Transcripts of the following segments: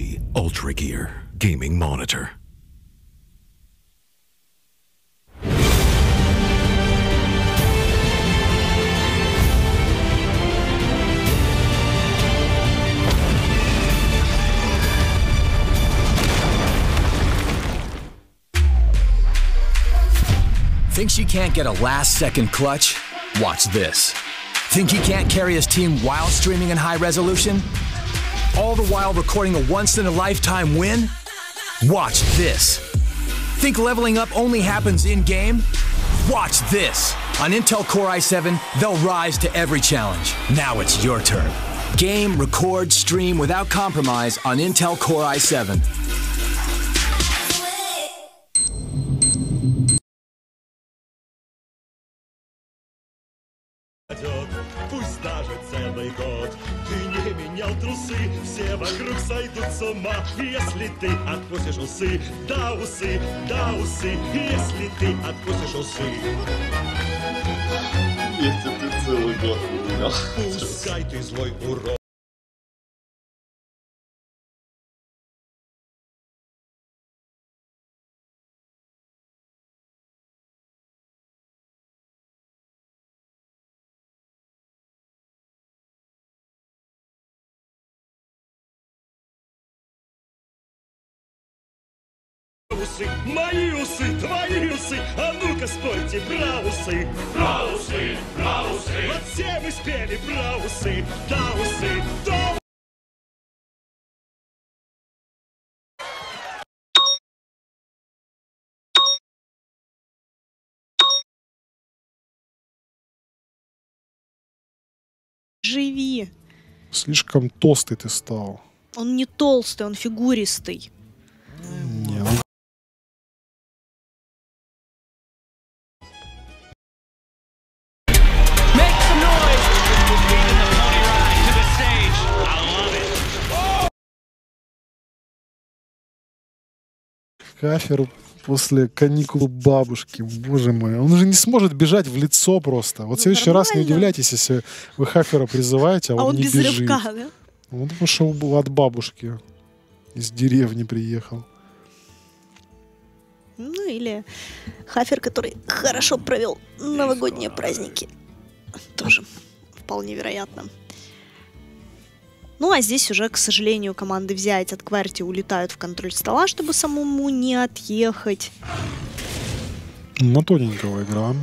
LG Ultra Gear Gaming Monitor. Think she can't get a last-second clutch? Watch this. Think he can't carry his team while streaming in high resolution? All the while recording a once-in-a-lifetime win? Watch this. Think leveling up only happens in-game? Watch this. On Intel Core i7, they'll rise to every challenge. Now it's your turn. Game, record, stream without compromise on Intel Core i7. Пусть даже целый год ты не менял трусы, все вокруг сойдут с ума, если ты откусишь усы, да усы, да усы, если ты откусишь усы. Если ты целый год не менял. Пускай ты злой урод. Усы, мои усы, твои усы, а ну-ка спойте про усы. Про усы, про усы. Вот все мы спели про усы, да усы, да. Живи. Слишком толстый ты стал. Он не толстый, он фигуристый. Не, Хафер после каникул бабушки, боже мой. Он уже не сможет бежать в лицо просто. Вот в следующий раз не удивляйтесь, если вы Хафера призываете, а он не без бежит. рывка, да? Он потому что от бабушки из деревни приехал. Ну или Хафер, который хорошо провел новогодние праздники. Тоже вполне вероятно. Ну а здесь уже, к сожалению, команды взять от Кварти улетают в контроль стола, чтобы самому не отъехать. На тоненького игра.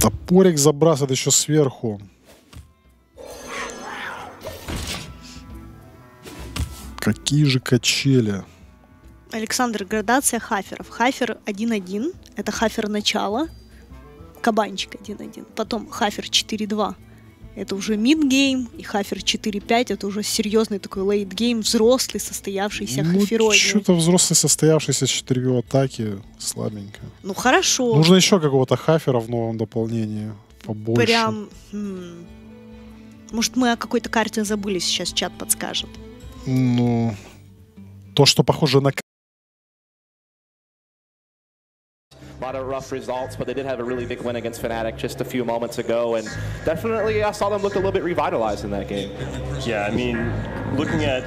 Топорик забрасывает еще сверху. Какие же качели. Александр, градация хаферов. Хафер 1-1, это хафер начала. Кабанчик 1-1. Потом хафер 4-2. Это уже мидгейм. И хафер 4-5, это уже серьезный такой лейтгейм, взрослый, состоявшийся хаферой. Что-то взрослый, состоявшийся 4 атаки, слабенько. Ну хорошо. Нужно еще какого-то хафера в новом дополнении. Побольше. Прям... Может, мы о какой-то карте забыли, сейчас чат подскажет. Ну... То, что похоже на... A lot of rough results, but they did have a really big win against Fnatic just a few moments ago, and definitely I saw them look a little bit revitalized in that game. Yeah, I mean, looking at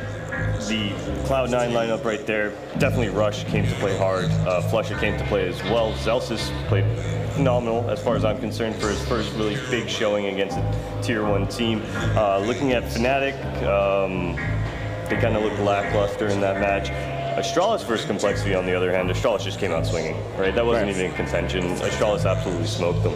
the Cloud9 lineup right there, definitely Rush came to play hard, Flusher came to play as well, Zelsis played phenomenal as far as I'm concerned for his first really big showing against a Tier 1 team. Looking at Fnatic, they kind of looked lackluster in that match. Astralis versus Complexity, on the other hand, Astralis just came out swinging, right? That wasn't even in contention. Astralis absolutely smoked them.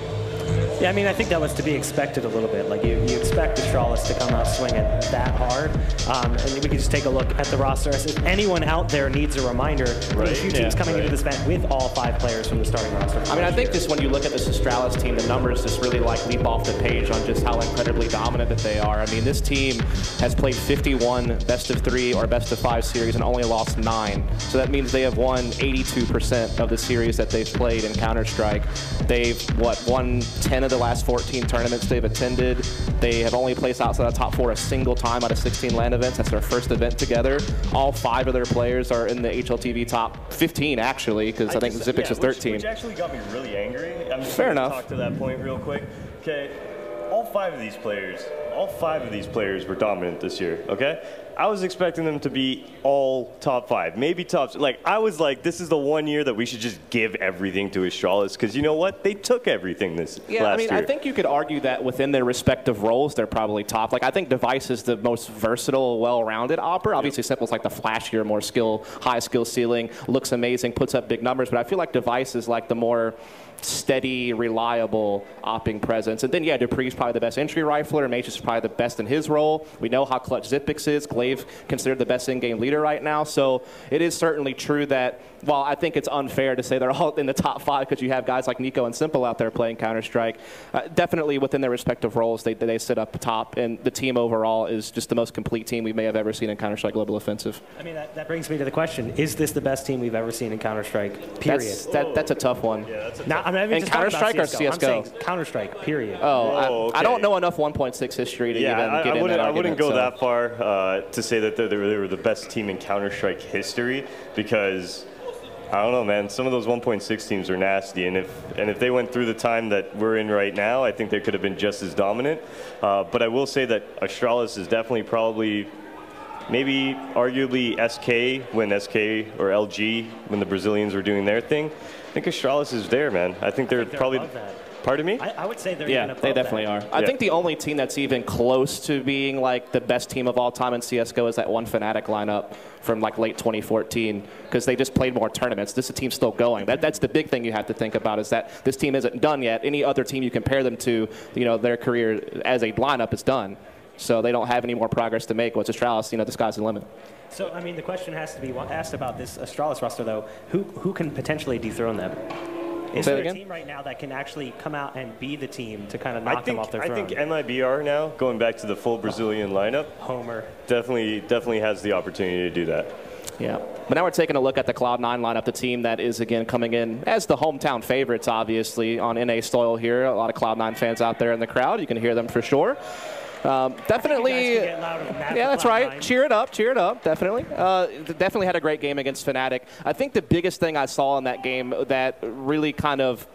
Yeah, I mean, I think that was to be expected a little bit. Like, you expect Astralis to come out swinging that hard. And we can just take a look at the roster. If anyone out there needs a reminder, right? A few teams coming into this event with all 5 players from the starting roster. I mean, I think just when you look at this Astralis team, the numbers just really like leap off the page on just how incredibly dominant that they are. I mean, this team has played 51 best of 3 or best of 5 series and only lost 9. So that means they have won 82% of the series that they've played in Counter-Strike. They've, won 10 of the last 14 tournaments they've attended. They have only placed outside the top 4 a single time out of 16 LAN events. That's their first event together. All 5 of their players are in the HLTV top 15, actually, because I think Zipix is 13. Which actually got me really angry. I'm just Fair going to enough. talk to that point real quick. Okay, all 5 of these players were dominant this year, okay? I was expecting them to be all top 5, maybe top, like, I was like, this is the one year that we should just give everything to Astralis, because you know what? They took everything last year. I think you could argue that within their respective roles, they're probably top. Like, I think Device is the most versatile, well-rounded opera. Obviously, Simple's like the flashier, more high skill ceiling, looks amazing, puts up big numbers, but I feel like Device is like the more steady, reliable opping presence. And then, yeah, Dupree's probably the best entry rifler. Mage is probably the best in his role. We know how clutch Zipix is. Glaive considered the best in-game leader right now. So it is certainly true that while I think it's unfair to say they're all in the top 5 because you have guys like Nico and Simple out there playing Counter-Strike, definitely within their respective roles, they sit up top. And the team overall is just the most complete team we may have ever seen in Counter-Strike Global Offensive. I mean, that brings me to the question, is this the best team we've ever seen in Counter-Strike, period? That's a tough one. Yeah, that's a Now, I'm not even in just talking about Counter-Strike or CSGO? I'm saying Counter-Strike, period. Okay. I don't know enough 1.6 history to even get in that argument. I wouldn't go that far to say that they were the best team in Counter-Strike history, because I don't know, man. Some of those 1.6 teams are nasty, and if they went through the time that we're in right now, I think they could have been just as dominant. But I will say that Astralis is definitely probably, maybe arguably SK when SK or LG when the Brazilians were doing their thing. I think Astralis is there, man. I think they're probably. Above that. Pardon me? I would say they're even above they definitely that. are. I think the only team that's even close to being like the best team of all time in CSGO is that one Fnatic lineup from like late 2014, because they just played more tournaments. This team's still going. That's the big thing you have to think about, is that this team isn't done yet. Any other team you compare them to, you know, their career as a lineup is done. So they don't have any more progress to make. What's Astralis, you know, the sky's the limit. So, I mean, the question has to be asked about this Astralis roster, though. Who can potentially dethrone them? Is there a team right now that can actually come out and be the team to kind of knock them off their throne? I think MIBR now, going back to the full Brazilian lineup, Homer definitely has the opportunity to do that. Yeah. But now we're taking a look at the Cloud9 lineup, the team that is, again, coming in as the hometown favorites, obviously, on NA soil here. A lot of Cloud9 fans out there in the crowd. You can hear them for sure. Definitely, yeah, that's right. Cheer it up, definitely. Definitely had a great game against Fnatic. I think the biggest thing I saw in that game that really kind of,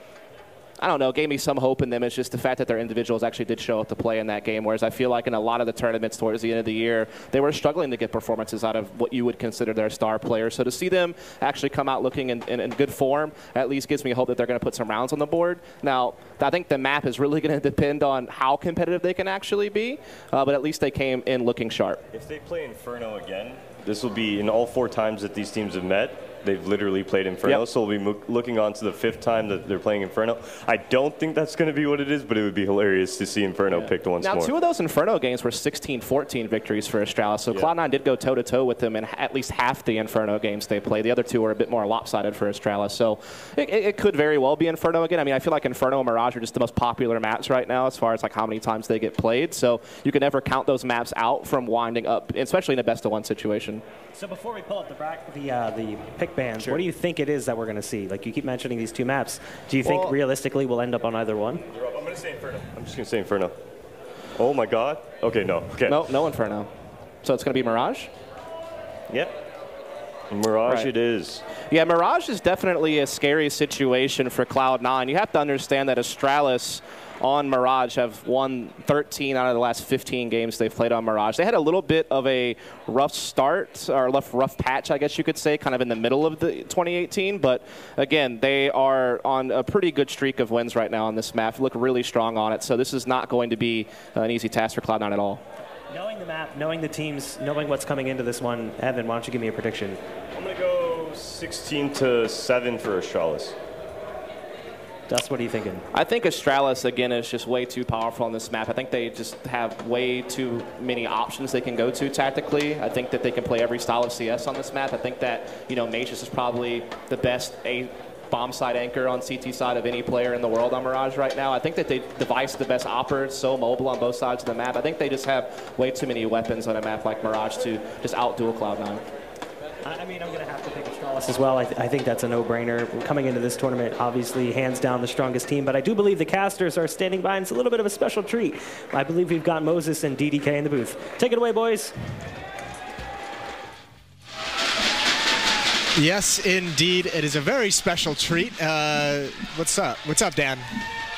I don't know, gave me some hope in them is just the fact that their individuals actually did show up to play in that game, whereas I feel like in a lot of the tournaments towards the end of the year, they were struggling to get performances out of what you would consider their star players. So to see them actually come out looking in good form at least gives me hope that they're going to put some rounds on the board. Now, I think the map is really going to depend on how competitive they can actually be, but at least they came in looking sharp. If they play Inferno again, this will be in all 4 times that these teams have met. They've literally played Inferno, so we'll be looking on to the 5th time that they're playing Inferno. I don't think that's going to be what it is, but it would be hilarious to see Inferno picked once more. Now, 2 of those Inferno games were 16-14 victories for Astralis, so Cloud9 did go toe-to-toe with them in at least half the Inferno games they played. The other 2 were a bit more lopsided for Astralis, so it could very well be Inferno again. I mean, I feel like Inferno and Mirage are just the most popular maps right now as far as like how many times they get played, so you can never count those maps out from winding up, especially in a best-of-1 situation. So before we pull up the pick bands, what do you think it is that we're going to see? Like, you keep mentioning these 2 maps. Do you think realistically we'll end up on either one? I'm going to say Inferno. I'm just going to say Inferno. Oh my God. Okay, no. Okay. No Inferno. So it's going to be Mirage? Yep. Mirage it is. Yeah, Mirage is definitely a scary situation for Cloud9. You have to understand that Astralis on Mirage have won 13 out of the last 15 games they've played on Mirage. They had a little bit of a rough start, or rough patch, I guess you could say, kind of in the middle of the 2018. But again, they are on a pretty good streak of wins right now on this map. Look really strong on it. So this is not going to be an easy task for Cloud9 at all. Knowing the map, knowing the teams, knowing what's coming into this one, Evan, why don't you give me a prediction? I'm going to go 16-7 for Astralis. Dust, what are you thinking? I think Astralis, again, is just way too powerful on this map. I think they just have way too many options they can go to tactically. I think that they can play every style of CS on this map. I think that, you know, Mages is probably the best bomb side anchor on CT side of any player in the world on Mirage right now. I think that they device the best opper, so mobile on both sides of the map. I think they just have way too many weapons on a map like Mirage to just outduel Cloud9. I mean, I'm going to have to pick Astralis as well. I think that's a no-brainer. Coming into this tournament, obviously, hands down the strongest team, but I do believe the casters are standing by, and it's a little bit of a special treat. I believe we've got Moses and DDK in the booth. Take it away, boys. Yes, indeed. It is a very special treat. What's up? What's up, Dan?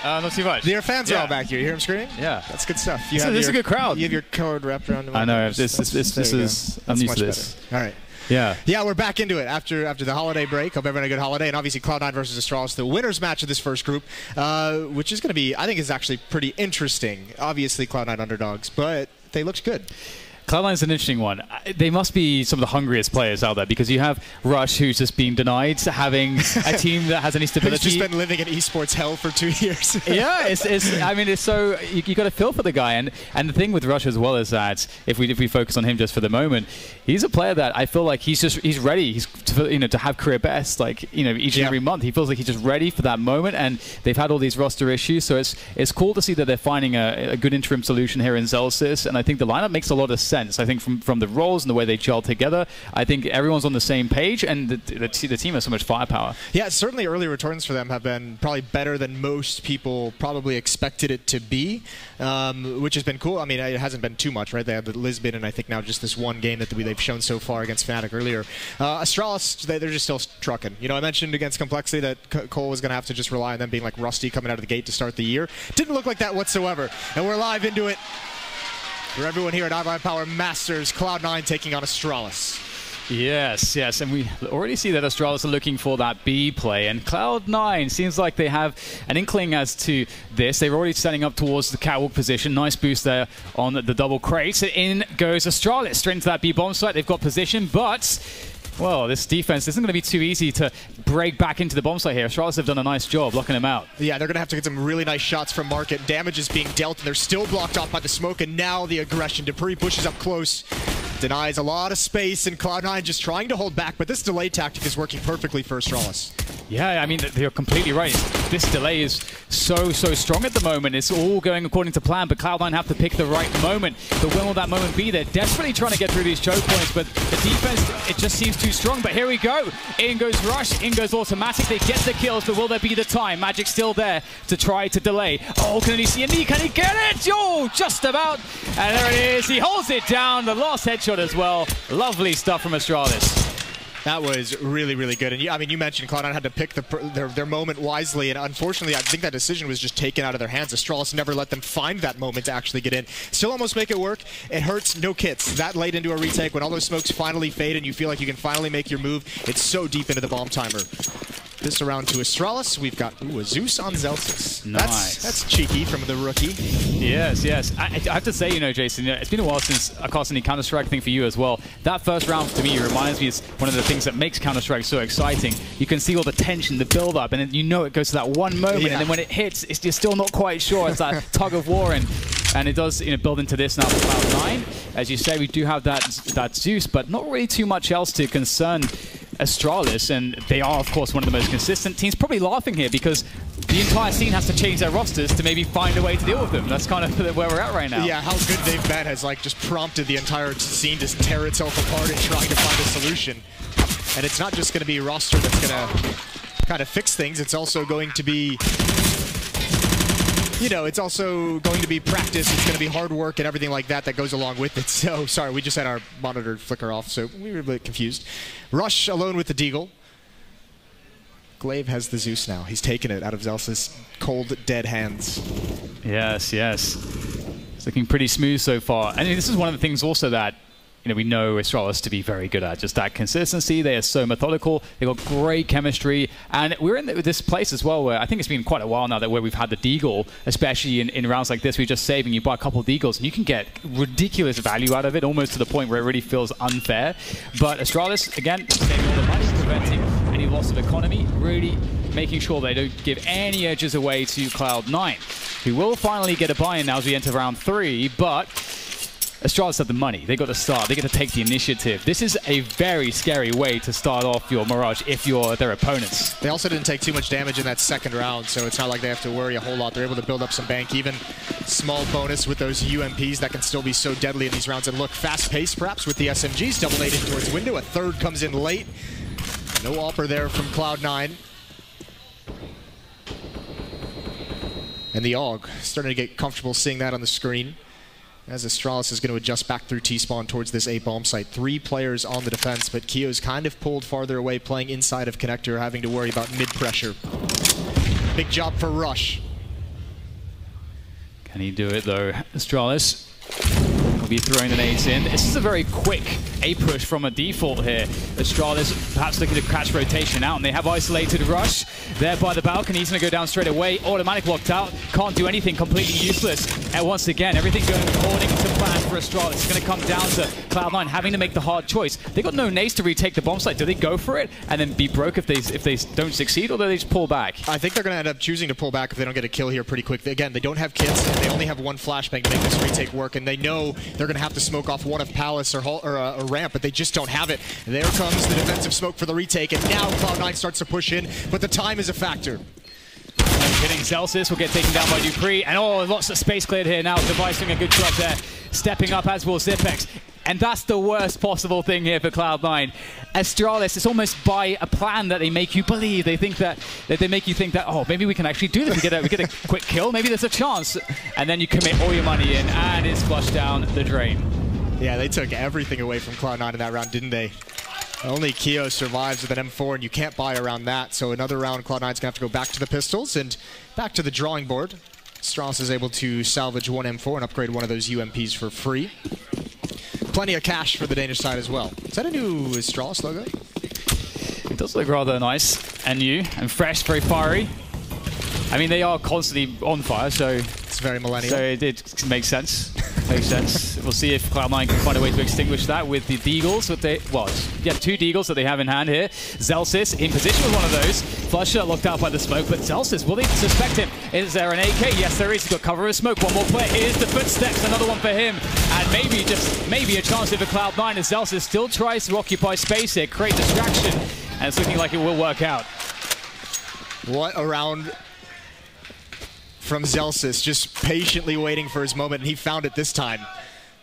Not too much. Your fans are all back here. You hear them screaming? Yeah. That's good stuff. This is a good crowd. You have your code wrapped around them. I know. This is I'm used to this. Better. All right. Yeah. Yeah, we're back into it after the holiday break. Hope everyone had a good holiday. And obviously Cloud9 versus Astralis, the winner's match of this first group, which is going to be, I think is actually pretty interesting. Obviously Cloud9 underdogs, but they looked good. Cloud9 is an interesting one. They must be some of the hungriest players out there because you have Rush, who's just been denied having a team that has any stability. Who's just been living in esports hell for 2 years. Yeah, I mean, it's so you got to feel for the guy, and the thing with Rush as well is that if we focus on him just for the moment, he's a player that I feel like he's ready. He's to have career best each and every month. He feels like he's just ready for that moment, and they've had all these roster issues, so it's cool to see that they're finding a good interim solution here in Zelsis, and I think the lineup makes a lot of sense. I think from the roles and the way they gel together, I think everyone's on the same page, and the team has so much firepower. Yeah, certainly early returns for them have been probably better than most people probably expected it to be, which has been cool. I mean, it hasn't been too much, right? They had the Lisbon, and I think now just this one game that they've shown so far against Fnatic earlier. Astralis, they're just still trucking. You know, I mentioned against Complexity that Cole was going to have to just rely on them being like rusty coming out of the gate to start the year. Didn't look like that whatsoever, and we're live into it. For everyone here at Ibuypower Masters, Cloud9 taking on Astralis. Yes, and we already see that Astralis are looking for that B play, and Cloud9 seems like they have an inkling as to this. They're already setting up towards the catwalk position. Nice boost there on the double crate. In goes Astralis, straight into that B bomb site. They've got position, but well, this defense isn't going to be too easy to break back into the bomb site here. Astralis have done a nice job locking him out. Yeah, they're going to have to get some really nice shots from Market. Damage is being dealt, and they're still blocked off by the smoke, and now the aggression. Dupree pushes up close, denies a lot of space, and Cloud9 just trying to hold back, but this delay tactic is working perfectly for Astralis. Yeah, I mean, they're completely right. This delay is so strong at the moment. It's all going according to plan, but Cloud9 have to pick the right moment. But when will that moment be? They're desperately trying to get through these choke points, but the defense, it just seems too strong. But here we go. In goes Rush, in goes Automatic. They get the kills, but will there be the time? Magic's still there to try to delay. Oh, can he see a knee? Can he get it? Oh, just about. And there it is. He holds it down. The last headshot as well. Lovely stuff from Astralis. That was really, really good. And I mean, you mentioned Cloud9 had to pick their moment wisely, and unfortunately, I think that decision was just taken out of their hands. Astralis never let them find that moment to actually get in. Still almost make it work. It hurts. No kits. That late into a retake, when all those smokes finally fade and you feel like you can finally make your move, it's so deep into the bomb timer. This around to Astralis, we've got a Zeus on Zelsis. Nice. That's cheeky from the rookie. Yes. I have to say, Jason, it's been a while since I cast any Counter-Strike thing for you as well. That first round to me reminds me is one of the things that makes Counter-Strike so exciting. You can see all the tension, the build-up, and then it goes to that one moment, and then when it hits, you're still not quite sure. It's that tug of war, and it does build into this now for Cloud9. As you say, we do have that Zeus, but not really too much else to concern Astralis, and they are, of course, one of the most consistent teams. Probably laughing here because the entire scene has to change their rosters to maybe find a way to deal with them. That's kind of where we're at right now. Yeah, how good they've been has just prompted the entire scene to tear itself apart and trying to find a solution. And it's not just going to be a roster that's going to kind of fix things. It's also going to be, it's also going to be practice. It's going to be hard work and everything like that goes along with it. So, sorry, we just had our monitor flicker off, so we were a bit confused. Rush alone with the Deagle. Glaive has the Zeus now. He's taken it out of Zelsis' cold, dead hands. Yes. It's looking pretty smooth so far. And this is one of the things also that we know Astralis to be very good at, just that consistency. They are so methodical. They've got great chemistry. And we're in this place as well where I think it's been quite a while now where we've had the Deagle, especially in rounds like this. We're just saving. You buy a couple of Deagles and you can get ridiculous value out of it, almost to the point where it really feels unfair. But Astralis, again, saving all the money, preventing any loss of economy, really making sure they don't give any edges away to Cloud9, who will finally get a buy-in now as we enter round 3, but Astralis have the money. They got to start. They get to take the initiative. This is a very scary way to start off your Mirage if you're their opponents. They also didn't take too much damage in that second round, so it's not like they have to worry a whole lot. They're able to build up some bank, even small bonus with those UMPs that can still be so deadly in these rounds. And look, fast-paced perhaps with the SMGs, double aiding towards window. A third comes in late. No AWPer there from Cloud9. And the AUG starting to get comfortable seeing that on the screen, as Astralis is going to adjust back through T-spawn towards this A bomb site. 3 players on the defense, but Kio's kind of pulled farther away, playing inside of Connector, having to worry about mid-pressure. Big job for Rush. Can he do it though? Astralis will be throwing the nades in. This is a very quick A push from a default here. Astralis perhaps looking to catch rotation out, and they have isolated Rush there by the balcony. He's going to go down straight away. Automatic locked out. Can't do anything. Completely useless. And once again, everything going according to plan for Astralis. It's going to come down to Cloud9 having to make the hard choice. They got no nades to retake the bomb site. Do they go for it and then be broke if they don't succeed, or do they just pull back? I think they're going to end up choosing to pull back if they don't get a kill here pretty quick. Again, they don't have kits, and they only have 1 flashbang to make this retake work, and they know they're going to have to smoke off one of Palace or a ramp, but they just don't have it. There comes the defensive smoke for the retake, and now Cloud9 starts to push in, but the time is a factor. Hitting Celsius will get taken down by Dupree, and lots of space cleared here now. Device doing a good job there, stepping up as will Zipex. And that's the worst possible thing here for Cloud9. Astralis, it's almost by a plan that they make you believe. They think that they make you think that, oh, maybe we can actually do this. We get a quick kill. Maybe there's a chance. And then you commit all your money in, and it's flushed down the drain. Yeah, they took everything away from Cloud9 in that round, didn't they? Only Kio survives with an M4, and you can't buy around that. So another round, Cloud9's going to have to go back to the pistols and back to the drawing board. Astralis is able to salvage 1 M4 and upgrade one of those UMPs for free. Plenty of cash for the Danish side as well. Is that a new Astralis logo? It does look rather nice and new and fresh, very fiery. I mean, they are constantly on fire, so it's very millennial. So it makes sense. Makes sense. We'll see if Cloud9 can find a way to extinguish that with the Deagles. Two Deagles that they have in hand here. Zelsis in position with one of those. Flusher locked out by the smoke, but Zelsis, will they suspect him? Is there an AK? Yes, there is. He's got cover of smoke. One more player. Here's the footsteps. Another one for him. And maybe a chance here for Cloud9 as Zelsis still tries to occupy space here, create distraction, and it's looking like it will work out. What a round from Zelsis, just patiently waiting for his moment, and he found it this time.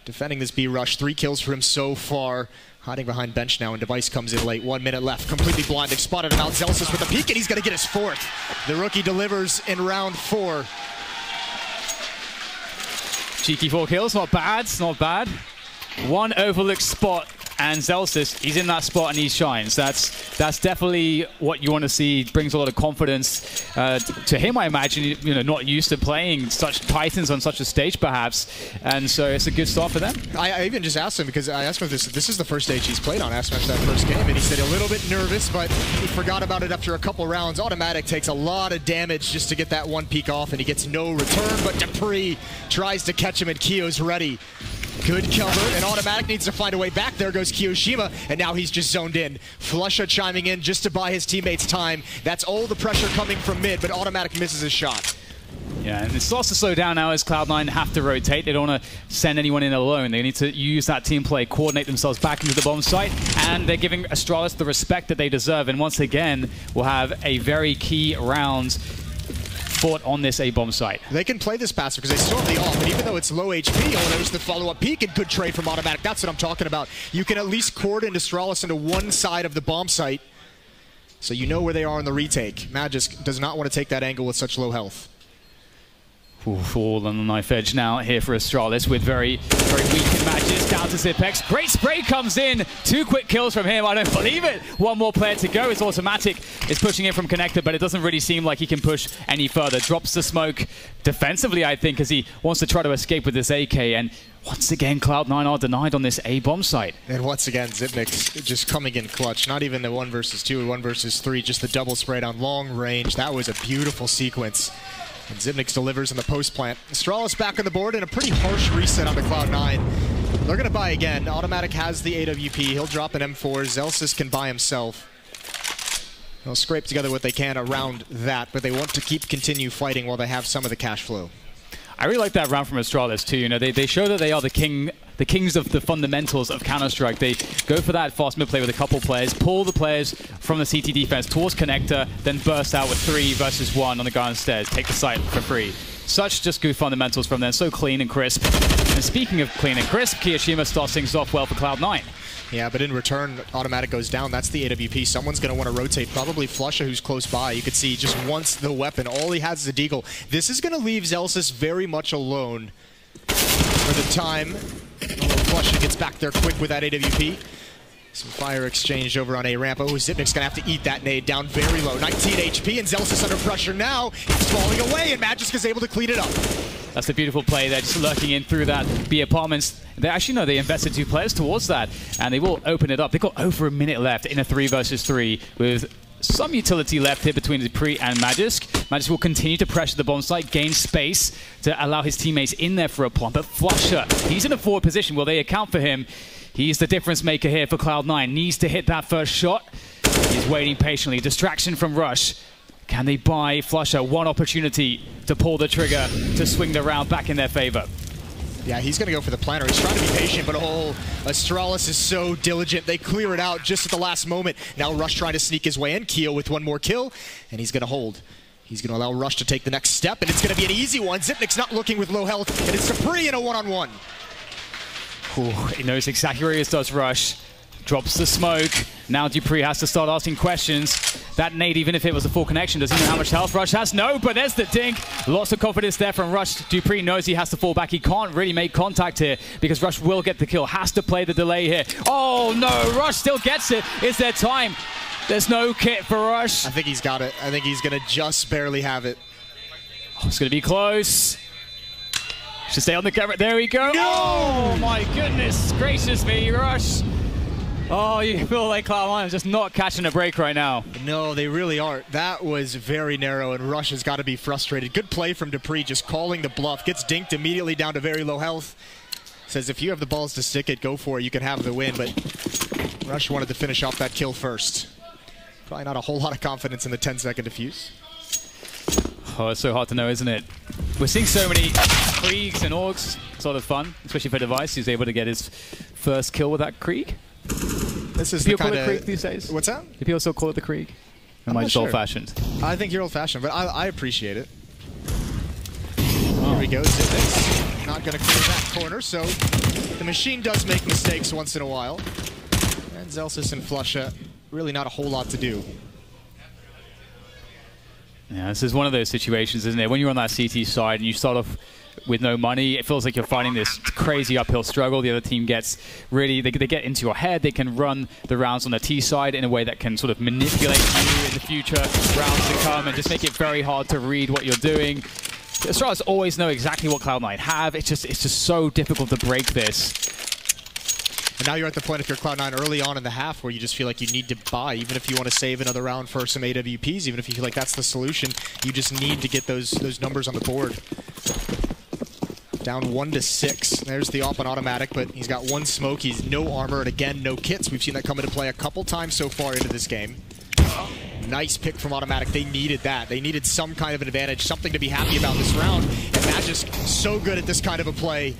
Defending this B rush, 3 kills for him so far. Hiding behind bench now, and Device comes in late. 1 minute left, completely blinded. Spotted him out, Zelsis with a peek, and he's going to get his 4th. The rookie delivers in round 4. Cheeky 4 kills, not bad, not bad. 1 overlooked spot, and Zelsis, he's in that spot and he shines. That's definitely what you want to see. Brings a lot of confidence to him, I imagine. You know, not used to playing such titans on such a stage, perhaps, and so it's a good start for them. I even just asked him, because I asked him if this is the first stage he's played on. I asked him after that first game, and he said a little bit nervous, but he forgot about it after a couple rounds. Automatic takes a lot of damage just to get that 1 peek off, and he gets no return, but Dupree tries to catch him, and Kio's ready. Good cover, and Automatic needs to find a way back. There goes Kiyoshima, and now he's just zoned in. Flusha chiming in just to buy his teammates time. That's all the pressure coming from mid, but Automatic misses his shot. Yeah, and it starts to slow down now as Cloud9 have to rotate. They don't want to send anyone in alone. They need to use that team play, coordinate themselves back into the bomb site, and they're giving Astralis the respect that they deserve. And once again, we'll have a very key round fought on this A-bomb site. They can play this passive because they still have the off, but even though it's low HP, there's the follow-up peek and good trade from Automatic. That's what I'm talking about. You can at least coordinate Astralis into one side of the bomb site, so you know where they are in the retake. Magisk does not want to take that angle with such low health. All on the knife edge now here for Astralis with very weak matches. Down to Zipex. Great spray comes in. 2 quick kills from him. I don't believe it. 1 more player to go. It's Automatic. Is pushing in from Connector, but it doesn't really seem like he can push any further. Drops the smoke defensively, I think, as he wants to try to escape with this AK. And once again, Cloud9 are denied on this A-bomb site. And once again, Zipnik just coming in clutch. Not even the 1 versus 2, 1 versus 3, just the double spray down long range. That was a beautiful sequence. And Zipnik delivers in the post plant. Astralis back on the board and a pretty harsh reset onto Cloud9. They're going to buy again. Automatic has the AWP. He'll drop an M4. Zelsis can buy himself. They'll scrape together what they can around that, but they want to continue fighting while they have some of the cash flow. I really like that round from Astralis too. You know, they show that they are the kings of the fundamentals of Counter-Strike. They go for that fast mid play with a couple players, pull the players from the CT defense towards connector, then burst out with 3 versus 1 on the garden stairs, take the site for free. Such just good fundamentals from them, so clean and crisp. And speaking of clean and crisp, Kiyoshima starts things off well for Cloud9. Yeah, but in return, Automatic goes down. That's the AWP. Someone's going to want to rotate. Probably Flusha, who's close by. You could see just wants the weapon. All he has is a deagle. This is going to leave Zelsis very much alone for the time. Flusha gets back there quick with that AWP. Some fire exchange over on A ramp. Oh, Zipnik's going to have to eat that nade down very low. 19 HP, and Zelsis under pressure now. He's falling away, and Magisk is able to clean it up. That's a beautiful play. They're just lurking in through that B apartments. They actually know they invested 2 players towards that, and they will open it up. They've got over a minute left in a 3 versus 3 with some utility left here between Dupree and Magisk. Magisk will continue to pressure the bomb site, gain space to allow his teammates in there for a plant. But Flusha, he's in a forward position. Will they account for him? He's the difference maker here for Cloud9. Needs to hit that first shot. He's waiting patiently. Distraction from Rush. Can they buy Flusha one opportunity to pull the trigger to swing the round back in their favor? Yeah, he's going to go for the planter. He's trying to be patient, but Astralis is so diligent. They clear it out just at the last moment. Now Rush trying to sneak his way in. Keo with one more kill, and he's going to hold. He's going to allow Rush to take the next step, and it's going to be an easy one. Zipnik's not looking with low health, and it's Dupree in a one-on-one. He knows exactly where he is, does Rush. Drops the smoke. Now Dupree has to start asking questions. That nade, even if it was a full connection, does he know how much health Rush has? No, but there's the dink. Lots of confidence there from Rush. Dupree knows he has to fall back. He can't really make contact here because Rush will get the kill. Has to play the delay here. Oh no, Rush still gets it. Is there time? There's no kit for Rush. I think he's got it. I think he's going to just barely have it. Oh, it's going to be close. Should stay on the camera. There we go. No! Oh my goodness gracious me, Rush. Oh, you feel like Cloud9 is just not catching a break right now. No, they really aren't. That was very narrow, and Rush has got to be frustrated. Good play from Dupree, just calling the bluff. Gets dinked immediately down to very low health. Says if you have the balls to stick it, go for it. You can have the win, but Rush wanted to finish off that kill first. Probably not a whole lot of confidence in the 10-second defuse. Oh, it's so hard to know, isn't it? We're seeing so many Kriegs and Orgs. Sort of fun, especially for Device. He's able to get his first kill with that Krieg. This is people call it Krieg these days? What's that? Do people still call it the Krieg? Or am I just old-fashioned? I think you're old-fashioned, but I appreciate it. Here we go, Zipnik's not going to clear that corner, so the machine does make mistakes once in a while. And Zelsis and Flusha, really not a whole lot to do. Yeah, this is one of those situations, isn't it? When you're on that CT side and you start off with no money, it feels like you're fighting this crazy uphill struggle. The other team gets really, they get into your head. They can run the rounds on the T side in a way that can sort of manipulate you in the future rounds to come and just make it very hard to read what you're doing. Astralis always know exactly what Cloud9 have. It's just so difficult to break this. And now you're at the point if you're Cloud9 early on in the half where you just feel like you need to buy, even if you want to save another round for some AWPs, even if you feel like that's the solution, you just need to get those numbers on the board. Down 1-6. There's the op on Automatic, but he's got one smoke. He's no armor, and again, no kits. We've seen that come into play a couple times so far into this game. Nice pick from Automatic. They needed that. They needed some kind of an advantage, something to be happy about this round. And Magisk so good at this kind of a play.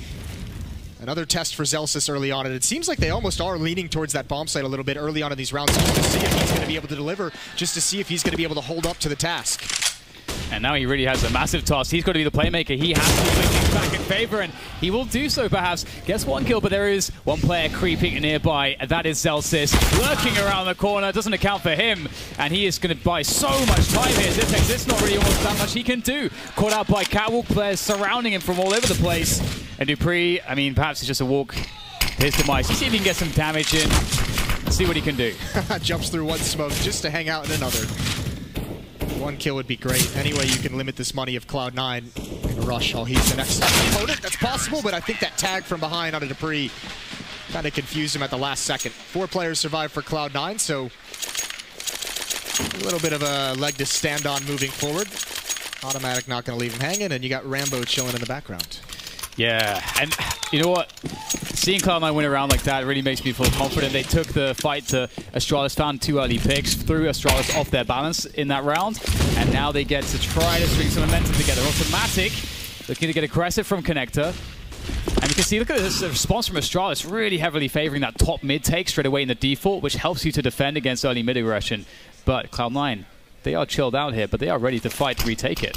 Another test for Zelsis early on, and it seems like they almost are leaning towards that bomb site a little bit early on in these rounds just to see if he's going to be able to deliver, just to see if he's going to be able to hold up to the task. And now he really has a massive task. He's got to be the playmaker. He has to swing things back in favor, and he will do so perhaps. Gets one kill, but there is one player creeping nearby. That is Zelsis, lurking around the corner. Doesn't account for him, and he is going to buy so much time here. Zipnik's, there's not really almost that much he can do. Caught out by Catwalk players surrounding him from all over the place. And Dupree, I mean, perhaps it's just a walk to his demise. See if he can get some damage in. See what he can do. Jumps through one smoke just to hang out in another. One kill would be great. Anyway, you can limit this money of Cloud9 in a rush. Oh, he's the next opponent. That's possible, but I think that tag from behind onto Dupree kind of confused him at the last second. 4 players survived for Cloud9, so a little bit of a leg to stand on moving forward. Automatic not going to leave him hanging, and you got Rambo chilling in the background. Yeah, and you know what? Seeing Cloud9 win a round like that really makes me feel confident. They took the fight to Astralis, found 2 early picks, threw Astralis off their balance in that round, and now they get to try to string some momentum together. Automatic, looking to get aggressive from Connector. And you can see, look at this response from Astralis, really heavily favoring that top mid take straight away in the default, which helps you to defend against early mid aggression. But Cloud9, they are chilled out here, but they are ready to fight to retake it.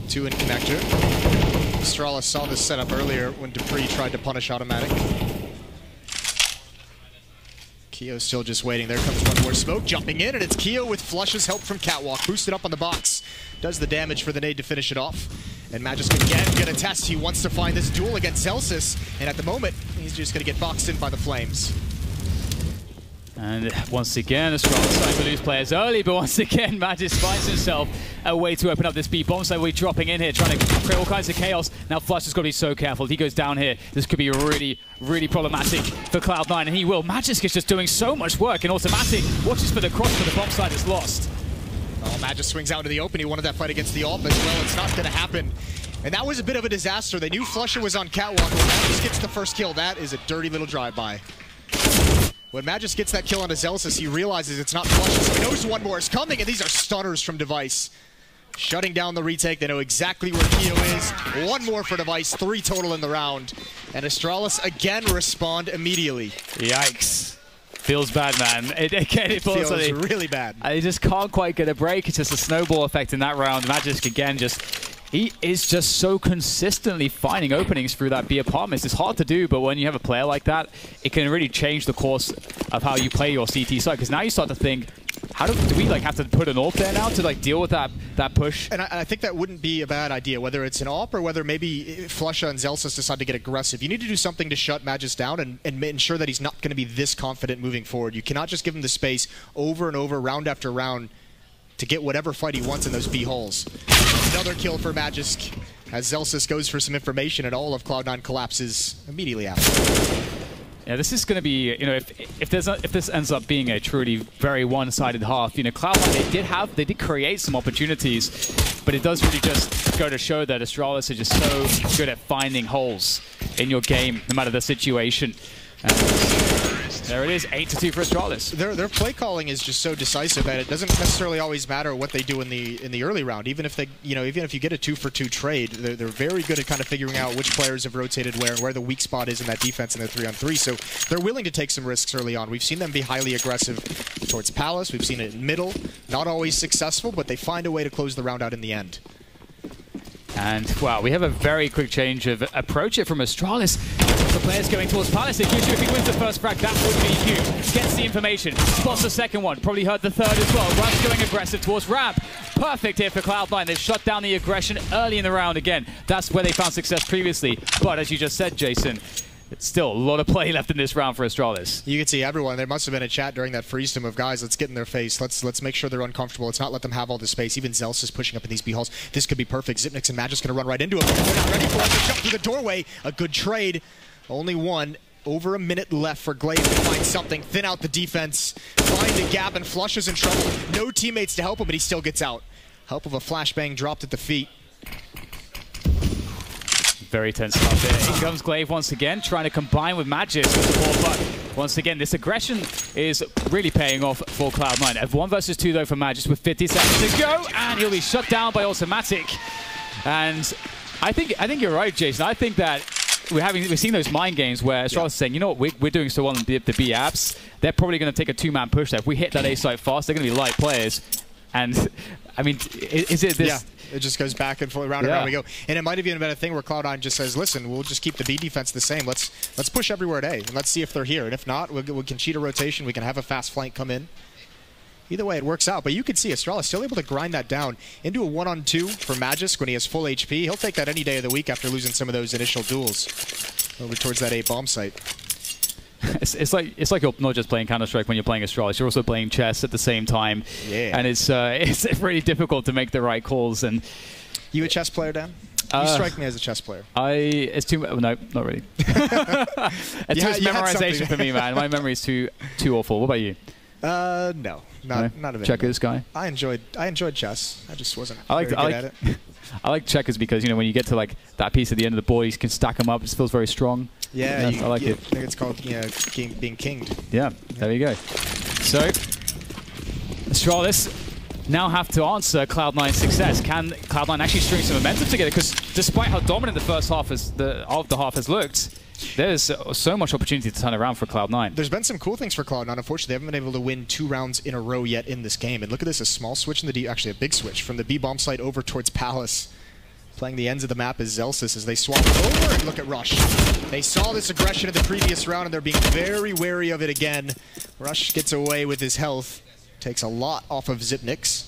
2 in Connector. Astralis saw this setup earlier when Dupree tried to punish Automatic. Keo still just waiting. There comes one more smoke, jumping in, and it's Keo with Flush's help from Catwalk. Boosted up on the box. Does the damage for the nade to finish it off. And Magisk again gonna test. He wants to find this duel against Celsius, and at the moment, he's just gonna get boxed in by the Flames. And once again, Astralis starting to lose players early, but once again, Magisk finds himself a way to open up this B bomb. So we're dropping in here, trying to create all kinds of chaos. Now Flush has got to be so careful. If he goes down here, this could be really, really problematic for Cloud9, and he will. Magisk is just doing so much work, and Automatic watches for the cross, but the bomb side is lost. Oh, Magisk swings out to the open. He wanted that fight against the AWP as well. It's not going to happen. And that was a bit of a disaster. They knew Flusher was on Catwalk. When Magisk gets the first kill, that is a dirty little drive-by. When Magisk gets that kill on Azelsis, he realizes it's not Flusher, so he knows one more is coming, and these are stunners from Device. Shutting down the retake. They know exactly where Keo is. One more for Device. 3 total in the round. And Astralis again respond immediately. Yikes. Feels bad, man. It feels really bad. They just can't quite get a break. It's just a snowball effect in that round. Magisk again he is just so consistently finding openings through that B apartments. It's hard to do, but when you have a player like that, it can really change the course of how you play your CT side. Because now you start to think, how do we have to put an AWP there now to deal with that push? And I think that wouldn't be a bad idea, whether it's an AWP or whether maybe Flusha and Zelsis decide to get aggressive. You need to do something to shut Magisk down and ensure that he's not going to be this confident moving forward. You cannot just give him the space over and over, round after round, to get whatever fight he wants in those B holes. Another kill for Magisk as Zelsis goes for some information, and all of Cloud9 collapses immediately after. Yeah, this is going to be, if this ends up being a truly very one-sided half, Cloud9 they did create some opportunities, but it does really just go to show that Astralis are just so good at finding holes in your game, no matter the situation. There it is, 8-2 for Astralis. Their play calling is just so decisive that it doesn't necessarily always matter what they do in the early round. Even if even if you get a 2-for-2 trade, they're very good at kind of figuring out which players have rotated where and where the weak spot is in that defense in their 3-on-3. So they're willing to take some risks early on. We've seen them be highly aggressive towards Palace. We've seen it in middle, not always successful, but they find a way to close the round out in the end. And, wow, we have a very quick change of approach here from Astralis. The players going towards Palace. If he wins the first frag, that would be huge. Gets the information. Spots the second one. Probably heard the third as well. Rush going aggressive towards Ramp. Perfect here for Cloud9. They've shut down the aggression early in the round again. That's where they found success previously. But as you just said, Jason, it's still a lot of play left in this round for Astralis. You can see everyone. There must have been a chat during that freeze of guys, let's get in their face. Let's make sure they're uncomfortable. Let's not let them have all the space. Even Zels is pushing up in these B halls. This could be perfect. Zipnix and Magisk going to run right into him. They're not ready for it. They jump through the doorway. A good trade. Only one. Over a minute left for Glaive to find something. Thin out the defense. Find a gap, and Flush is in trouble. No teammates to help him, but he still gets out. Help of a flashbang dropped at the feet. Very tense stuff there. Here comes Glaive once again, trying to combine with Magisk for support, but once again, this aggression is really paying off for Cloud9. Have 1 versus 2 though for Magisk with 50 seconds to go, and he'll be shut down by Automatic. And I think you're right, Jason. I think that we're seeing those mind games where Astralis is saying, you know what, we're doing so well in the B apps, they're probably going to take a 2-man push there. If we hit that A site fast, they're going to be light players. And I mean, is it this? Yeah. It just goes back and forth, round and round we go. And it might have even been a thing where Cloud9 just says, listen, we'll just keep the B defense the same. Let's push everywhere at A, and let's see if they're here. And if not, we can cheat a rotation. We can have a fast flank come in. Either way, it works out. But you can see Astralis still able to grind that down into a 1-on-2 for Magisk when he has full HP. He'll take that any day of the week after losing some of those initial duels over towards that A bomb site. It's like you're not just playing Counter-Strike when you're playing Astralis. You're also playing chess at the same time. Yeah. And it's really difficult to make the right calls. And you a chess player, Dan? You strike me as a chess player. It's too... No, not really. It's just memorization for me, man. My memory is too awful. What about you? No. Not a bit. Checkers guy? I enjoyed chess. I just wasn't very good at it. I like checkers because, when you get to that piece at the end of the board, you can stack them up. It feels very strong. Yeah, I like it. I think it's called being kinged. Yeah, there you go. So, Astralis now have to answer Cloud9's success. Can Cloud9 actually string some momentum together? Because despite how dominant the first half of the half has looked, there's so much opportunity to turn around for Cloud9. There's been some cool things for Cloud9. Unfortunately, they haven't been able to win 2 rounds in a row yet in this game. And look at this, a small switch in the D, actually a big switch from the B bomb site over towards Palace. Playing the ends of the map is Zelsis as they swap over, and look at Rush. They saw this aggression in the previous round and they're being very wary of it again. Rush gets away with his health, takes a lot off of Zipnix.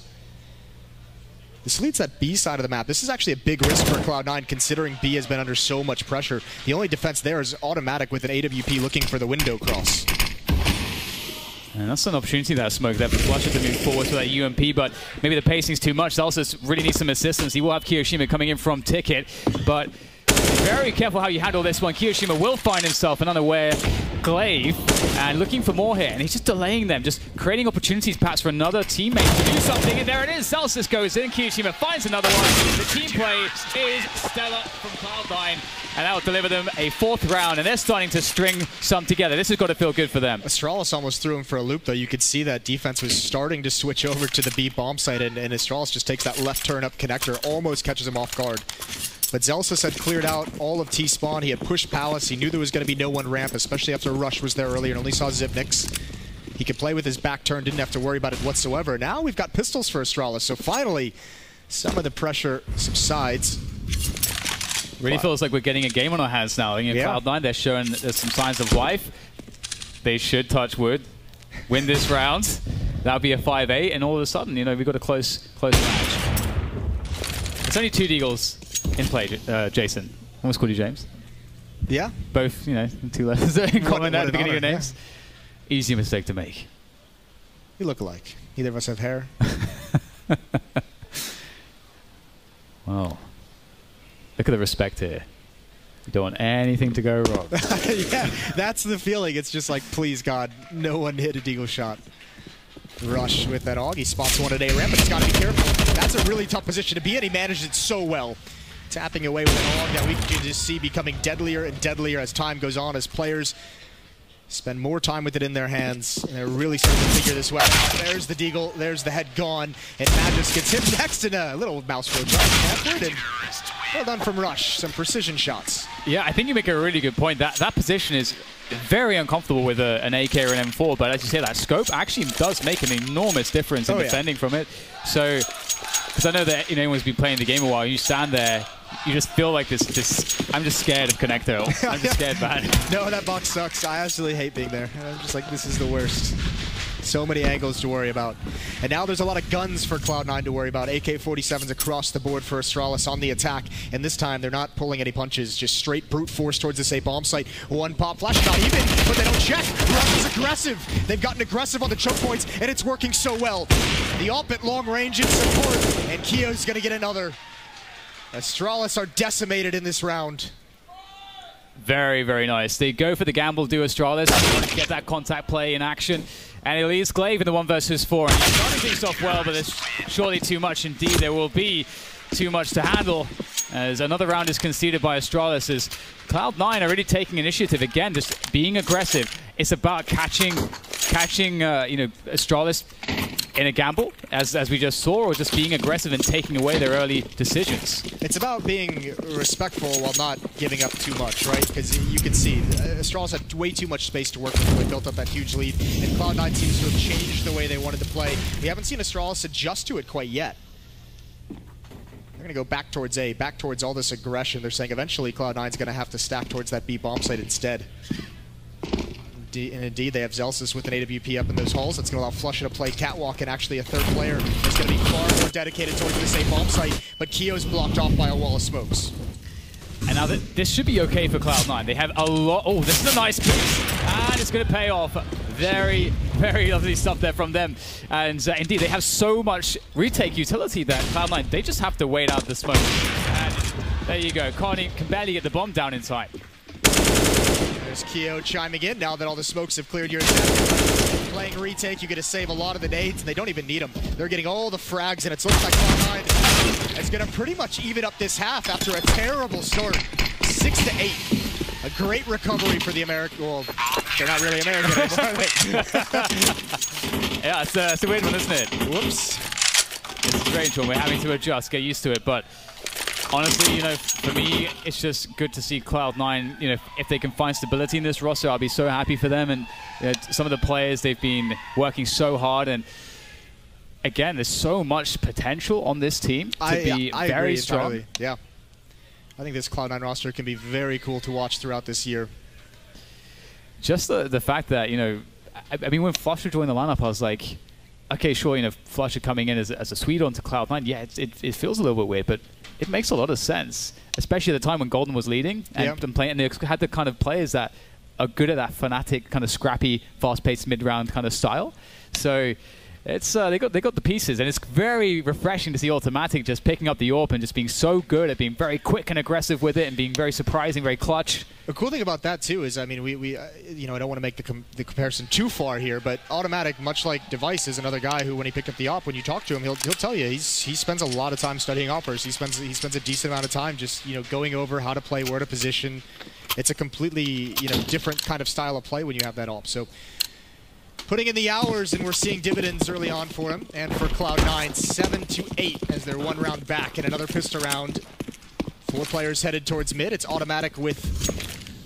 This leads that B side of the map. This is actually a big risk for Cloud9 considering B has been under so much pressure. The only defense there is automatic with an AWP looking for the window cross. And that's an opportunity, that smoke there for Flusher to move forward to that UMP, but maybe the pacing's too much. Zelsis really needs some assistance. He will have Kiyoshima coming in from Ticket, but very careful how you handle this one. Kiyoshima will find himself an unaware Glaive and looking for more here, and he's just delaying them, just creating opportunities perhaps for another teammate to do something, and there it is. Zelsis goes in, Kiyoshima finds another one. The team play is stellar from Cloud9, and that will deliver them a 4th round, and they're starting to string some together. This has got to feel good for them. Astralis almost threw him for a loop, though. You could see that defense was starting to switch over to the B bomb site, and Astralis just takes that left turn up connector, almost catches him off guard. But Zelsis had cleared out all of T-Spawn. He had pushed Palace. He knew there was going to be no one ramp, especially after Rush was there earlier and only saw Zipnix. He could play with his back turn, didn't have to worry about it whatsoever. Now we've got pistols for Astralis, so finally some of the pressure subsides. Really feels like we're getting a game on our hands now. You know, yeah. Cloud9, they're showing there's some signs of life. They should, touch wood, win this round. That'll be a 5-8, and all of a sudden, you know, we've got a close match. It's only 2 Deagles in play, Jason. I almost called you James. Yeah. Both, you know, 2 letters in common at the beginning of your names. Yeah. Easy mistake to make. We look alike. Neither of us have hair. Wow. Look at the respect here. You don't want anything to go wrong. Yeah, that's the feeling. It's just like, please, God, no one hit a Deagle shot. Rush with that AUG. He spots one at A ramp, but he's got to be careful. That's a really tough position to be in. He managed it so well. Tapping away with an AUG that we can just see becoming deadlier and deadlier as time goes on, as players spend more time with it in their hands, and they're really starting to figure this weapon out. There's the Deagle, there's the head gone, and Magus gets him next in a little mouse road backward, and well done from Rush. Some precision shots. Yeah, I think you make a really good point. That position is very uncomfortable with an AK or an M4, but as you say, that scope actually does make an enormous difference in defending from it. So, because I know that anyone's been playing the game a while, you stand there, you just feel like this I'm just scared of Connector. I'm just scared, man. No, that box sucks. I absolutely hate being there. I'm just like, this is the worst. So many angles to worry about. And now there's a lot of guns for Cloud9 to worry about. AK-47s across the board for Astralis on the attack. And this time, they're not pulling any punches. Just straight brute force towards this A bomb site. One pop flash, not even, but they don't check. Rush is aggressive. They've gotten aggressive on the choke points, and it's working so well. The AWP at long range in support, and Kio's going to get another. Astralis are decimated in this round. Very, very nice. They go for the gamble, do Astralis. They want to get that contact play in action. And it leaves Glaive in the 1 versus 4. And he's starting things off well, but there's surely too much. Indeed, there will be too much to handle as another round is conceded by Astralis. As Cloud9 are really taking initiative again, just being aggressive. It's about catching Astralis in a gamble, as we just saw, or just being aggressive and taking away their early decisions. It's about being respectful while not giving up too much, right? Because you can see Astralis had way too much space to work with when they built up that huge lead, and Cloud9 seems to have changed the way they wanted to play. We haven't seen Astralis adjust to it quite yet. They're going to go back towards A, back towards all this aggression. They're saying eventually Cloud9's going to have to stack towards that B bomb site instead. And indeed, they have Zelsis with an AWP up in those holes. That's going to allow Flusher to play catwalk, and actually a third player is going to be far more dedicated towards the same bomb site, but Kio's blocked off by a wall of smokes. And now this should be okay for Cloud9. They have a lot. Oh, this is a nice piece, and it's going to pay off. Very, very lovely stuff there from them. And indeed, they have so much retake utility that Cloud9, they just have to wait out the smoke. And there you go. Connie can barely get the bomb down in time. There's Kio chiming in now that all the smokes have cleared. You're playing retake, you get to save a lot of the nades, and they don't even need them. They're getting all the frags, and it looks like Cloud9 is going to pretty much even up this half after a terrible start. 6-8. A great recovery for the American. Well, they're not really American anymore, are they? Yeah, it's a weird one, isn't it? Whoops. strange when we're having to adjust, get used to it. But honestly, for me, it's just good to see Cloud9. If they can find stability in this roster, I'll be so happy for them. And some of the players, they've been working so hard. And again, there's so much potential on this team to be very strong. Entirely. Yeah. I think this Cloud9 roster can be very cool to watch throughout this year. Just the fact that, I mean, when Flusher joined the lineup, I was like, okay, sure, Flusher coming in as a sweet on to Cloud9, yeah, it feels a little bit weird, but it makes a lot of sense, especially at the time when Golden was leading and playing, and they had the kind of players that are good at that Fnatic kind of scrappy, fast-paced mid-round kind of style. So it's they got the pieces, and it's very refreshing to see Automatic just picking up the AWP and just being so good at being very quick and aggressive with it and being very surprising, very clutch. The cool thing about that too is, I mean, we I don't want to make the comparison too far here, but Automatic, much like Device, is another guy who, when he picked up the AWP, when you talk to him, he'll tell you he spends a lot of time studying AWPers. He spends a decent amount of time just going over how to play, where to position. It's a completely different kind of style of play when you have that AWP. So putting in the hours, and we're seeing dividends early on for him and for Cloud9, 7-8 as they're one round back in another pistol round. 4 players headed towards mid. It's Automatic with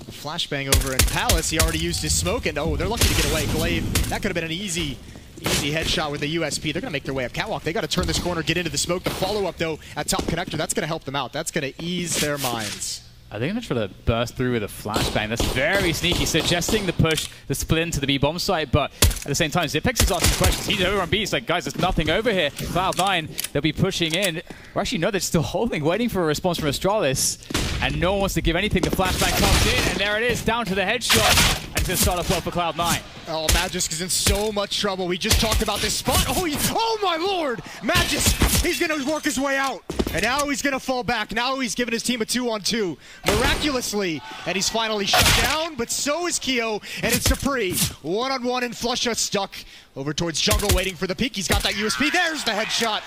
a flashbang over in Palace. He already used his smoke, and oh, they're lucky to get away. Glaive, that could have been an easy headshot with the USP. They're going to make their way up Catwalk. They got to turn this corner, get into the smoke. The follow-up, though, at top connector, that's going to help them out. That's going to ease their minds. Are they going to try to burst through with a flashbang? That's very sneaky, suggesting the push, the split into the B-bomb site, but at the same time, Xyp9x is asking questions. He's over on B. He's like, guys, there's nothing over here. Cloud9, they'll be pushing in. Or actually, no, they're still holding, waiting for a response from Astralis, and no one wants to give anything. The flashbang comes in, and there it is, down to the headshot, and it's going to start off well for Cloud9. Oh, Magisk is in so much trouble. We just talked about this spot. Oh my lord! Magisk, he's going to work his way out. And now he's going to fall back. Now he's giving his team a 2-on-2. Miraculously, and he's finally shut down, but so is Keo, and it's Supreme. 1-on-1, and Flusha stuck over towards jungle, waiting for the peek. He's got that USP. There's the headshot.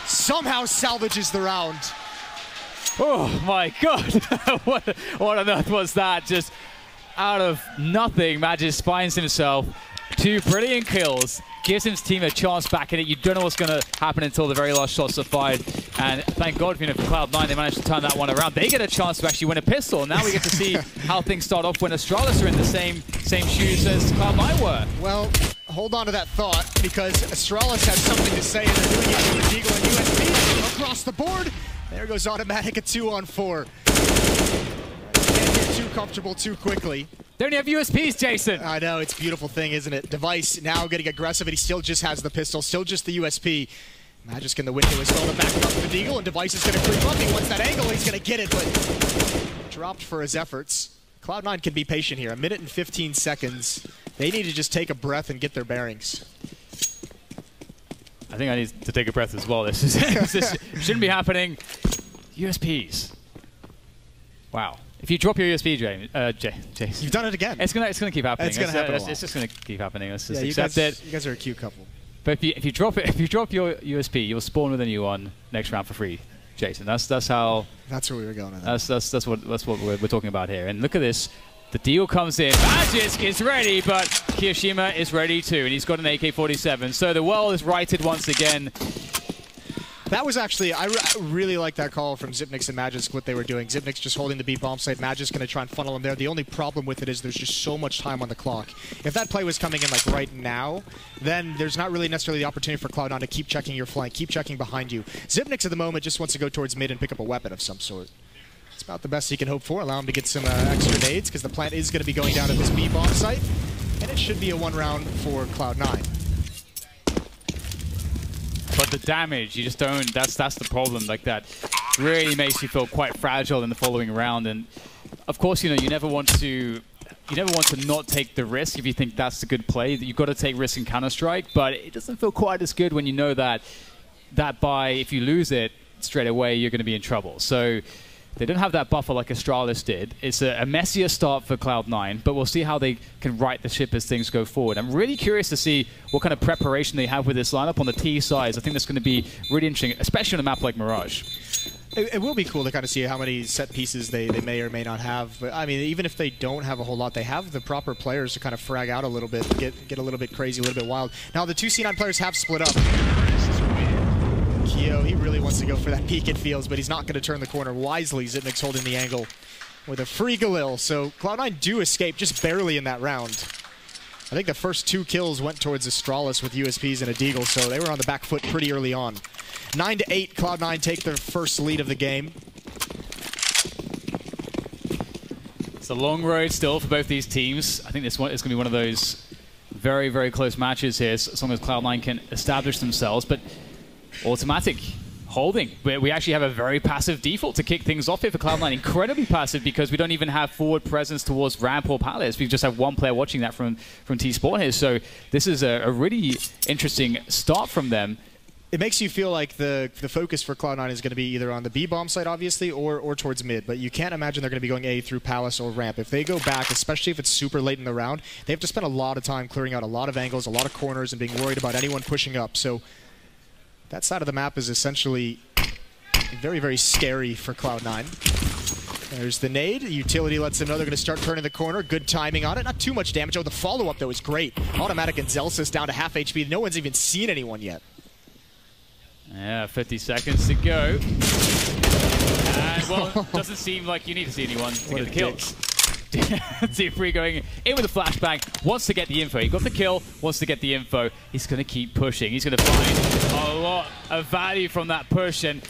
Somehow salvages the round. Oh my god. what on earth was that? Just out of nothing, Magisk finds himself 2 brilliant kills, gives his team a chance back in it. You don't know what's going to happen until the very last shots are fired. And thank God for Cloud9, they managed to turn that one around. They get a chance to actually win a pistol. Now we get to see how things start off when Astralis are in the same shoes as Cloud9 were. Well, hold on to that thought, because Astralis has something to say, and they're doing it with Deagle and USP across the board. There goes Automatic, a 2-on-4. Can't get too comfortable too quickly. They only have USPs, Jason. I know, it's a beautiful thing, isn't it? Device now getting aggressive, and he still just has the pistol, still just the USP. Magisk in the window is going to back him up with the Deagle, and Device is going to creep up. He wants that angle, he's going to get it, but dropped for his efforts. Cloud9 can be patient here. 1 minute and 15 seconds. They need to just take a breath and get their bearings. I think I need to take a breath as well. This shouldn't be happening. USPs. Wow. If you drop your USP, Jason, you've done it again. It's gonna keep happening. It's gonna happen. It's just gonna keep happening. Let's just accept accept it. You guys are a cute couple. But if you drop your USP, you'll spawn with a new one next round for free, Jason. That's how. That's where we were going. That's what we're talking about here. And look at this. The deal comes in. Magisk is ready, but Kiyoshima is ready too, and he's got an AK-47. So the world is righted once again. That was actually, I really like that call from Xyp9x and Magisk, what they were doing. Xyp9x just holding the B bomb site. Magisk going to try and funnel him there. The only problem with it is there's just so much time on the clock. If that play was coming in like right now, then there's not really necessarily the opportunity for Cloud9 to keep checking your flank, keep checking behind you. Xyp9x at the moment just wants to go towards mid and pick up a weapon of some sort. It's about the best he can hope for. Allow him to get some extra nades, because the plant is going to be going down to this B bomb site, and it should be a 1 round for Cloud9. But the damage, you just don't. That's the problem. Like, that really makes you feel quite fragile in the following round. And of course, you never want to not take the risk if you think that's a good play. You've got to take risks in Counter-Strike, but it doesn't feel quite as good when you know that if you lose it straight away, you're going to be in trouble. So they don't have that buffer like Astralis did. It's a messier start for Cloud9, but we'll see how they can right the ship as things go forward. I'm really curious to see what kind of preparation they have with this lineup on the T sides. I think that's going to be really interesting, especially on a map like Mirage. It will be cool to kind of see how many set pieces they may or may not have. But I mean, even if they don't have a whole lot, they have the proper players to kind of frag out a little bit, get a little bit crazy, a little bit wild. Now, the 2 C9 players have split up. Kyo, he really wants to go for that peek, it feels, but he's not going to turn the corner wisely. Xyp9x holding the angle with a free Galil. So Cloud9 do escape just barely in that round. I think the first 2 kills went towards Astralis with USPs and a Deagle, so they were on the back foot pretty early on. 9-8, Cloud9 take their first lead of the game. It's a long road still for both these teams. I think this one is going to be one of those very, very close matches here, as long as Cloud9 can establish themselves. But Automatic holding. We actually have a very passive default to kick things off here for Cloud9. Incredibly passive, because we don't even have forward presence towards Ramp or Palace. We just have one player watching that from T-Spawn here. So this is a really interesting start from them. It makes you feel like the focus for Cloud9 is going to be either on the B-bomb side, obviously, or towards mid. But you can't imagine they're going to be going A through Palace or Ramp. If they go back, especially if it's super late in the round, they have to spend a lot of time clearing out a lot of angles, a lot of corners, and being worried about anyone pushing up. So that side of the map is essentially very, very scary for Cloud9. There's the nade. Utility lets them know they're going to start turning the corner. Good timing on it. Not too much damage. Oh, the follow-up, though, is great. Automatic and Xyp9x down to half HP. No one's even seen anyone yet. Yeah, 50 seconds to go. And, well, doesn't seem like you need to see anyone to get the kills. T3 going in with a flashbang, wants to get the info. He got the kill, wants to get the info. He's going to keep pushing. He's going to find a lot of value from that push, and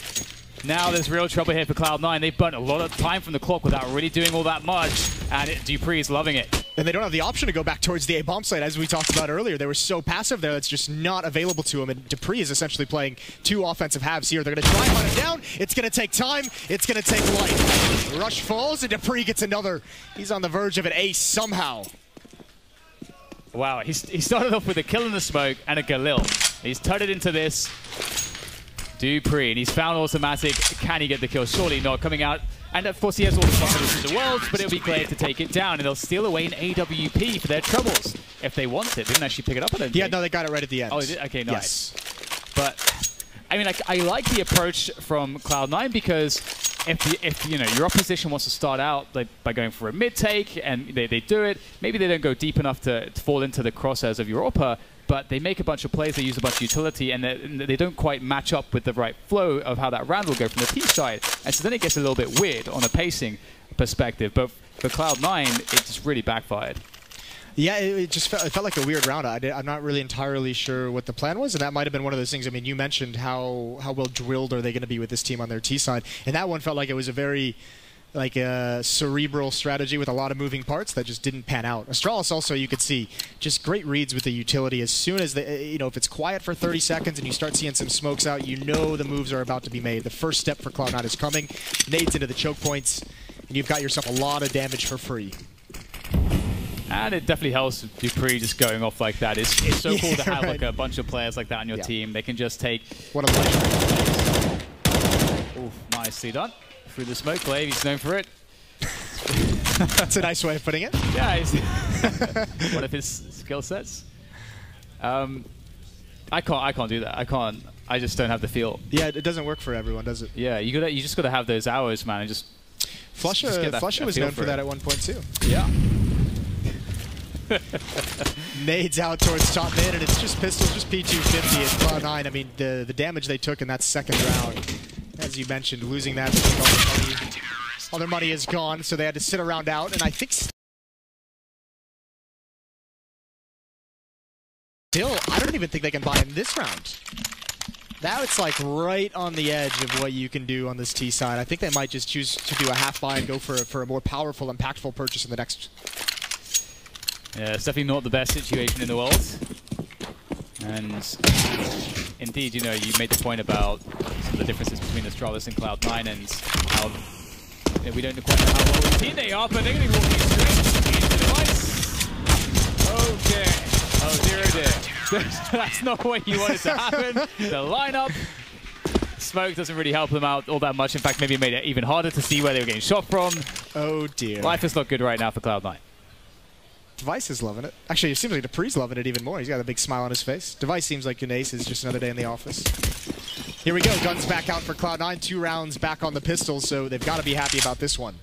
now there's real trouble here for Cloud9. They've burnt a lot of time from the clock without really doing all that much, and dupreeh is loving it. And they don't have the option to go back towards the A-bomb site, as we talked about earlier. They were so passive there, that's just not available to him. And dupreeh is essentially playing 2 offensive halves here. They're going to try and hunt him down. It's going to take time. It's going to take life. Rush falls, and dupreeh gets another. He's on the verge of an ace somehow. Wow, he started off with a kill in the smoke and a Galil. He's turned it into this. dupreeh, and he's found Automatic. Can he get the kill? Surely not. Coming out. And of course he has all the confidence in the world, but it'll be clear to take it down, and they'll steal away an AWP for their troubles if they want it. They didn't actually pick it up, I don't think. Yeah, no, they got it right at the end. Oh, they did? Okay, nice. Yes. But I mean, I like the approach from Cloud9, because if you know your opposition wants to start out by going for a mid take and they do it, maybe they don't go deep enough to fall into the crosshairs of Europa. But they make a bunch of plays, they use a bunch of utility, and they don't quite match up with the right flow of how that round will go from the T side. And so then it gets a little bit weird on a pacing perspective. But for Cloud9, it just really backfired. Yeah, it felt like a weird round. I'm not really entirely sure what the plan was, and that might have been one of those things. I mean, you mentioned how well drilled are they going to be with this team on their T side, and that one felt like it was a very cerebral strategy with a lot of moving parts that just didn't pan out. Astralis also, you could see, just great reads with the utility. As soon as if it's quiet for 30 seconds and you start seeing some smokes out, you know the moves are about to be made. The first step for Cloud9 is coming. Nades into the choke points, and you've got yourself a lot of damage for free. And it definitely helps with dupreeh just going off like that. It's so cool to have like a bunch of players like that on your team. They can just take... What a pleasure. Oof, nicely done. Through the smoke glaive, he's known for it. That's a nice way of putting it. Yeah, he's one of his skill sets. I can't do that. I just don't have the feel. Yeah, it doesn't work for everyone, does it? Yeah, you just gotta have those hours, man, and just Flusha was known for that at one point too. Yeah. Nades out towards top mid, and it's just pistols, just P250 at Cloud9. I mean, the damage they took in that second round, as you mentioned, losing that, all their money is gone, so they had to sit around out, and I think still, I don't even think they can buy him this round. Now it's like right on the edge of what you can do on this T side. I think they might just choose to do a half buy and go for a more powerful, impactful purchase in the next. Yeah, it's definitely not the best situation in the world. And indeed, you know, you made the point about some of the differences between Astralis and Cloud9 and how we don't quite know how well the team they are, but they're going to be walking straight into the device. Okay. Oh, dear. That's not what you wanted to happen. The lineup. Smoke doesn't really help them out all that much. In fact, maybe it made it even harder to see where they were getting shot from. Oh, dear. Life is not good right now for Cloud9. Device is loving it. Actually, it seems like dupreeh's loving it even more. He's got a big smile on his face. Device seems like Ace is just another day in the office. Here we go. Guns back out for Cloud9. 2 rounds back on the pistols, so they've got to be happy about this one.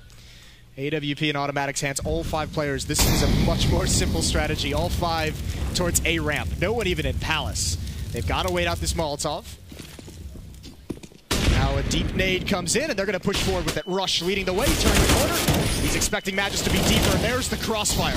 AWP and Automatic's hands, all 5 players. This is a much more simple strategy. All 5 towards A ramp. No one even in Palace. They've got to wait out this Molotov. Deep nade comes in, and they're going to push forward with it. Rush leading the way, turning the corner. He's expecting Magus to be deeper, and there's the crossfire.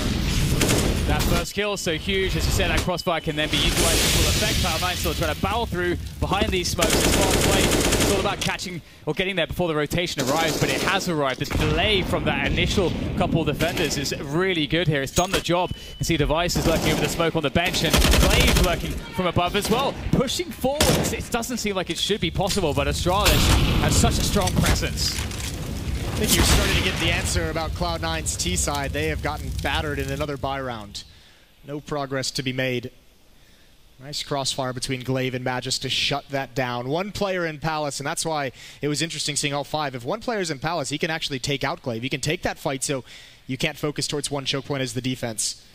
That first kill is so huge. As you said, that crossfire can then be utilized to full effect. Cloud9 still trying to barrel through behind these smokes. It's fast play. It's all about catching or getting there before the rotation arrives, but it has arrived. The delay from that initial couple of defenders is really good here. It's done the job. You can see Device is lurking over the smoke on the bench, and Glaive lurking from above as well. Pushing forward. It doesn't seem like it should be possible, but Astralis has such a strong presence. I think you're starting to get the answer about Cloud9's T side. They have gotten battered in another buy round. No progress to be made. Nice crossfire between Glaive and Magus to shut that down. One player in Palace, and that's why it was interesting seeing all five. If one player's in Palace, he can actually take out Glaive. He can take that fight, so you can't focus towards one choke point as the defense.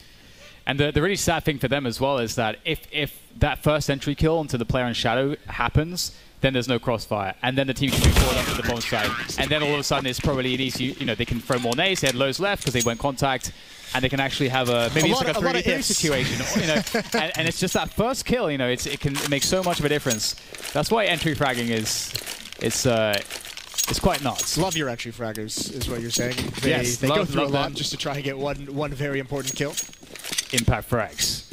And the really sad thing for them as well is that if that first entry kill into the player in Shadow happens, then there's no crossfire, and then the team can move forward up to the bomb side, and then all of a sudden it's probably an easy, they can throw more nades. They had lows left because they went contact, and they can actually have maybe it's like a 3D situation, and it's just that first kill. It can make so much of a difference. That's why entry fragging it's quite nuts. Love your entry fraggers, is what you're saying. Yes, they go through a lot just to try and get one very important kill. Impact frags.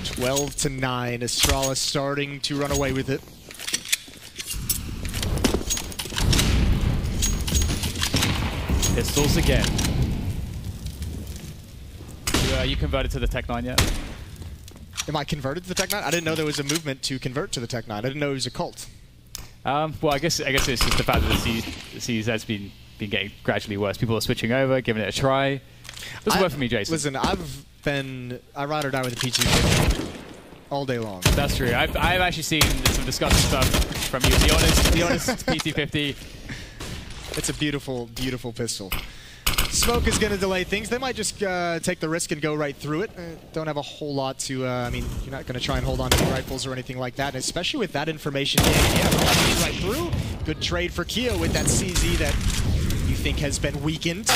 12-9. Astralis starting to run away with it. Pistols again. You converted to the Tech 9 yet? Am I converted to the Tech 9? I didn't know there was a movement to convert to the Tech 9. I didn't know it was a cult. Well, I guess it's just the fact that the series has been getting gradually worse. People are switching over, giving it a try. Doesn't work for me, Jason. Listen, I ride or die with the PT all day long. That's true. I've actually seen some disgusting stuff from you. The honest PT50. It's a beautiful, beautiful pistol. Smoke is going to delay things. They might just take the risk and go right through it. Don't have a whole lot to, you're not going to try and hold on to the rifles or anything like that, and especially with that information. Yeah, right through. Good trade for Keo with that CZ that you think has been weakened.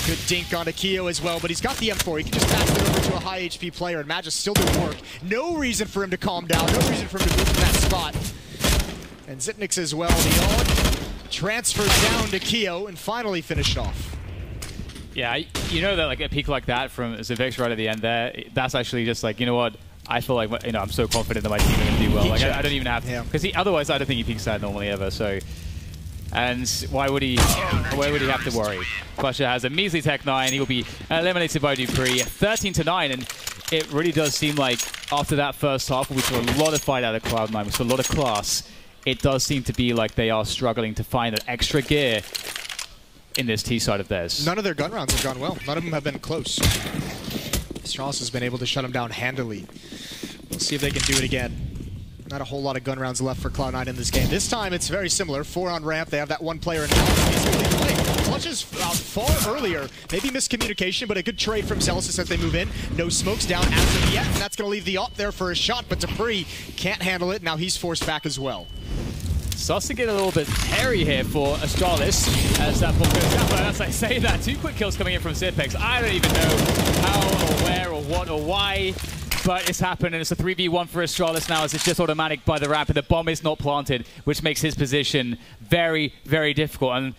Good dink onto Keo as well, but he's got the M4. He can just pass it over to a high HP player, and Magus still doing work. No reason for him to calm down. No reason for him to move from that spot. And Zipnix as well. The transfers down to Keo and finally finished off. Yeah, that like a peak like that from Zivix right at the end there, that's actually just like, what, I feel like, I'm so confident that my team are going to do well. Like, I don't even have to, because otherwise I don't think he peaks that normally ever, so. And why would he have to worry? Flusher has a measly Tech 9, he will be eliminated by dupreeh, 13-9, and it really does seem like after that first half, we saw a lot of fight out of Cloud9, we saw a lot of class, it does seem to be like they are struggling to find that extra gear in this T side of theirs. None of their gun rounds have gone well. None of them have been close. Astralis has been able to shut them down handily. We'll see if they can do it again. Not a whole lot of gun rounds left for Cloud9 in this game. This time it's very similar. 4 on ramp. They have that one player in Clutches out far earlier. Maybe miscommunication, but a good trade from Zealous's as they move in. No smokes down as of yet, and that's going to leave the op there for a shot, but dupreeh can't handle it. Now he's forced back as well. Starts to get a little bit hairy here for Astralis as that ball goes down. But as I say that, 2 quick kills coming in from Zipex. I don't even know how or where or what or why, but it's happened, and it's a 3v1 for Astralis now as it's just automatic by the ramp, and the bomb is not planted, which makes his position very, very difficult. And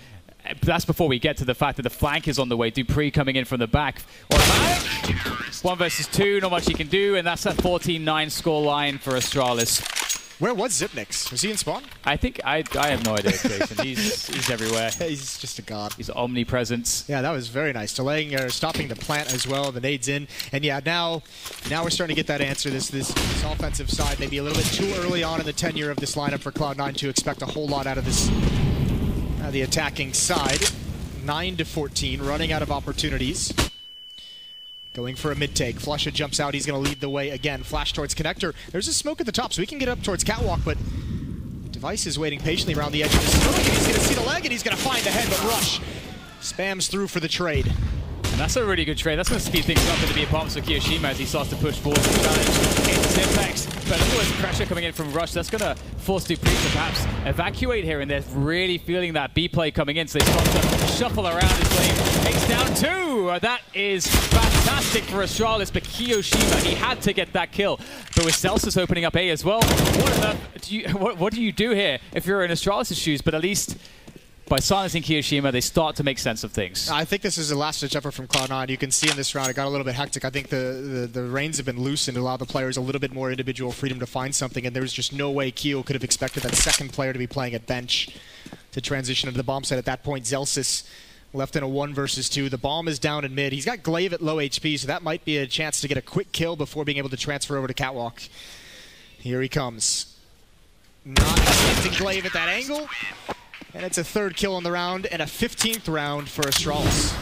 that's before we get to the fact that the flank is on the way. dupreeh coming in from the back. Automatic. 1 versus 2, not much he can do, and that's that 14-9 score line for Astralis. Where was Zipnix? Was he in spawn? I think I have no idea, Jason. He's everywhere. He's just a god. He's omnipresent. Yeah, that was very nice. Delaying or stopping the plant as well. The nades in, and yeah, now we're starting to get that answer. This offensive side maybe a little bit too early on in the tenure of this lineup for Cloud9 to expect a whole lot out of this. The attacking side, 9-14, running out of opportunities. Going for a mid-take. Flusha jumps out. He's going to lead the way again. Flash towards connector. There's a smoke at the top, so he can get up towards catwalk, but Device is waiting patiently around the edge of the smoke, and he's going to see the leg, and he's going to find the head, but Rush spams through for the trade. And that's a really good trade. That's going to speed things up into the apartments of Kiyoshima as he starts to push forward. Challenge into Impex. But look at the pressure coming in from Rush. That's going to force Dupree to perhaps evacuate here. And they're really feeling that B play coming in. So they start to shuffle around his lane. Takes down 2. That is fantastic for Astralis. But Kiyoshima, he had to get that kill. But with Celsius opening up A as well, what do you do here if you're in Astralis' shoes? But at least by silencing Kiyoshima, they start to make sense of things. I think this is a last-ditch effort from Cloud9. You can see in this round it got a little bit hectic. I think the reins have been loosened to allow the players a little bit more individual freedom to find something, and there was just no way Kyo could have expected that second player to be playing at bench to transition into the bomb site. At that point, Zelsis left in a 1 versus 2. The bomb is down in mid. He's got Glaive at low HP, so that might be a chance to get a quick kill before being able to transfer over to Catwalk. Here he comes. Not expecting Glaive at that angle. And it's a 3rd kill on the round and a 15th round for Astralis.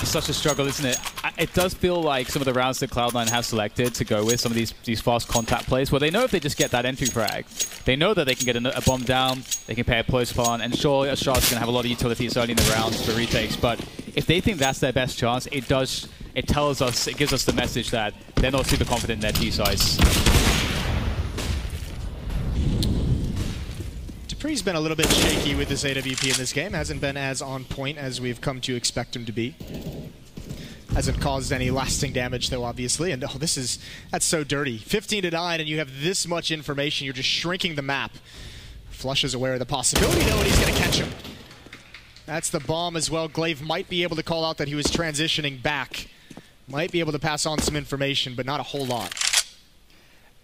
Such a struggle, isn't it? It does feel like some of the rounds that Cloud9 have selected to go with, some of these fast contact plays, where they know if they just get that entry frag, they know that they can get a bomb down, they can pay a close plant, and sure, Astralis is going to have a lot of utilities early in the rounds for retakes, but if they think that's their best chance, it tells us, it gives us the message that they're not super confident in their T-size. Dupree's been a little bit shaky with this AWP in this game. Hasn't been as on point as we've come to expect him to be. Hasn't caused any lasting damage, though, obviously. And oh, that's so dirty. 15-9, and you have this much information. You're just shrinking the map. Flush is aware of the possibility, though, and he's going to catch him. That's the bomb as well. Glaive might be able to call out that he was transitioning back. Might be able to pass on some information, but not a whole lot.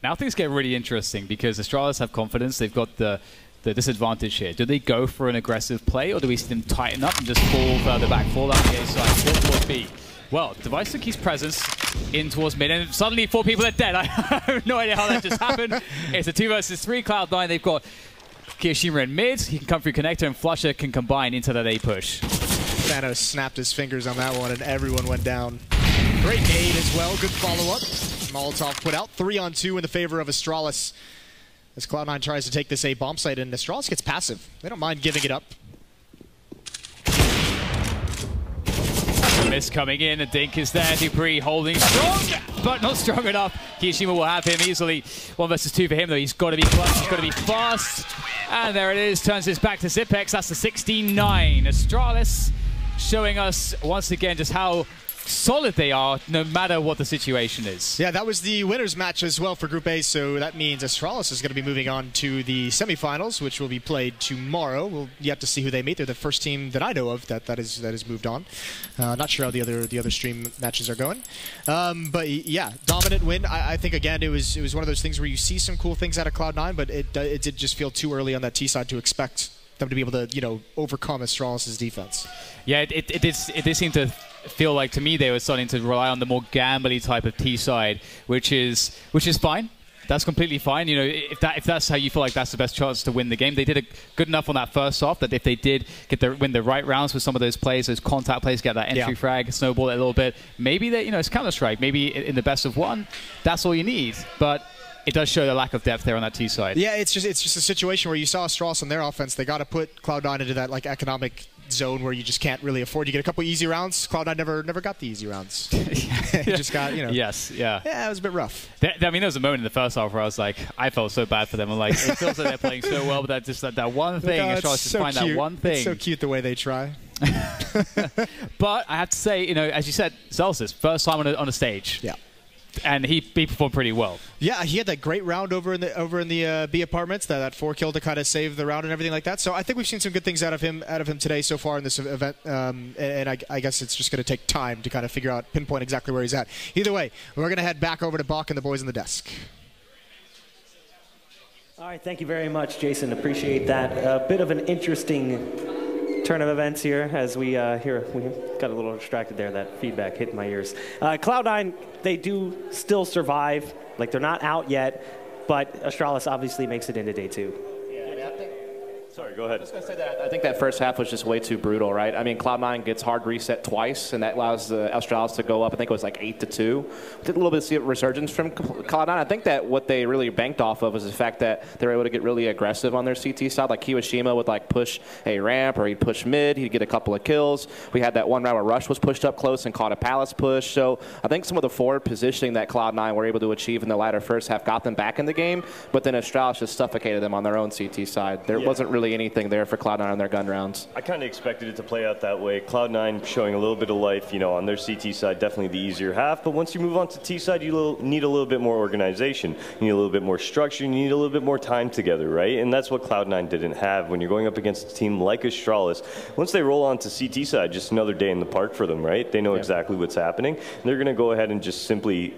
Now things get really interesting because Astralis have confidence. They've got the disadvantage here. Do they go for an aggressive play, or do we see them tighten up and just fall further back, fall down the A side, fall towards B? Well, Device took his presence in towards mid, and suddenly 4 people are dead. I have no idea how that just happened. It's a 2 versus 3 Cloud9. They've got Kiyoshima in mid. He can come through connector, and Flusher can combine into that A push. Thanos snapped his fingers on that one, and everyone went down. Great nade as well. Good follow-up. Molotov put out 3-on-2 in the favor of Astralis as Cloud9 tries to take this A bomb site, and Astralis gets passive. They don't mind giving it up. Miss coming in, and Dink is there. Dupree holding strong, but not strong enough. Kiyoshima will have him easily. 1 versus 2 for him, though. He's got to be clutch, he's got to be fast. And there it is, turns this back to Zipex. That's the 16-9. Astralis showing us once again just how solid they are, no matter what the situation is. Yeah, that was the winners match as well for Group A, so that means Astralis is going to be moving on to the semifinals, which will be played tomorrow. We'll yet to see who they meet. They're the first team that I know of that has moved on. Not sure how the other stream matches are going, but yeah, dominant win. I think again it was one of those things where you see some cool things out of Cloud9, but it did just feel too early on that T side to expect them to be able to overcome Astralis' defense. Yeah, it did seem to feel like, to me, they were starting to rely on the more gambly type of T side, which is fine. That's completely fine. If that's how you feel like that's the best chance to win the game, they did good enough on that first off that if they did win the right rounds with some of those plays, those contact plays, get that entry frag, snowball it a little bit, maybe it's Counter-Strike. Maybe in the best of 1, that's all you need. But it does show the lack of depth there on that T side. Yeah, it's just a situation where you saw Astralis on their offense. They got to put Cloud9 into that economic zone where you just can't really afford. You get a couple easy rounds. Cloud9 never got the easy rounds. Just got Yes, yeah. Yeah, it was a bit rough. There was a moment in the first half where I was like, I felt so bad for them. I'm like, it feels like they're playing so well, but that one thing. Astralis just find that one thing. It's so cute the way they try. But I have to say, as you said, Celsius, first time on a stage. Yeah. And he performed pretty well. Yeah, he had that great round over in the B apartments, that 4 kill to kind of save the round and everything like that. So I think we've seen some good things out of him today so far in this event. And I guess it's just going to take time to kind of pinpoint exactly where he's at. Either way, we're going to head back over to Bach and the boys on the desk. All right, thank you very much, Jason. Appreciate that. A bit of an interesting turn of events here as we got a little distracted there. That feedback hit my ears. Cloud9, they do still survive. Like, they're not out yet, but Astralis obviously makes it into day 2. Sorry, go ahead. I was going to say that I think that first half was just way too brutal, right? I mean, Cloud9 gets hard reset twice, and that allows the Australis to go up. I think it was like 8-2. Did a little bit of resurgence from Cloud9. I think that what they really banked off of was the fact that they were able to get really aggressive on their CT side. Like Kiyoshima would like push a ramp, or he'd push mid. He'd get a couple of kills. We had that one round where Rush was pushed up close and caught a Palace push. So I think some of the forward positioning that Cloud9 were able to achieve in the latter first half got them back in the game, but then Australis just suffocated them on their own CT side. There wasn't really anything there for Cloud9 on their gun rounds. I kind of expected it to play out that way. Cloud9 showing a little bit of life, you know, on their CT side, definitely the easier half. But once you move on to T side, you need a little bit more organization. You need a little bit more structure. You need a little bit more time together, right? And that's what Cloud9 didn't have when you're going up against a team like Australis. Once they roll on to CT side, just another day in the park for them, right? They know exactly what's happening. And they're going to go ahead and just simply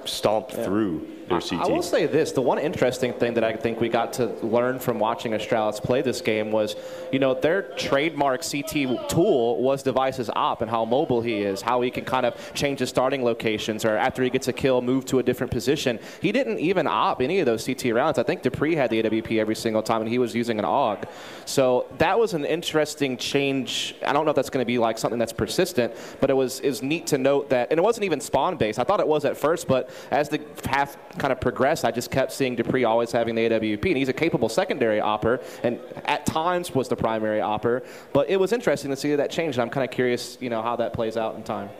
stomp through their CT. I will say this, the one interesting thing that I think we got to learn from watching Australis play this game was, you know, their trademark CT tool was Device's op and how mobile he is, how he can kind of change his starting locations, or after he gets a kill, move to a different position. He didn't even op any of those CT rounds. I think Dupree had the AWP every single time, and he was using an AUG. So that was an interesting change. I don't know if that's going to be like something that's persistent, but it was neat to note that, and it wasn't even spawn-based. I thought it was at first, but as the half kind of progressed, I just kept seeing Dupree always having the AWP, and he's a capable secondary opper, and at times was the primary opper. But it was interesting to see that change, and I'm kind of curious, you know, how that plays out in time.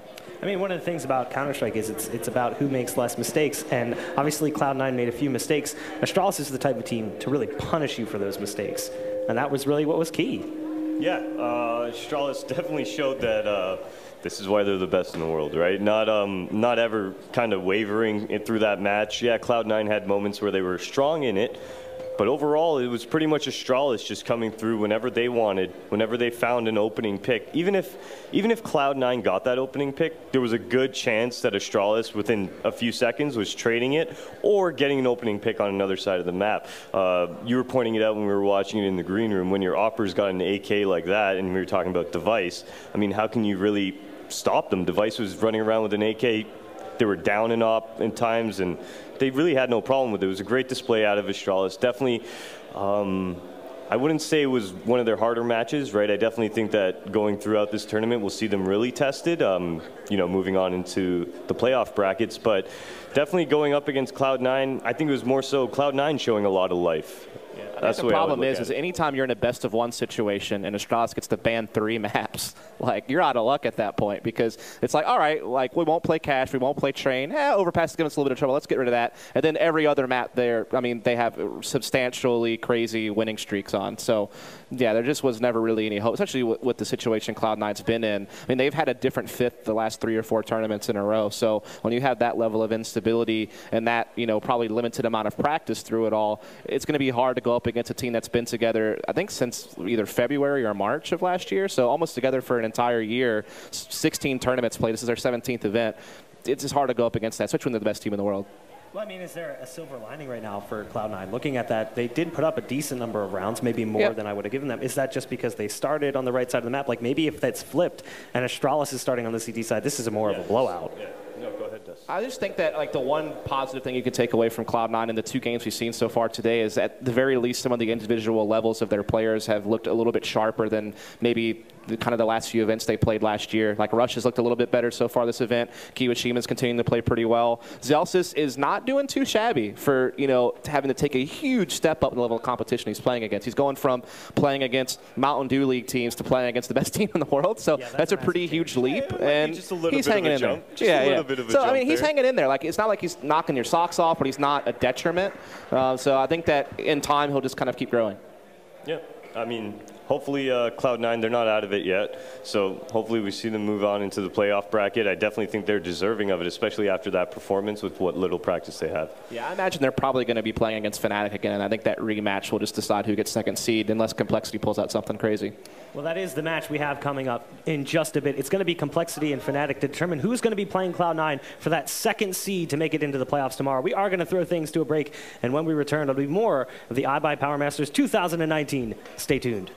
I mean, one of the things about Counter-Strike is it's about who makes less mistakes, and obviously Cloud9 made a few mistakes. Astralis is the type of team to really punish you for those mistakes, and that was really what was key. Yeah, Astralis definitely showed that this is why they're the best in the world, right? Not ever kind of wavering through that match. Yeah, Cloud9 had moments where they were strong in it, but overall it was pretty much Astralis just coming through whenever they wanted, whenever they found an opening pick. Even if Cloud9 got that opening pick, there was a good chance that Astralis within a few seconds was trading it or getting an opening pick on another side of the map. You were pointing it out when we were watching it in the green room, when your opper's got an AK like that, and we were talking about Device. I mean, how can you really stop them? Device was running around with an AK. They were down and op in times, and they really had no problem with it. It was a great display out of Astralis. Definitely, I wouldn't say it was one of their harder matches, right? I definitely think that going throughout this tournament, we'll see them really tested, you know, moving on into the playoff brackets. But definitely going up against Cloud9, I think it was more so Cloud9 showing a lot of life. That's the problem is anytime you're in a best-of-1 situation and Astralis gets to ban 3 maps, like, you're out of luck at that point, because it's like, all right, like, we won't play Cash, we won't play Train, Overpass is giving us a little bit of trouble, let's get rid of that. And then every other map there, I mean, they have substantially crazy winning streaks on. So, yeah, there just was never really any hope, especially with the situation Cloud9's been in. I mean, they've had a different fifth the last 3 or 4 tournaments in a row. So when you have that level of instability and that, you know, probably limited amount of practice through it all, it's going to be hard to go up against a team that's been together, I think, since either February or March of last year. So almost together for an entire year, 16 tournaments played. This is their 17th event. It's just hard to go up against that, especially when they're the best team in the world. Well, I mean, is there a silver lining right now for Cloud9? Looking at that, they did put up a decent number of rounds, maybe more than I would have given them. Is that just because they started on the right side of the map? Like, maybe if that's flipped and Astralis is starting on the CT side, this is more of a blowout. Yeah. No, go ahead, Dust. I just think that, like, the one positive thing you can take away from Cloud9 in the 2 games we've seen so far today is at the very least some of the individual levels of their players have looked a little bit sharper than maybe the last few events they played last year. Like, Rush has looked a little bit better so far this event. Kiwashima's continuing to play pretty well. Zelsis is not doing too shabby for, you know, having to take a huge step up in the level of competition he's playing against. He's going from playing against Mountain Dew League teams to playing against the best team in the world. So that's a pretty huge leap, and he's hanging in there. So I mean, he's hanging in there. Like, it's not like he's knocking your socks off, but he's not a detriment. So I think that in time he'll just kind of keep growing. Yeah, I mean, hopefully Cloud9, they're not out of it yet. So hopefully we see them move on into the playoff bracket. I definitely think they're deserving of it, especially after that performance with what little practice they have. Yeah, I imagine they're probably going to be playing against Fnatic again, and I think that rematch will just decide who gets second seed unless Complexity pulls out something crazy. Well, that is the match we have coming up in just a bit. It's going to be Complexity and Fnatic to determine who's going to be playing Cloud9 for that second seed to make it into the playoffs tomorrow. We are going to throw things to a break, and when we return, it'll be more of the Ibuypower Masters 2019. Stay tuned.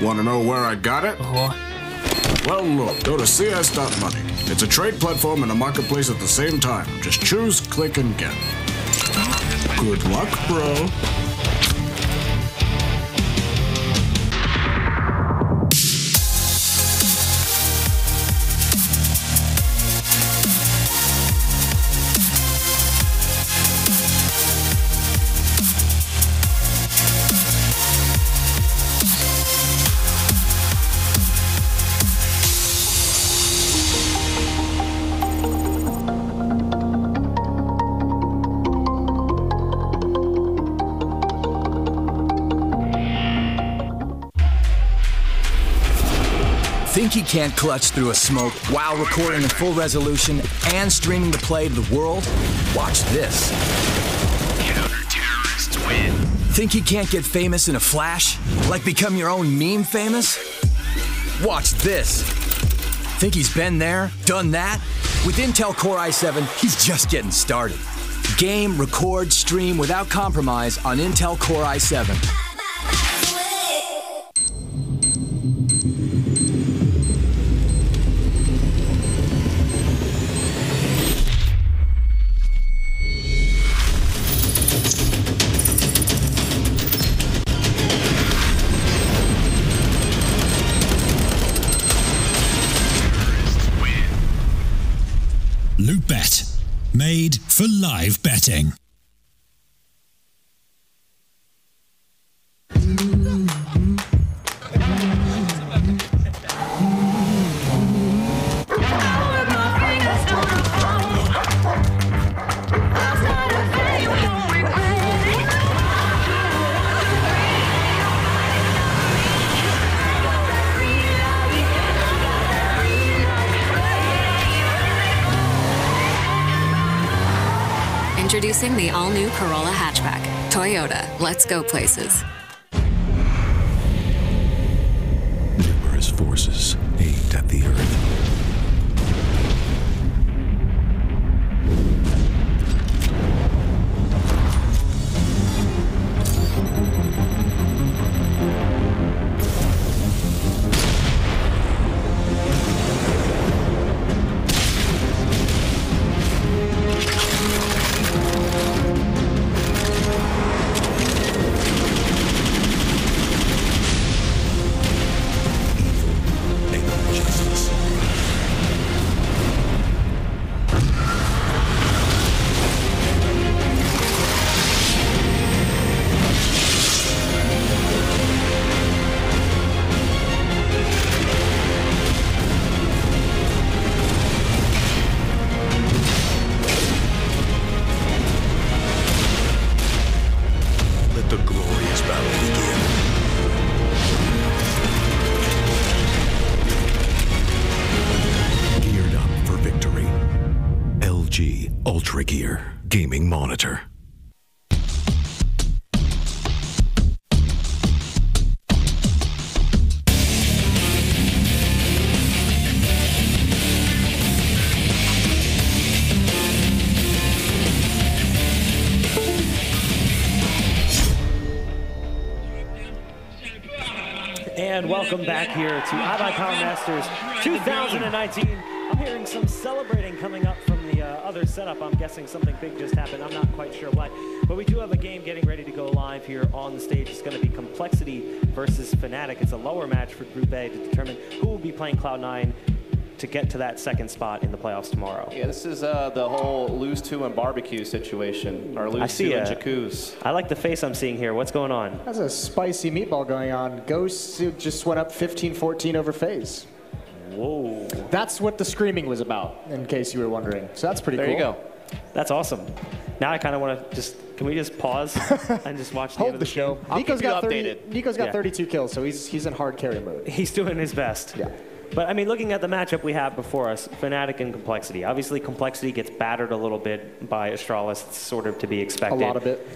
Want to know where I got it? Well, look, go to cs.money. It's a trade platform and a marketplace at the same time. Just choose, click, and get. Good luck, bro. Think you can't clutch through a smoke while recording in full resolution and streaming the play to the world? Watch this. Counter-terrorists win. Think you can't get famous in a flash? Like become your own meme famous? Watch this. Think he's been there, done that? With Intel Core i7, he's just getting started. Game, record, stream without compromise on Intel Core i7. LootBet, made for live betting. Introducing the all-new Corolla hatchback. Toyota, let's go places. Numerous forces aimed at the Earth. trickier gaming monitor. And welcome back here to Ibuypower Masters 2019. I'm hearing some celebrating coming up from the other setup. I'm guessing something big just happened. I'm not quite sure what. But we do have a game getting ready to go live here on the stage. It's going to be Complexity versus Fnatic. It's a lower match for Group A to determine who will be playing Cloud9 to get to that second spot in the playoffs tomorrow. Yeah, this is the whole lose two and barbecue situation, or lose two and jacuzzi. I like the face I'm seeing here. What's going on? That's a spicy meatball going on. Ghost just went up 15-14 over FaZe. Whoa. That's what the screaming was about, in case you were wondering. So that's pretty cool. There you go. That's awesome. Now I kind of want to can we just pause and just watch the end of the show? Nico's got 32 kills, so he's in hard carry mode. He's doing his best. Yeah. But, I mean, looking at the matchup we have before us, Fnatic and Complexity. Obviously, Complexity gets battered a little bit by Astralis. It's sort of to be expected. A lot of it.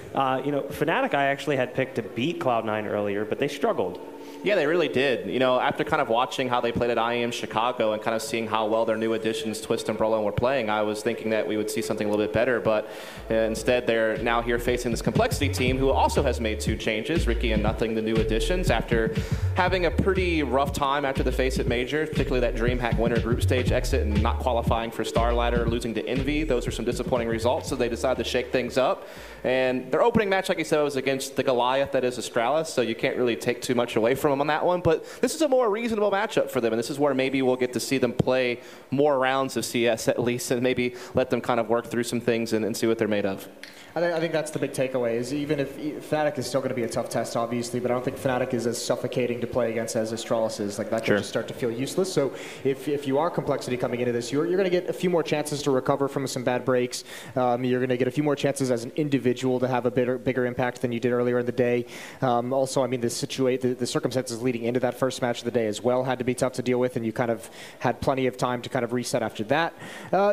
You know, Fnatic I actually had picked to beat Cloud9 earlier, but they struggled. Yeah, they really did. You know, after kind of watching how they played at IEM Chicago and kind of seeing how well their new additions, Twist and Brolin, were playing, I was thinking that we would see something a little bit better. But instead, they're now here facing this Complexity team who also has made 2 changes. Ricky and Nothing, the new additions, after having a pretty rough time after the Face It Major, particularly that DreamHack winner group stage exit and not qualifying for Star Ladder, losing to Envy. Those are some disappointing results, so they decided to shake things up. And their opening match, like you said, was against the Goliath that is Astralis, so you can't really take too much away from them on that one. But this is a more reasonable matchup for them, and this is where maybe we'll get to see them play more rounds of CS at least, and maybe let them kind of work through some things and see what they're made of. I think that's the big takeaway, is even if Fnatic is still going to be a tough test, obviously, but I don't think Fnatic is as suffocating to play against as Astralis is. Like, that can just start to feel useless. So if you are Complexity coming into this, you're going to get a few more chances to recover from some bad breaks. You're going to get a few more chances as an individual to have a bigger impact than you did earlier in the day. Also, I mean, the circumstances leading into that first match of the day as well had to be tough to deal with, and you kind of had plenty of time to kind of reset after that.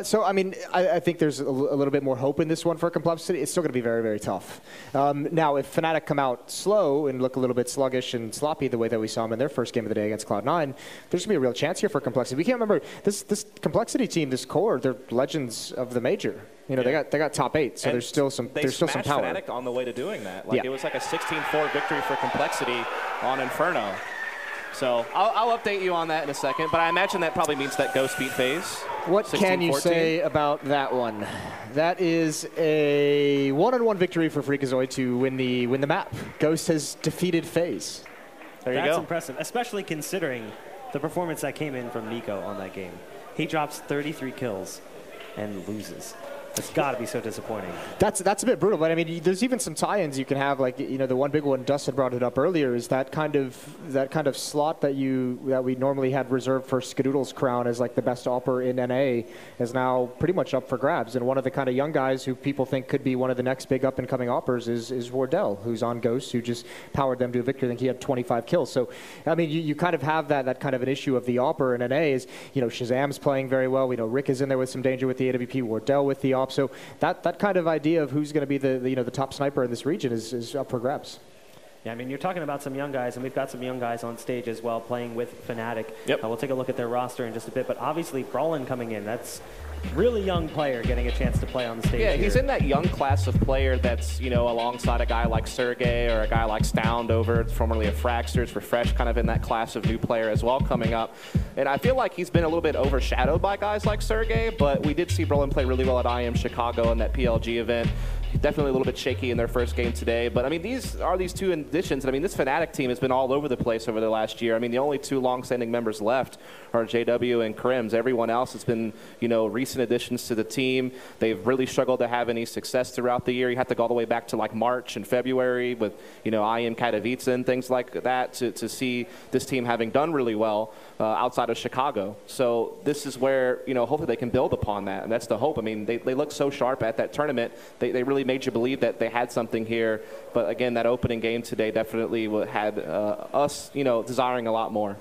So, I mean, I think there's a little bit more hope in this one for Complexity. It's still going to be very, very tough. Now, if Fnatic come out slow and look a little bit sluggish and sloppy the way that we saw them in their first game of the day against Cloud9, there's going to be a real chance here for Complexity. We can't remember, this Complexity team, this core, they're legends of the major. You know, they got top 8, so there's still some power. They smashed Fnatic on the way to doing that. Like, it was like a 16-4 victory for Complexity on Inferno. So I'll update you on that in a second, but I imagine that probably means that Ghost beat FaZe. What can you say about that one? That is a 1-on-1 victory for Freakazoid to win the map. Ghost has defeated FaZe. There you go. That's impressive, especially considering the performance that came in from Nico on that game. He drops 33 kills and loses. It's got to be so disappointing. That's a bit brutal, but I mean, there's even some tie-ins you can have. Like, you know, the one big one, Dust had brought it up earlier, is that kind of slot that we normally had reserved for Skadoodle's crown as like the best AWPer in NA is now pretty much up for grabs. And one of the kind of young guys who people think could be one of the next big up-and-coming AWPers is Wardell, who's on Ghost, who just powered them to a victory. I think he had 25 kills. So, I mean, you kind of have that kind of an issue of the AWPer in NA is, you know, Shazam's playing very well. We know Rick is in there with some danger with the AWP, Wardell with the AWP. So that kind of idea of who's going to be the top sniper in this region is up for grabs. Yeah, I mean, you're talking about some young guys, and we've got some young guys on stage as well playing with Fnatic. Yep. We'll take a look at their roster in just a bit, but obviously Brolin coming in, that's really young player getting a chance to play on the stage. Yeah, he's in that young class of player that's, you know, alongside a guy like Sergey or a guy like Stoundover, formerly of Fraxters, Refresh, kind of in that class of new player as well coming up. And I feel like he's been a little bit overshadowed by guys like Sergey, but we did see Brolin play really well at IEM Chicago in that PLG event. Definitely a little bit shaky in their first game today. But, I mean, these 2 additions. And, I mean, this Fnatic team has been all over the place over the last year. I mean, the only 2 long-standing members left are JW and Krims. Everyone else has been, you know, recent additions to the team. They've really struggled to have any success throughout the year. You have to go all the way back to, like, March and February with, you know, IEM Katowice and things like that to see this team having done really well outside of Chicago. So this is where, you know, hopefully they can build upon that. And that's the hope. I mean, they look so sharp at that tournament. They really made you believe that they had something here, but again, that opening game today definitely had us, you know, desiring a lot more.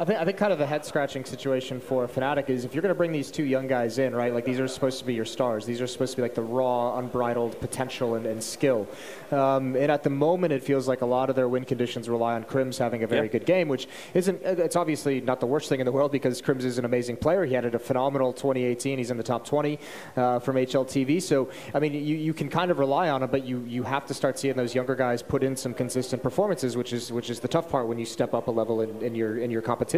I think kind of the head-scratching situation for Fnatic is if you're going to bring these two young guys in, right, like these are supposed to be your stars. These are supposed to be like the raw, unbridled potential and skill. And at the moment, it feels like a lot of their win conditions rely on Crims having a very good game, which isn't, it's obviously not the worst thing in the world because Crims is an amazing player. He had a phenomenal 2018. He's in the top 20 from HLTV. So, I mean, you can kind of rely on him, but you have to start seeing those younger guys put in some consistent performances, which is the tough part when you step up a level in your competition.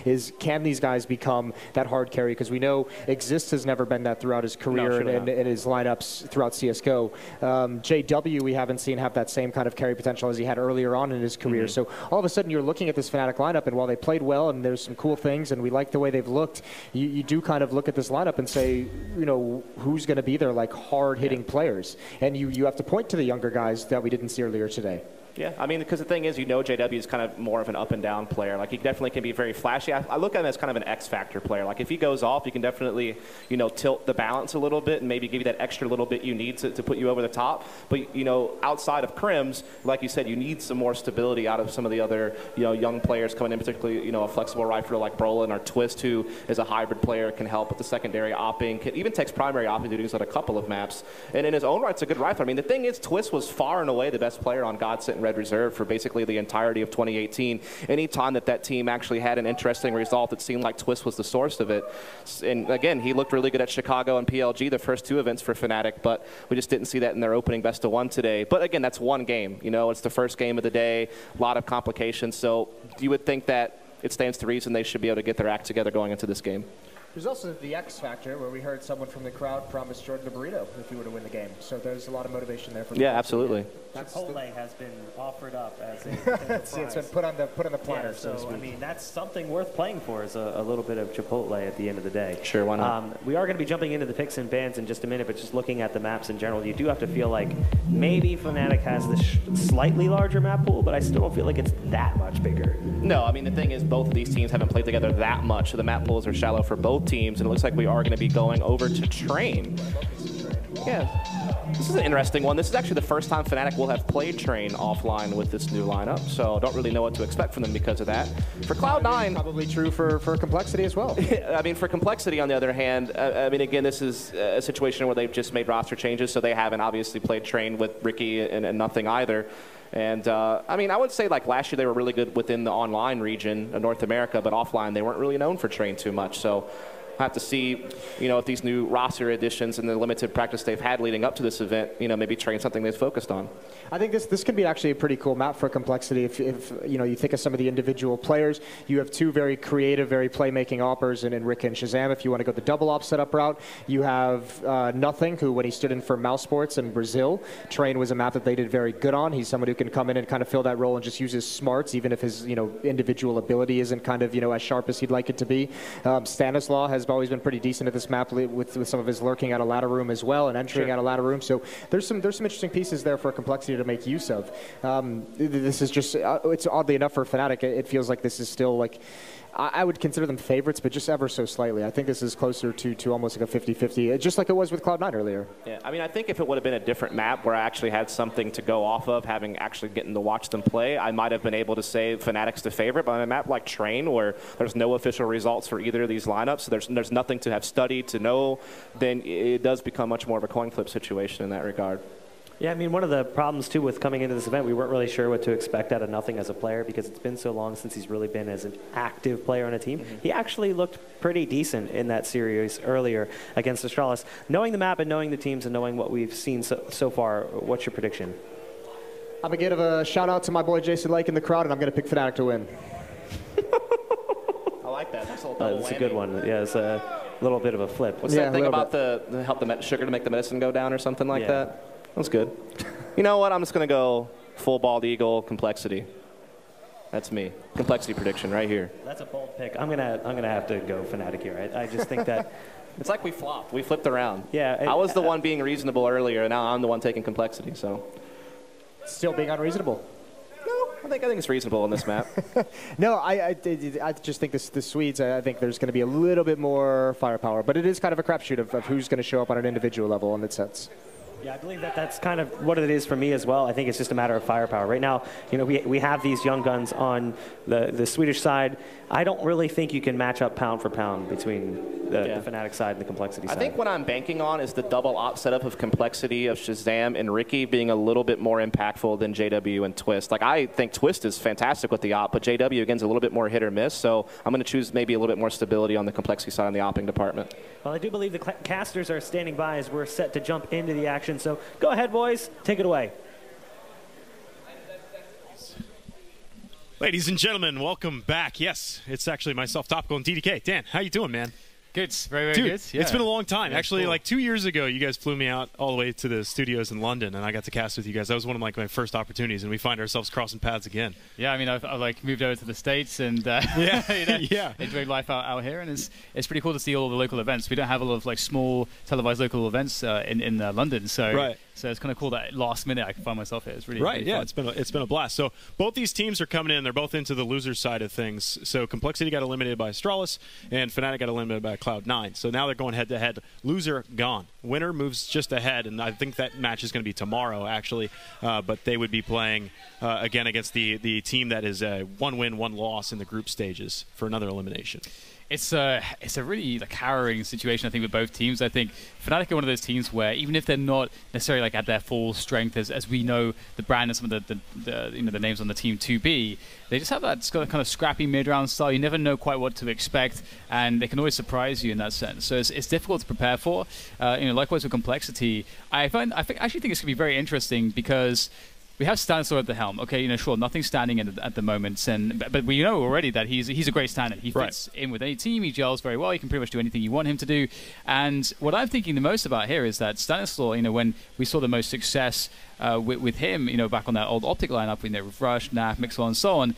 Is can these guys become that hard carry? Because we know Exist has never been that throughout his career and his lineups throughout CSGO. JW we haven't seen have that same kind of carry potential as he had earlier on in his career. So all of a sudden you're looking at this Fnatic lineup, and while they played well and there's some cool things and we like the way they've looked, you do kind of look at this lineup and say, you know, who's going to be their like hard-hitting players? And you have to point to the younger guys that we didn't see earlier today. Yeah, I mean, because the thing is, you know, JW is kind of more of an up and down player. Like, he definitely can be very flashy. I look at him as kind of an X-factor player. Like, if he goes off, he can definitely, you know, tilt the balance a little bit and maybe give you that extra little bit you need to put you over the top. But, you know, outside of Crims, like you said, you need some more stability out of some of the other, you know, young players coming in, particularly, you know, a flexible rifler like Brolin or Twist, who is a hybrid player, can help with the secondary opping, can even takes primary opping duties on a couple of maps. And in his own right, it's a good rifler. I mean, the thing is, Twist was far and away the best player on Godsent and Red Reserve for basically the entirety of 2018. Anytime that team actually had an interesting result, it seemed like Twist was the source of it. And again, he looked really good at Chicago and PLG, the first two events for Fnatic, but we just didn't see that in their opening best of one today. But again, that's one game. You know, it's the first game of the day, a lot of complications. So you would think that it stands to reason they should be able to get their act together going into this game. There's also the X factor where we heard someone from the crowd promise Jordan a burrito if he were to win the game. So there's a lot of motivation there for Yeah, absolutely. Chipotle has been offered up as a it's been put on the platter. Yeah, so I mean, that's something worth playing for, is a little bit of Chipotle at the end of the day. Sure, why not? We are going to be jumping into the picks and bans in just a minute, but just looking at the maps in general, you do have to feel like maybe Fnatic has this slightly larger map pool, but I still don't feel like it's that much bigger. No, I mean, the thing is, both of these teams haven't played together that much, so the map pools are shallow for both teams, and it looks like we are going to be going over to Train. Yeah, this is an interesting one. This is actually the first time Fnatic will have played Train offline with this new lineup, so don't really know what to expect from them because of that. For Cloud9... Probably true for Complexity as well. I mean, for Complexity, on the other hand, I mean, again, this is a situation where they've just made roster changes, so they haven't obviously played Train with Ricky and nothing either. And, I mean, I would say, like, last year they were really good within the online region of North America, but offline they weren't really known for Train too much, so... I have to see, you know, if these new roster additions and the limited practice they've had leading up to this event, you know, maybe Train something they've focused on. I think this could be actually a pretty cool map for Complexity. If you know, you think of some of the individual players, you have two very creative, very playmaking oppers in Rick and Shazam. If you want to go the double op setup route, you have Nothing, who when he stood in for Mouse Sports in Brazil, Train was a map that they did very good on. He's someone who can come in and kind of fill that role and just use his smarts, even if his, you know, individual ability isn't kind of, you know, as sharp as he'd like it to be. Stanislaw has always been pretty decent at this map with some of his lurking out of ladder room as well and entering out of ladder room. So there's some interesting pieces there for Complexity to make use of. This is just, it's oddly enough for Fnatic, it feels like this is still like, I would consider them favorites, but just ever so slightly. I think this is closer to almost like a 50-50, just like it was with Cloud9 earlier. Yeah, I mean, I think if it would have been a different map where I actually had something to go off of, having actually getting to watch them play, I might have been able to say Fnatic's the favorite. But on a map like Train, where there's no official results for either of these lineups, so there's nothing to have studied to know, then it does become much more of a coin flip situation in that regard. Yeah, I mean, one of the problems, too, with coming into this event, we weren't really sure what to expect out of Nothing as a player because it's been so long since he's really been as an active player on a team. He actually looked pretty decent in that series earlier against Astralis. Knowing the map and knowing the teams and knowing what we've seen so far, what's your prediction? I'm going to give a shout-out to my boy Jason Lake in the crowd, and I'm going to pick Fnatic to win. I like that. That's a little double That's a good one. Yeah, it's a little bit of a flip. What's that thing about the help the sugar to make the medicine go down or something like that? That's good. You know what? I'm just going to go full bald eagle, Complexity. That's me. Complexity prediction right here. That's a bold pick. I'm gonna have to go Fnatic here. I just think that it's like we flopped. We flipped around. Yeah. I was the one being reasonable earlier, and now I'm the one taking Complexity. So still being unreasonable. No, I think it's reasonable on this map. No, I just think the Swedes, I think there's going to be a little bit more firepower, but it is kind of a crapshoot of who's going to show up on an individual level in that sense. Yeah, I believe that that's kind of what it is for me as well. I think it's just a matter of firepower. Right now, you know, we have these young guns on the Swedish side. I don't really think you can match up pound for pound between the Fnatic side and the Complexity side. I think what I'm banking on is the double op setup of Complexity of Shazam and Ricky being a little bit more impactful than JW and Twist. Like, I think Twist is fantastic with the op, but JW, again, is a little bit more hit or miss. So I'm going to choose maybe a little bit more stability on the Complexity side on the opping department. Well, I do believe the casters are standing by as we're set to jump into the action. So go ahead, boys. Take it away. Ladies and gentlemen, welcome back. Yes, it's actually myself, Topical, and DDK. Dan, how you doing, man? Good. Very, very Dude, good. Yeah. It's been a long time. Yeah, Actually, cool. like 2 years ago, you guys flew me out all the way to the studios in London, and I got to cast with you guys. That was one of my first opportunities, and we find ourselves crossing paths again. Yeah, I mean, I've like moved over to the States and enjoyed life out here, and it's pretty cool to see all the local events. We don't have a lot of like small televised local events in London, so so it's kind of cool that last minute I can find myself here. It's really really yeah. fun. It's been a blast. So both these teams are coming in. They're both into the loser side of things. So Complexity got eliminated by Astralis, and Fnatic got eliminated by Cloud9. So now they're going head to head. Loser gone. Winner moves just ahead, and I think that match is going to be tomorrow actually. But they would be playing again against the team that is a 1 win, 1 loss in the group stages for another elimination. It's a really like harrowing situation, I think, with both teams. I think Fnatic are one of those teams where even if they're not necessarily like at their full strength, as we know the brand and some of the names on the team to be, they just have that kind of scrappy mid-round style. You never know quite what to expect, and they can always surprise you in that sense. So it's difficult to prepare for. Likewise with Complexity, I actually think it's going to be very interesting because we have Stanislaw at the helm. Okay, sure, nothing's standing at the moment, but we know already that he's a great stand-in. He fits in with any team. He gels very well. He can pretty much do anything you want him to do. And what I'm thinking the most about here is that Stanislaw, when we saw the most success with him, back on that old Optic lineup, with Rush, Naf, Mixwell, and so on,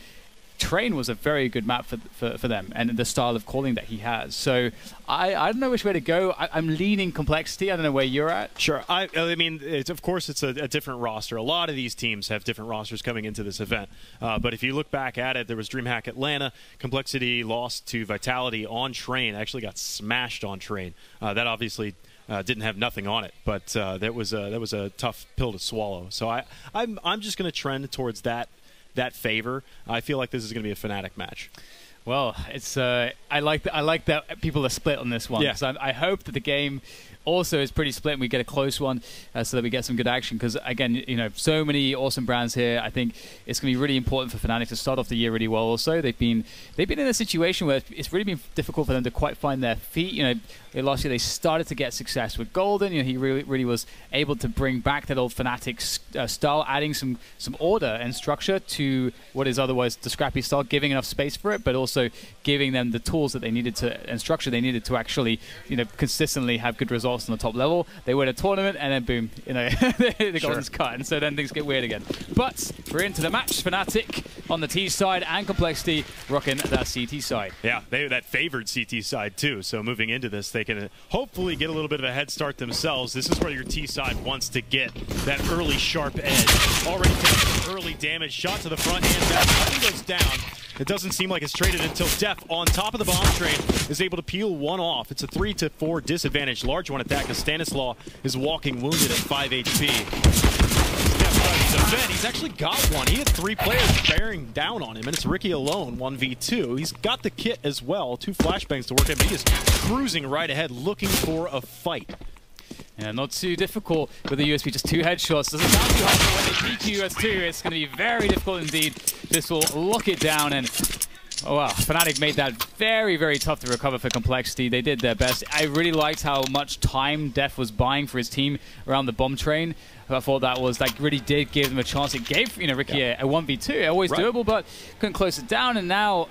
Train was a very good map for them and the style of calling that he has. So I don't know which way to go. I'm leaning Complexity. I don't know where you're at. Sure. I mean, of course, it's a different roster. A lot of these teams have different rosters coming into this event. But if you look back at it, there was DreamHack Atlanta. Complexity lost to Vitality on Train. Actually got smashed on Train. That obviously didn't have nothing on it, but that was a tough pill to swallow. So I'm just going to trend towards that favor. I feel like this is going to be a Fnatic match. Well, it's I like that people are split on this one. Yeah. So I hope that the game also is pretty split and we get a close one so that we get some good action, because again, so many awesome brands here. I think it's going to be really important for Fnatic to start off the year really well. Also, they've been in a situation where it's really been difficult for them to quite find their feet. Last year they started to get success with Golden. He really was able to bring back that old Fnatic style, adding some order and structure to what is otherwise the scrappy style, giving enough space for it, but also giving them the tools that they needed to and structure they needed to actually consistently have good results on the top level. They win a tournament and then boom, the Golden's cut, and so then things get weird again. But we're into the match. Fnatic on the T side and Complexity rocking that CT side. Yeah, they that favored CT side too. So moving into this, they can hopefully get a little bit of a head start themselves. This is where your T side wants to get that early sharp edge. Already taking some early damage. Shot to the front and back. Nothing goes down. It doesn't seem like it's traded until Def on top of the bomb train is able to peel one off. It's a 3-4 disadvantage. Large one attack as Stanislaw is walking wounded at 5 HP. Def tries to defend. He's actually got one. He had 3 players bearing down on him, and it's Ricky alone, 1v2. He's got the kit as well. 2 flashbangs to work at, but he is cruising right ahead looking for a fight. Yeah, not too difficult with the USP, just 2 headshots. Doesn't sound too hard, but when they PQ as 2, it's going to be very difficult indeed. This will lock it down, and oh wow, Fnatic made that very, very tough to recover for Complexity. They did their best. I really liked how much time Def was buying for his team around the bomb train. I thought that really did give them a chance. It gave Ricky a 1v2, always doable, but couldn't close it down, and now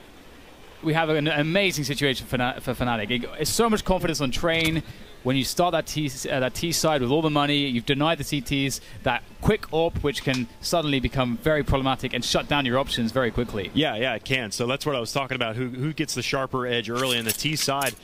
we have an amazing situation for Fnatic. It's so much confidence on Train. When you start that T side with all the money, you've denied the CTs, that quick AWP, which can suddenly become very problematic and shut down your options very quickly. Yeah, it can. So that's what I was talking about. Who gets the sharper edge early in the T side?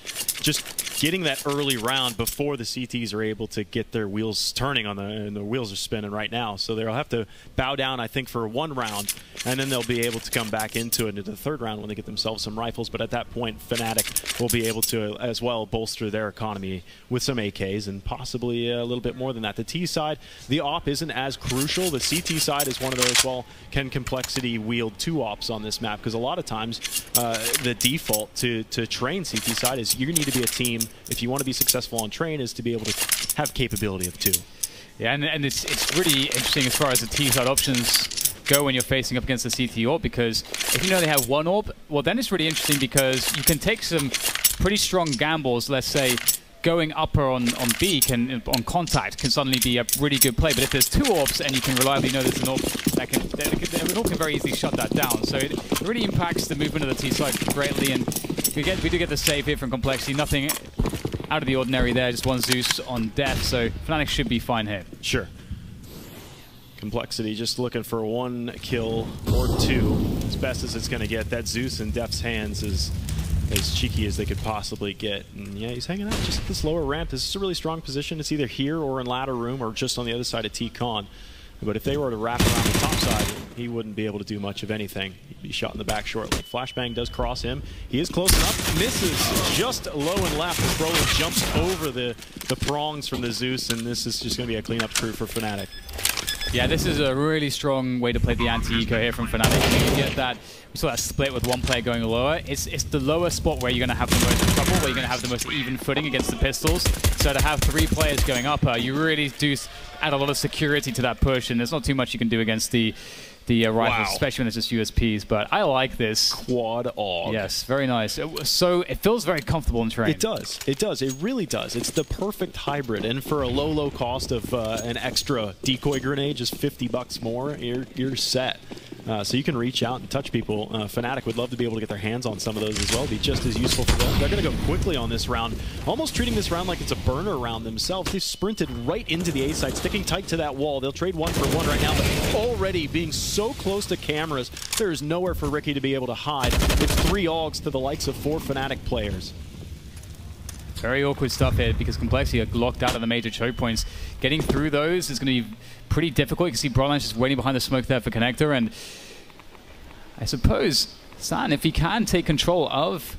Just getting that early round before the CTs are able to get their wheels turning and the wheels are spinning right now. So they'll have to bow down, I think, for 1 round, and then they'll be able to come back into the 3rd round when they get themselves some rifles. But at that point, Fnatic will be able to as well bolster their economy with some AKs and possibly a little bit more than that. The T side, the op isn't as crucial. The CT side is one of those, well, can Complexity wield 2 ops on this map? Because a lot of times the default to train CT side is you need to be a team, if you want to be successful on train, is to be able to have capability of 2. Yeah, and it's really interesting as far as the T-side options go when you're facing up against the CT orb, because if you know they have 1 orb, well then it's really interesting because you can take some pretty strong gambles. Let's say going upper on B on contact can suddenly be a really good play, but if there's 2 orbs and you can reliably know there's an orb, an orb can very easily shut that down. So it really impacts the movement of the T-side greatly, and we do get the save here from Complexity. Nothing out of the ordinary there, just 1 Zeus on death, so Fnatic should be fine here. Sure. Complexity just looking for 1 kill or 2, as best as it's going to get. That Zeus in Def's hands is as cheeky as they could possibly get. And yeah, he's hanging out just at this lower ramp. This is a really strong position. It's either here or in ladder room or just on the other side of T-Con. But if they were to wrap around the top side, he wouldn't be able to do much of anything. He'd be shot in the back shortly. Flashbang does cross him. He is close enough. Misses just low and left. Broly jumps over the prongs from the Zeus, and this is just going to be a cleanup crew for Fnatic. Yeah, this is a really strong way to play the anti-eco here from Fnatic. You get that, we saw that split with 1 player going lower. It's the lower spot where you're going to have the most trouble, where you're going to have the most even footing against the pistols. So to have 3 players going upper, you really do add a lot of security to that push, and there's not too much you can do against the rifles, especially when it's just USPs. But I like this. Quad AUG. Yes, very nice. So it feels very comfortable in train. It does. It does. It really does. It's the perfect hybrid. And for a low cost of an extra decoy grenade, just $50 more, you're set. So you can reach out and touch people. Fnatic would love to be able to get their hands on some of those as well. It'd be just as useful for them. They're going to go quickly on this round, almost treating this round like it's a burner round themselves. They've sprinted right into the A side, sticking tight to that wall. They'll trade 1 for 1 right now, but already being so close to cameras, there is nowhere for Ricky to be able to hide. It's 3 AUGs to the likes of 4 Fnatic players. Very awkward stuff here because Complexity are locked out of the major choke points. Getting through those is going to be pretty difficult. You can see Broadlands just waiting behind the smoke there for Connector, and I suppose San, if he can take control of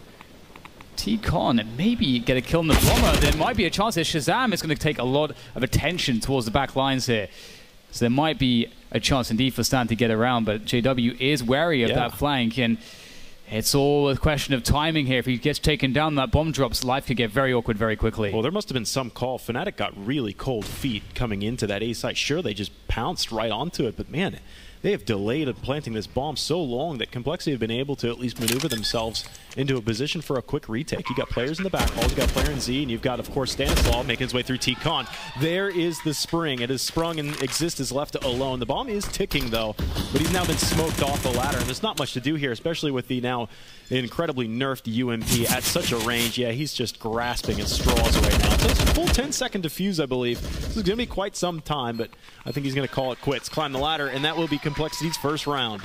T-Con and maybe get a kill in the bomber, there might be a chance that Shazam is going to take a lot of attention towards the back lines here. So there might be a chance indeed for Stan to get around, but JW is wary of that flank, and it's all a question of timing here. If he gets taken down, that bomb drops, life could get very awkward very quickly. Well, there must have been some call. Fnatic got really cold feet coming into that A site. Sure, they just pounced right onto it, but man, they have delayed planting this bomb so long that Complexity have been able to at least maneuver themselves into a position for a quick retake. You got players in the back halls, you got a player in Z, and you've got, of course, Stanislaw making his way through T-Con. There is the spring. It has sprung, and Exist is left alone. The bomb is ticking, though, but he's now been smoked off the ladder, and there's not much to do here, especially with the now incredibly nerfed UMP at such a range. Yeah, he's just grasping at straws right now. So it's a full 10-second defuse, I believe. This is going to be quite some time, but I think he's going to call it quits. Climb the ladder, and that will be Complexity's first round.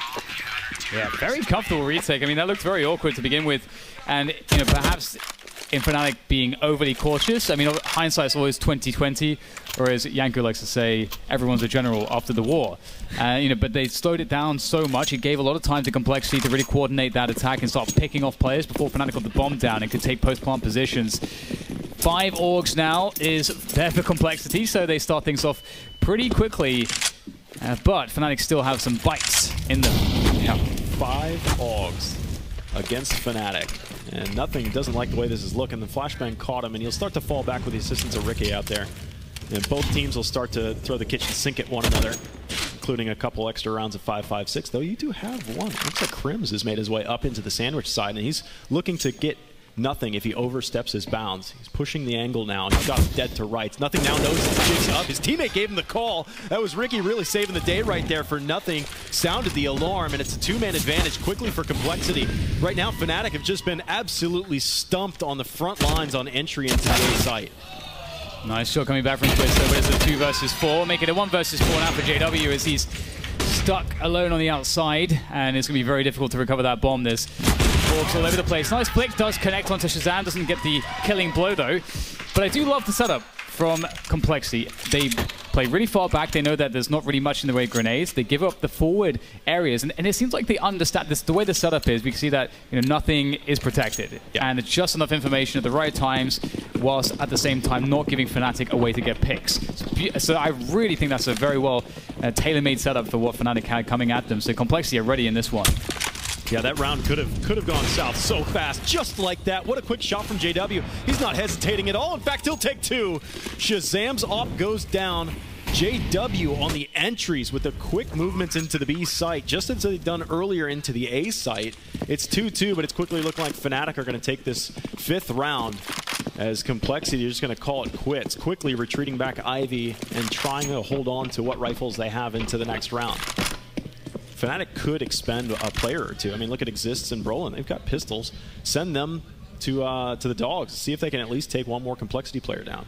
Yeah, very comfortable retake. I mean, that looked very awkward to begin with, and you know, perhaps in Fnatic being overly cautious. I mean, hindsight's always 20/20, or as Yanko likes to say, everyone's a general after the war. You know, but they slowed it down so much, it gave a lot of time to Complexity to really coordinate that attack and start picking off players before Fnatic got the bomb down and could take post-plant positions. 5 AUGs now is there for Complexity, so they start things off pretty quickly. But Fnatic still have some bites in them. Yeah, 5 AUGs against Fnatic. And nothing doesn't like the way this is looking. The flashbang caught him, and he'll start to fall back with the assistance of Ricky out there. And both teams will start to throw the kitchen sink at one another, including a couple extra rounds of 5.56. Though you do have one. Looks like Crims has made his way up into the sandwich side, and he's looking to get nothing if he oversteps his bounds. He's pushing the angle now. He's got him dead to rights. Nothing now knows his jig's up. His teammate gave him the call. That was Ricky really saving the day right there for nothing. Sounded the alarm, and it's a 2-man advantage quickly for Complexity. Right now, Fnatic have just been absolutely stumped on the front lines on entry into the A site. Nice shot coming back from Twister, but it's a 2 versus 4. Make it a 1 versus 4 now for JW as he's stuck alone on the outside, and it's going to be very difficult to recover that bomb. There's AUGs all over the place. Nice flick, does connect onto Shazam, doesn't get the killing blow though. But I do love the setup from Complexity. They play really far back. They know that there's not really much in the way of grenades. They give up the forward areas, and it seems like they understand this. The way the setup is, we can see that nothing is protected, and it's just enough information at the right times, whilst at the same time not giving Fnatic a way to get picks. So I really think that's a very well tailor-made setup for what Fnatic had coming at them. So Complexity are ready in this one. Yeah, that round could have gone south so fast, just like that. What a quick shot from JW. He's not hesitating at all. In fact, he'll take two. Shazam's op goes down. JW on the entries with the quick movements into the B site, just as they've done earlier into the A site. It's 2-2, but it's quickly looking like Fnatic are going to take this 5th round as Complexity are just going to call it quits, quickly retreating back Ivy and trying to hold on to what rifles they have into the next round. Fnatic could expend a player or two. I mean, look at Exists and Brolin. They've got pistols. Send them to the Dogs. See if they can at least take one more Complexity player down.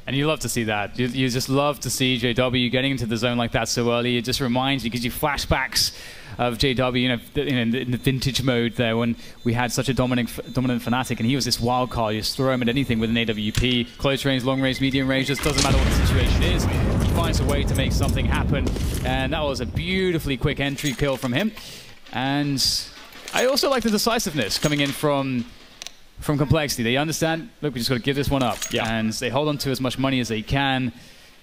And you love to see that. You just love to see JW getting into the zone like that so early. It just reminds you, gives you flashbacks of JW, in the vintage mode there when we had such a dominant Fnatic, and he was this wild card. You just throw him at anything with an AWP, close range, long range, medium range. Just doesn't matter what the situation is. He finds a way to make something happen, and that was a beautifully quick entry kill from him. And I also like the decisiveness coming in from Complexity. They understand, look, we just got to give this one up. Yeah. And they hold on to as much money as they can.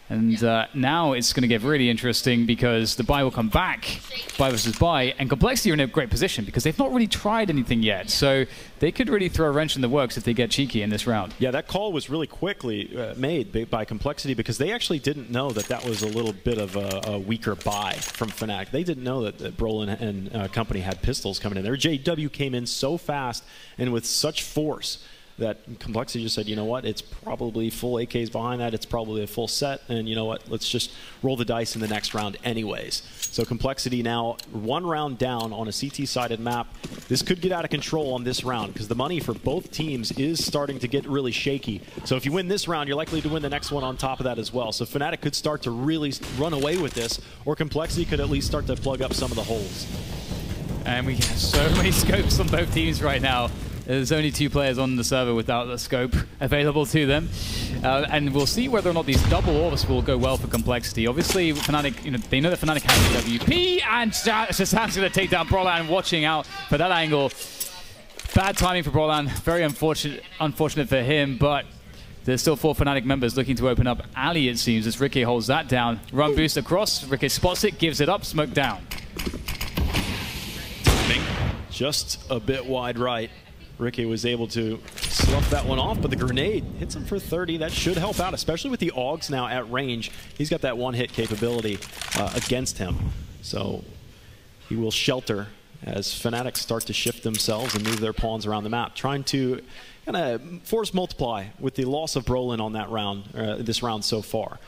And now it's going to get really interesting because the buy will come back, buy versus buy, and Complexity are in a great position because they've not really tried anything yet. So they could really throw a wrench in the works if they get cheeky in this round. Yeah, that call was really quickly made by Complexity because they actually didn't know that that was a little bit of a weaker buy from Fnatic. They didn't know that Brolin and company had pistols coming in there. JW came in so fast and with such force that Complexity just said, you know what, it's probably full AKs behind that, it's probably a full set, and you know what, let's just roll the dice in the next round anyways. So Complexity now 1 round down on a CT-sided map. This could get out of control on this round because the money for both teams is starting to get really shaky. So if you win this round, you're likely to win the next one on top of that as well. So Fnatic could start to really run away with this, or Complexity could at least start to plug up some of the holes. And we have so many scopes on both teams right now. There's only 2 players on the server without the scope available to them. And we'll see whether or not these double orbs will go well for Complexity. Obviously, Fnatic, they know that Fnatic has the WP, and Shazam's going to take down Brolan, watching out for that angle. Bad timing for Brolan. Very unfortunate for him, but there's still 4 Fnatic members looking to open up alley, it seems, as Ricky holds that down. Run boost across. Ricky spots it, gives it up, smoke down. Just a bit wide right. Ricky was able to slough that one off, but the grenade hits him for 30. That should help out, especially with the Augs now at range. He's got that one-hit capability against him. So he will shelter as Fnatic start to shift themselves and move their pawns around the map, trying to kind of force multiply with the loss of Brolin on that round, this round so far.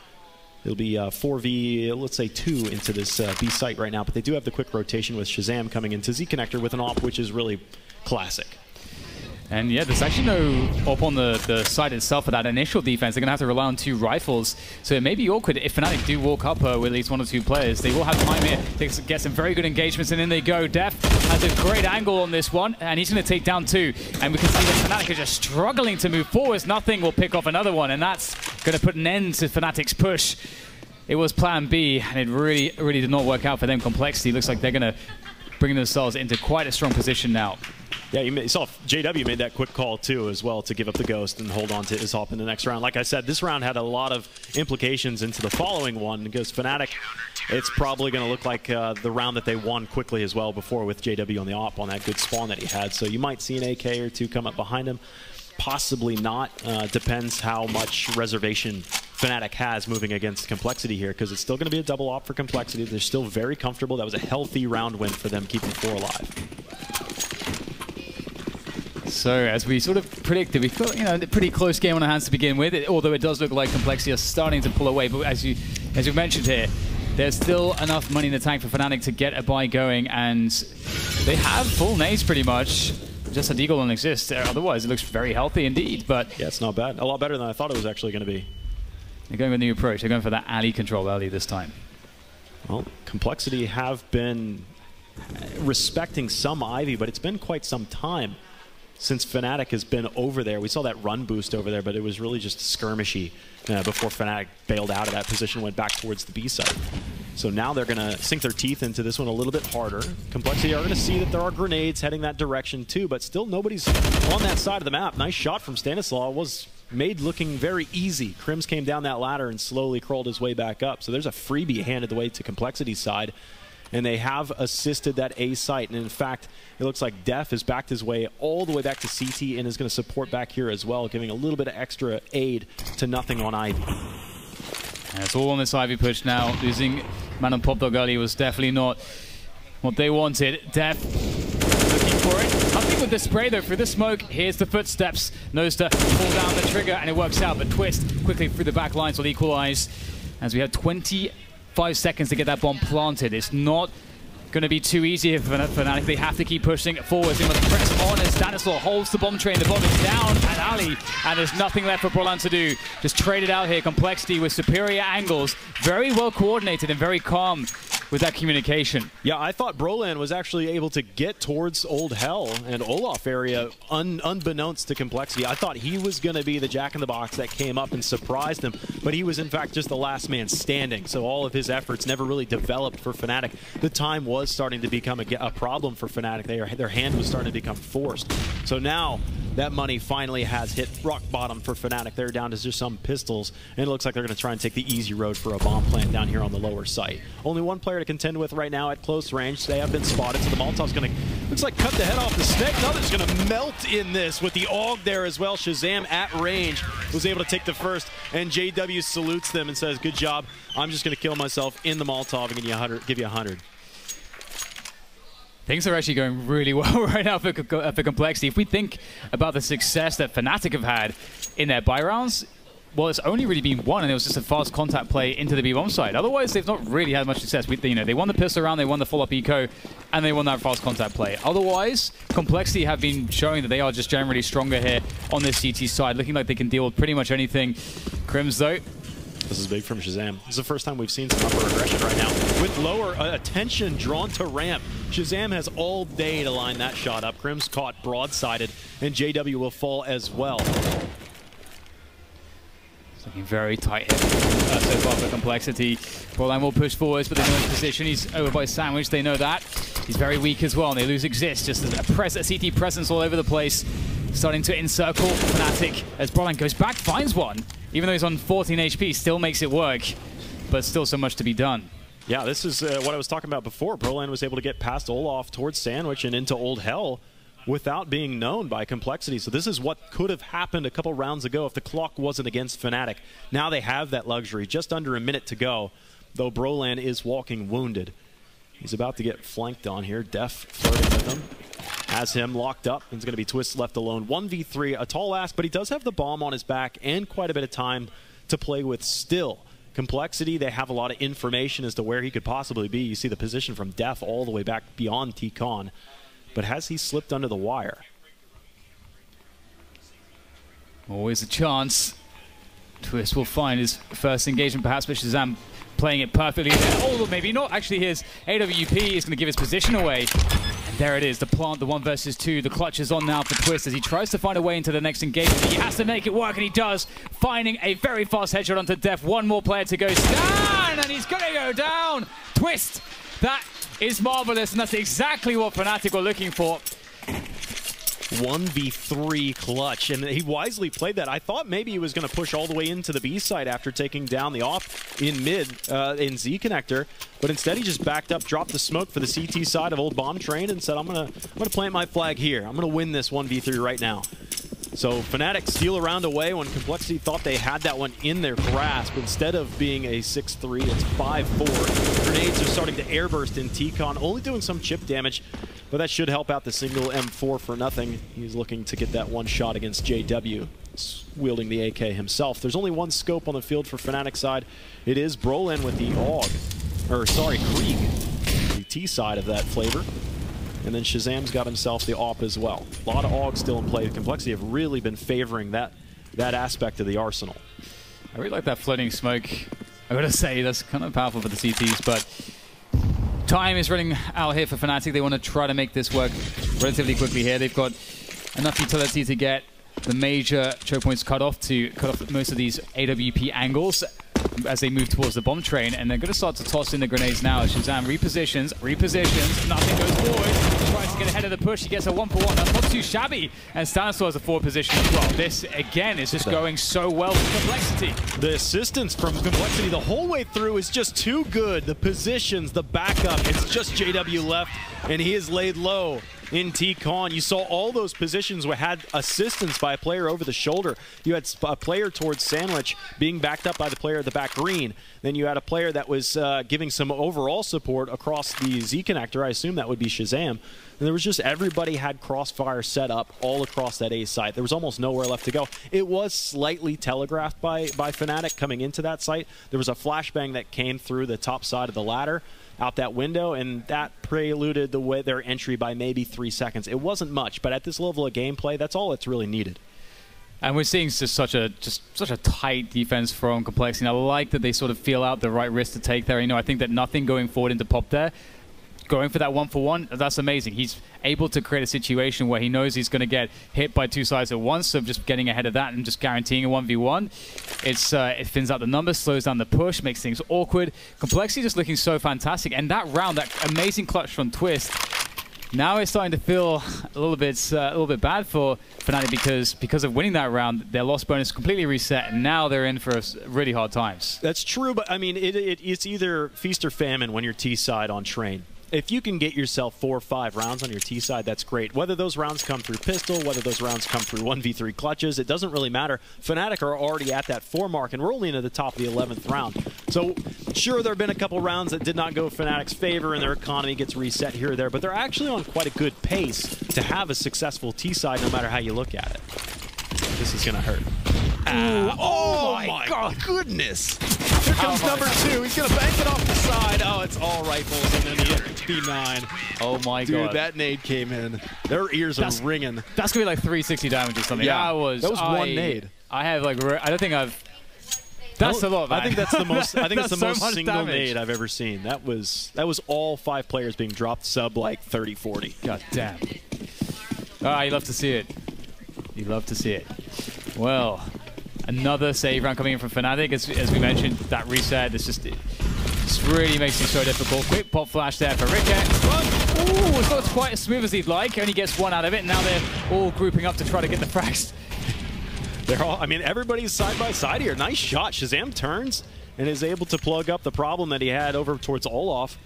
It'll be 4v, let's say 2 into this B site right now, but they do have the quick rotation with Shazam coming into Z-Connector with an op, which is really classic. And yeah, there's actually no op on the side itself for that initial defense. They're going to have to rely on 2 rifles. So it may be awkward if Fnatic do walk up with at least 1 or 2 players. They will have time here to get some very good engagements, and in they go. Def has a great angle on this one, and he's going to take down 2. And we can see that Fnatic are just struggling to move forwards. Nothing will pick off another one, and that's going to put an end to Fnatic's push. It was plan B, and it really did not work out for them. Complexity looks like they're going to bring themselves into quite a strong position now. Yeah, you saw JW made that quick call too as well to give up the ghost and hold on to his hop in the next round. Like I said, this round had a lot of implications into the following one because Fnatic, it's probably going to look like the round that they won quickly as well before with JW on the op on that good spawn that he had. So you might see an AK or 2 come up behind him. Possibly not. Depends how much reservation Fnatic has moving against Complexity here, because it's still going to be a double op for Complexity. They're still very comfortable. That was a healthy round win for them, keeping 4 alive. So, as we sort of predicted, we've got a pretty close game on our hands to begin with, although it does look like Complexity are starting to pull away. But as you mentioned here, there's still enough money in the tank for Fnatic to get a buy going, and they have full nades pretty much. Just a deagle don't exist. Otherwise, it looks very healthy indeed. But yeah, it's not bad. A lot better than I thought it was actually going to be. They're going with a new approach. They're going for that alley control early this time. Well, Complexity have been respecting some Ivy, but it's been quite some time. since Fnatic has been over there. We saw that run boost over there, but it was really just skirmishy before Fnatic bailed out of that position, went back towards the B side. So now they're going to sink their teeth into this one a little bit harder. Complexity are going to see that there are grenades heading that direction too, but still nobody's on that side of the map. Nice shot from Stanislaw. Was made looking very easy. Crims came down that ladder and slowly crawled his way back up. So there's a freebie handed the way to Complexity's side. And they have assisted that A site. And in fact, it looks like Def has backed his way all the way back to CT and is going to support back here as well, giving a little bit of extra aid to nothing on Ivy. And it's all on this Ivy push now. Losing Man on Pop Dog early was definitely not what they wanted. Def looking for it. Nothing with the spray though. Through the smoke, here's the footsteps. Knows to pull down the trigger and it works out. But Twist quickly through the back lines will equalize as we have 25 seconds to get that bomb planted. It's not going to be too easy for Fnatic. They have to keep pushing it forward. They must press on as Stanislaw holds the bomb train. The bomb is down at Ali, and there's nothing left for Brolan to do. Just trade it out here. Complexity with superior angles. Very well coordinated and very calm with that communication. Yeah, I thought Brolan was actually able to get towards Old Hell and Olaf area unbeknownst to Complexity. I thought he was going to be the jack-in-the-box that came up and surprised him, but he was in fact just the last man standing, so all of his efforts never really developed for Fnatic. The time was starting to become a problem for Fnatic. Their hand was starting to become forced. So now that money finally has hit rock bottom for Fnatic. They're down to just some pistols, and it looks like they're going to try and take the easy road for a bomb plant down here on the lower site. Only one player to contend with right now at close range. They have been spotted, so the Molotov's going to, looks like, cut the head off the snake. Another's going to melt in this with the AUG there as well. Shazam at range was able to take the first, and JW salutes them and says, good job. I'm just going to kill myself in the Molotov and give you 100. Things are actually going really well right now for Complexity. If we think about the success that Fnatic have had in their buy rounds, well, it's only really been one, and it was just a fast contact play into the B-bomb side. Otherwise, they've not really had much success. They won the pistol round, they won the follow-up eco, and they won that fast contact play. Otherwise, Complexity have been showing that they are just generally stronger here on this CT side, looking like they can deal with pretty much anything. Crims, though, this is big from Shazam. This is the first time we've seen some upper aggression right now. With lower attention drawn to ramp, Shazam has all day to line that shot up. Crims caught broadsided, and JW will fall as well. It's looking very tight here so far for Complexity. Brolan will push forwards, but they know his position. He's over by Sandwich, they know that. He's very weak as well, and they lose Exist. Just a CT presence all over the place. Starting to encircle Fnatic as Brolan goes back, finds one. Even though he's on 14 HP, still makes it work, but still so much to be done. Yeah, this is what I was talking about before. Brolan was able to get past Olaf towards Sandwich and into Old Hell without being known by Complexity. So this is what could have happened a couple rounds ago if the clock wasn't against Fnatic. Now they have that luxury, just under a minute to go, though Brolan is walking wounded. He's about to get flanked on here. Def flirting with him. Has him locked up. It's going to be Twist left alone. 1v3, a tall ask, but he does have the bomb on his back and quite a bit of time to play with still. Complexity, they have a lot of information as to where he could possibly be. You see the position from Def all the way back beyond T-Con. But has he slipped under the wire? Always a chance. Twist will find his first engagement, perhaps, but Shazam playing it perfectly. Oh, maybe not. Actually, his AWP is going to give his position away. And there it is, the plant, the 1 versus 2. The clutch is on now for Twist as he tries to find a way into the next engagement. He has to make it work, and he does, finding a very fast headshot onto Def. One more player to go. Stan! And he's going to go down. Twist! That is marvelous, and that's exactly what Fnatic were looking for. 1v3 clutch, and he wisely played that. I thought maybe he was going to push all the way into the B side after taking down the off in mid in Z connector, but instead he just backed up, dropped the smoke for the CT side of Old Bomb Train, and said, I'm gonna plant my flag here. I'm gonna win this 1v3 right now. So Fnatic steal a round away when Complexity thought they had that one in their grasp. Instead of being a 6-3, it's 5-4. Grenades are starting to airburst in T-Con, only doing some chip damage, but that should help out the single M4 for nothing. He's looking to get that one shot against JW, wielding the AK himself. There's only one scope on the field for Fnatic side. It is Brolan with the AUG, or sorry, Krieg, the T side of that flavor. And then Shazam's got himself the AWP as well. A lot of AUG still in play. Complexity have really been favoring that aspect of the arsenal. I really like that floating smoke. I gotta say, that's kind of powerful for the CTs, but time is running out here for Fnatic. They want to try to make this work relatively quickly here. They've got enough utility to get the major choke points cut off most of these AWP angles as they move towards the bomb train, and they're going to start to toss in the grenades now. Shazam repositions, nothing goes forward, tries to get ahead of the push, he gets a 1-for-1, that's not too shabby, and Stanislaw has a forward position as well. This, again, is just going so well for Complexity. The assistance from Complexity the whole way through is just too good. The positions, the backup, it's just JW left, and he is laid low. In T-Con, you saw all those positions where had assistance by a player over the shoulder. You had a player towards Sandwich being backed up by the player at the back green. Then you had a player that was giving some overall support across the Z connector. I assume that would be Shazam. And there was just everybody had crossfire set up all across that A site. There was almost nowhere left to go. It was slightly telegraphed by Fnatic coming into that site. There was a flashbang that came through the top side of the ladder out that window, and that preluded their entry by maybe 3 seconds. It wasn't much, but at this level of gameplay, that's all that's really needed. And we're seeing just such a tight defense from Complexity. And I like that they sort of feel out the right risk to take there. You know, I think that nothing going forward into pop there, going for that 1-for-1, that's amazing. He's able to create a situation where he knows he's going to get hit by two sides at once, so just getting ahead of that and just guaranteeing a 1v1. It thins out the numbers, slows down the push, makes things awkward. Complexity just looking so fantastic, and that round, that amazing clutch from Twist, now it's starting to feel a little bit bad for Fnatic because of winning that round, their loss bonus completely reset, and now they're in for really hard times. That's true, but I mean, it's either feast or famine when you're T-side on Train. If you can get yourself 4 or 5 rounds on your T side, that's great. Whether those rounds come through pistol, whether those rounds come through 1v3 clutches, it doesn't really matter. Fnatic are already at that 4 mark, and we're only into the top of the 11th round. So, sure, there have been a couple rounds that did not go Fnatic's favor, and their economy gets reset here or there, but they're actually on quite a good pace to have a successful T side, no matter how you look at it. This is going to hurt. Oh my God, goodness. Here comes number 2. He's going to bank it off the side. Oh, it's all rifles and then the B9. Oh my God. Dude, that nade came in. Their ears are ringing. That's going to be like 360 damage or something. Yeah, that was one nade. I have like, I don't think I've... That's a lot, man. I think that's the most. I think it's the so most single damage. nade I've ever seen. That was all 5 players being dropped sub like 30-40. God damn. You love to see it. You love to see it. Well, another save round coming in from Fnatic. As we mentioned, that reset, this really makes it so difficult. Quick pop flash there for Ricket. Ooh, it's not quite as smooth as he'd like. Only gets 1 out of it. And now they're all grouping up to try to get the frags. They're all. I mean, everybody's side by side here. Nice shot. Shazam turns and is able to plug up the problem that he had over towards Olaf,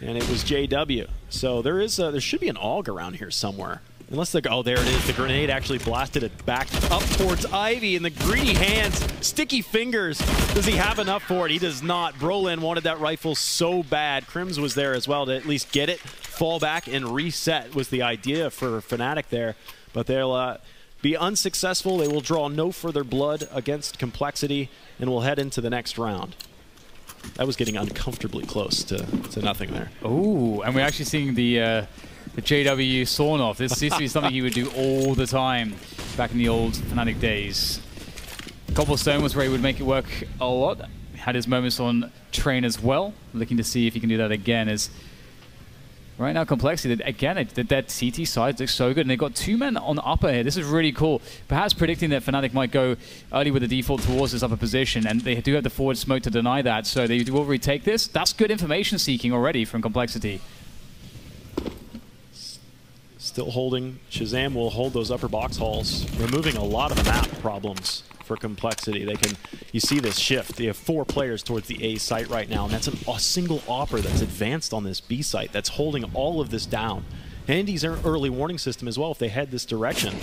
and it was JW. So there should be an AUG around here somewhere. Unless oh, there it is. The grenade actually blasted it back up towards Ivy, and the greedy hands, sticky fingers. Does he have enough for it? He does not. Brolin wanted that rifle so bad. Crims was there as well to at least get it, fall back, and reset was the idea for Fnatic there. But they'll be unsuccessful. They will draw no further blood against Complexity, and will head into the next round. That was getting uncomfortably close to nothing there. Ooh, and we're actually seeing the JW sawn off. This used to be something he would do all the time back in the old Fnatic days. Cobblestone was where he would make it work a lot. Had his moments on Train as well. Looking to see if he can do that again. As right now, Complexity, again, that CT side looks so good. And they've got 2 men on upper here. This is really cool. Perhaps predicting that Fnatic might go early with the default towards this upper position. And they do have the forward smoke to deny that. So they will retake this. That's good information seeking already from Complexity. Still holding. Shazam will hold those upper box halls, removing a lot of the map problems for Complexity. They can, you see this shift. They have 4 players towards the A site right now, and that's a single opper that's advanced on this B site that's holding all of this down. Andy's early warning system as well if they head this direction.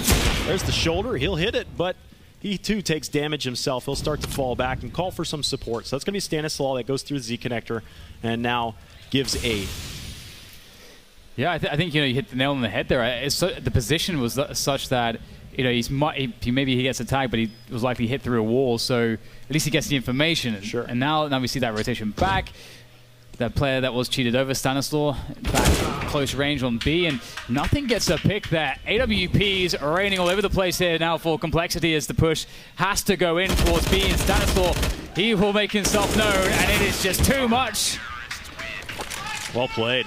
There's the shoulder. He'll hit it, but he too takes damage himself. He'll start to fall back and call for some support. So that's going to be Stanislaw that goes through the Z connector and now gives aid. Yeah, I think you hit the nail on the head there. The position was such that maybe he gets attacked, but he was likely hit through a wall. So at least he gets the information. Sure. And now we see that rotation back. That player that was cheated over, Stanislaw, back close range on B, and nothing gets a pick there. AWPs raining all over the place here now for Complexity as the push has to go in towards B, and Stanislaw, he will make himself known, and it is just too much. Well played.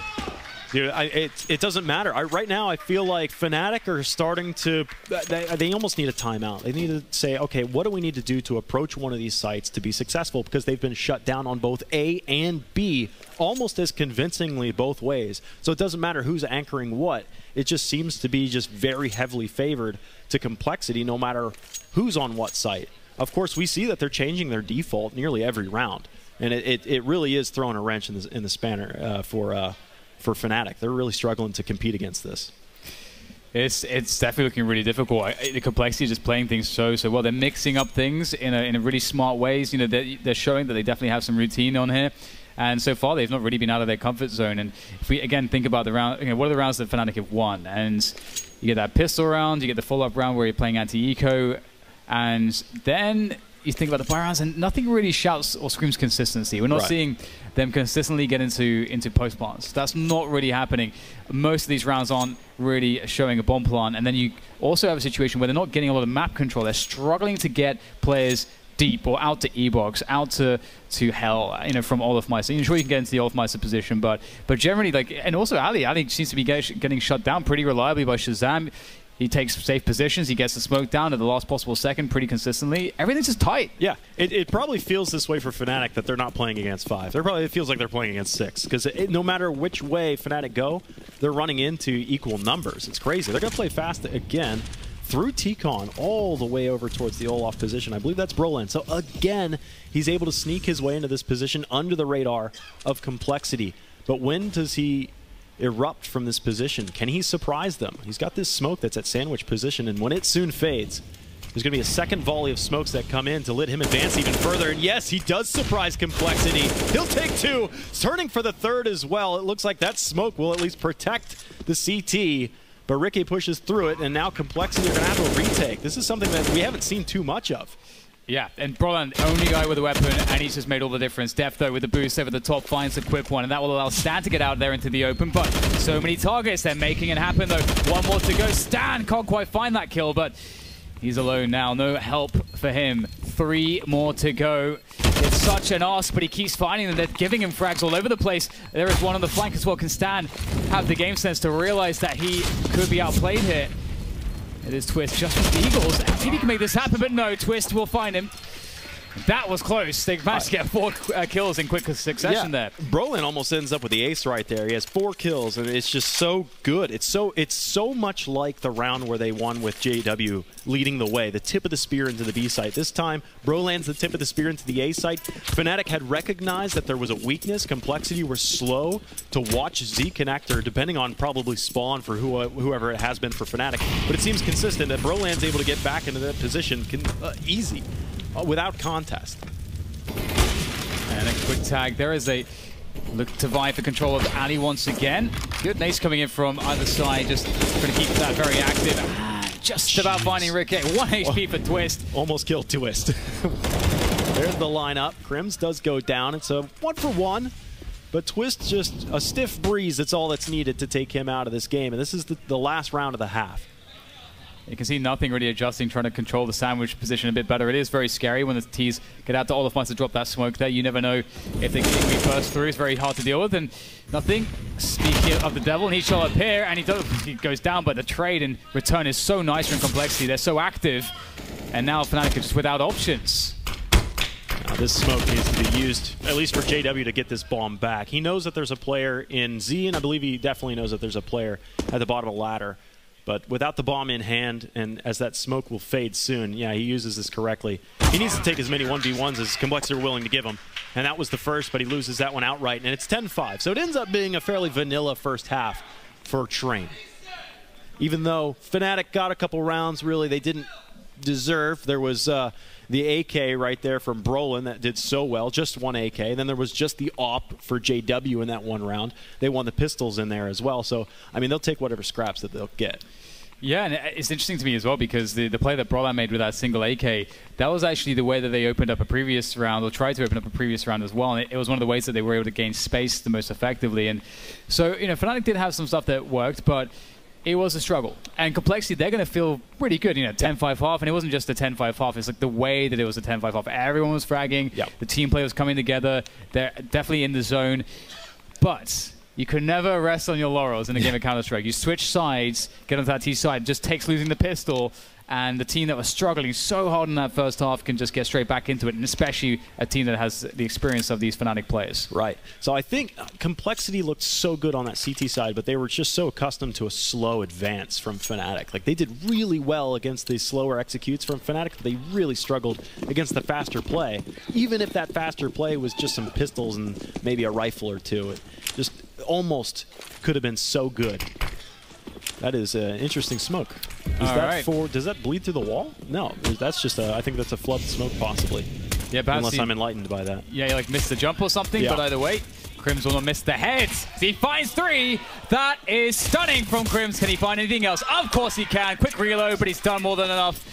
Dude, it doesn't matter. Right now, I feel like Fnatic are starting to... They almost need a timeout. They need to say, okay, what do we need to do to approach one of these sites to be successful? Because they've been shut down on both A and B almost as convincingly both ways. So it doesn't matter who's anchoring what. It just seems to be just very heavily favored to Complexity no matter who's on what site. Of course, we see that they're changing their default nearly every round. And it really is throwing a wrench in the spanner for Fnatic. They're really struggling to compete against this. It's definitely looking really difficult. The Complexity is just playing things so well. They're mixing up things in a really smart ways. You know, they're showing that they definitely have some routine on here. And so far, they've not really been out of their comfort zone. And if we, again, think about the round, you know, what are the rounds that Fnatic have won? And you get that pistol round, you get the follow-up round where you're playing anti-eco, and then you think about the buy rounds, and nothing really shouts or screams consistency. We're not seeing them consistently get into post plants. That's not really happening. Most of these rounds aren't really showing a bomb plant. And then you also have a situation where they're not getting a lot of map control. They're struggling to get players deep or out to E-Box, out to Hell, you know, from Olofmeister. You're sure you can get into the Olofmeister position, but generally, like, and also Ali seems to be getting shut down pretty reliably by Shazam. He takes safe positions. He gets the smoke down at the last possible second pretty consistently. Everything's just tight. Yeah, it probably feels this way for Fnatic that they're not playing against 5. It feels like they're playing against 6 because no matter which way Fnatic go, they're running into equal numbers. It's crazy. They're going to play fast again through T-Con all the way over towards the Olaf position. I believe that's Brolin. So again, he's able to sneak his way into this position under the radar of Complexity. But when does he erupt from this position? Can he surprise them? He's got this smoke that's at sandwich position, and when it soon fades, there's going to be a second volley of smokes that come in to let him advance even further. And yes, he does surprise Complexity. He'll take 2, turning for the 3rd as well. It looks like that smoke will at least protect the CT, but Ricky pushes through it, and now Complexity are going to have a retake. This is something that we haven't seen too much of. Yeah, and Brolin, only guy with a weapon, and he's just made all the difference. Def, though, with the boost over the top, finds a quick one, and that will allow Stan to get out there into the open. But so many targets, they're making it happen, though. One more to go. Stan can't quite find that kill, but he's alone now. No help for him. 3 more to go. It's such an ask, but he keeps finding them. They're giving him frags all over the place. There is one on the flank as well. Can Stan have the game sense to realize that he could be outplayed here? It is Twist just with the Eagles. See if he can make this happen, but no, Twist will find him. That was close. They managed to get 4 kills in quick succession there. Brolin almost ends up with the ace right there. He has 4 kills, and it's just so good. It's so much like the round where they won with JW leading the way, the tip of the spear into the B site. This time, Brolands the tip of the spear into the A site. Fnatic had recognized that there was a weakness. Complexity were slow to watch Z connect, or depending on probably spawn for whoever it has been for Fnatic. But it seems consistent that Broland's able to get back into that position easy. Without contest. And a quick tag. There is a look to vie for control of Ali once again. Good nades coming in from either side, just trying to keep that very active. Just about finding Ricky. 1 HP for Twist. Almost killed Twist. There's the lineup. Crims does go down. It's a 1-for-1. But Twist, just a stiff breeze. That's all that's needed to take him out of this game. And this is the last round of the half. You can see nothing really adjusting, trying to control the sandwich position a bit better. It is very scary when the T's get out to Olofmeister to drop that smoke there. You never know if they can burst through. It's very hard to deal with. And nothing. Speaking of the devil, and he shall appear, and he goes down, but the trade and return is so nice from Complexity. They're so active. And now Fnatic is just without options. Now this smoke needs to be used, at least for JW, to get this bomb back. He knows that there's a player in Z, and I believe he definitely knows that there's a player at the bottom of the ladder. But without the bomb in hand, and as that smoke will fade soon, yeah, he uses this correctly. He needs to take as many 1v1s as Complexity are willing to give him. And that was the first, but he loses that one outright, and it's 10-5. So it ends up being a fairly vanilla first half for Train. Even though Fnatic got a couple rounds, really, they didn't deserve. There was the AK right there from Brolin that did so well, just 1 AK. And then there was just the AWP for JW in that 1 round. They won the pistols in there as well. So, I mean, they'll take whatever scraps that they'll get. Yeah, and it's interesting to me as well because the play that Brolin made with that single AK, that was actually the way that they opened up a previous round, or tried to open up a previous round as well. And it was one of the ways that they were able to gain space the most effectively. And so, you know, Fnatic did have some stuff that worked, but it was a struggle. And Complexity, they're going to feel pretty good, you know, 10-5 half. And it wasn't just a 10-5 half. It's like the way that it was a 10-5 half. Everyone was fragging. Yep. The team play was coming together. They're definitely in the zone. But You can never rest on your laurels in a game of Counter-Strike. You switch sides, get onto that T side, just takes losing the pistol, and the team that was struggling so hard in that first half can just get straight back into it, and especially a team that has the experience of these Fnatic players. Right. So I think Complexity looked so good on that CT side, but they were just so accustomed to a slow advance from Fnatic. Like, they did really well against the slower executes from Fnatic, but they really struggled against the faster play. Even if that faster play was just some pistols and maybe a rifle or two, it just almost could have been so good. That is interesting smoke. Does that bleed through the wall? No, that's just I think that's a flood smoke possibly. Yeah, unless I'm enlightened by that. Yeah, you like missed the jump or something, yeah. But either way, Crims will not miss the head. He finds 3. That is stunning from Crims. Can he find anything else? Of course he can. Quick reload, but he's done more than enough.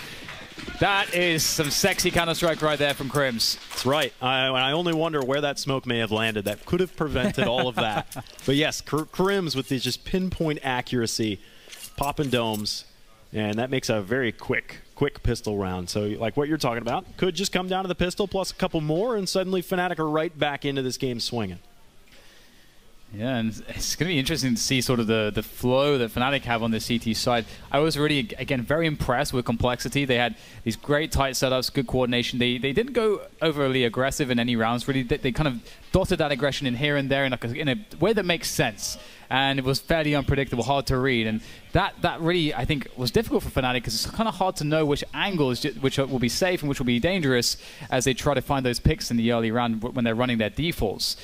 That is some sexy Counter-Strike right there from Crims. That's right. I only wonder where that smoke may have landed. That could have prevented all of that. But yes, Crims with this just pinpoint accuracy, popping domes, and that makes a very quick pistol round. So like what you're talking about, could just come down to the pistol plus a couple more, and suddenly Fnatic are right back into this game swinging. Yeah, and it's going to be interesting to see sort of the flow that Fnatic have on the CT side. I was really, again, very impressed with Complexity. They had these great tight setups, good coordination. They didn't go overly aggressive in any rounds, really. They kind of dotted that aggression in here and there in a way that makes sense. And it was fairly unpredictable, hard to read. And that really, I think, was difficult for Fnatic because it's kind of hard to know which angles which will be safe and which will be dangerous as they try to find those picks in the early round when they're running their defaults.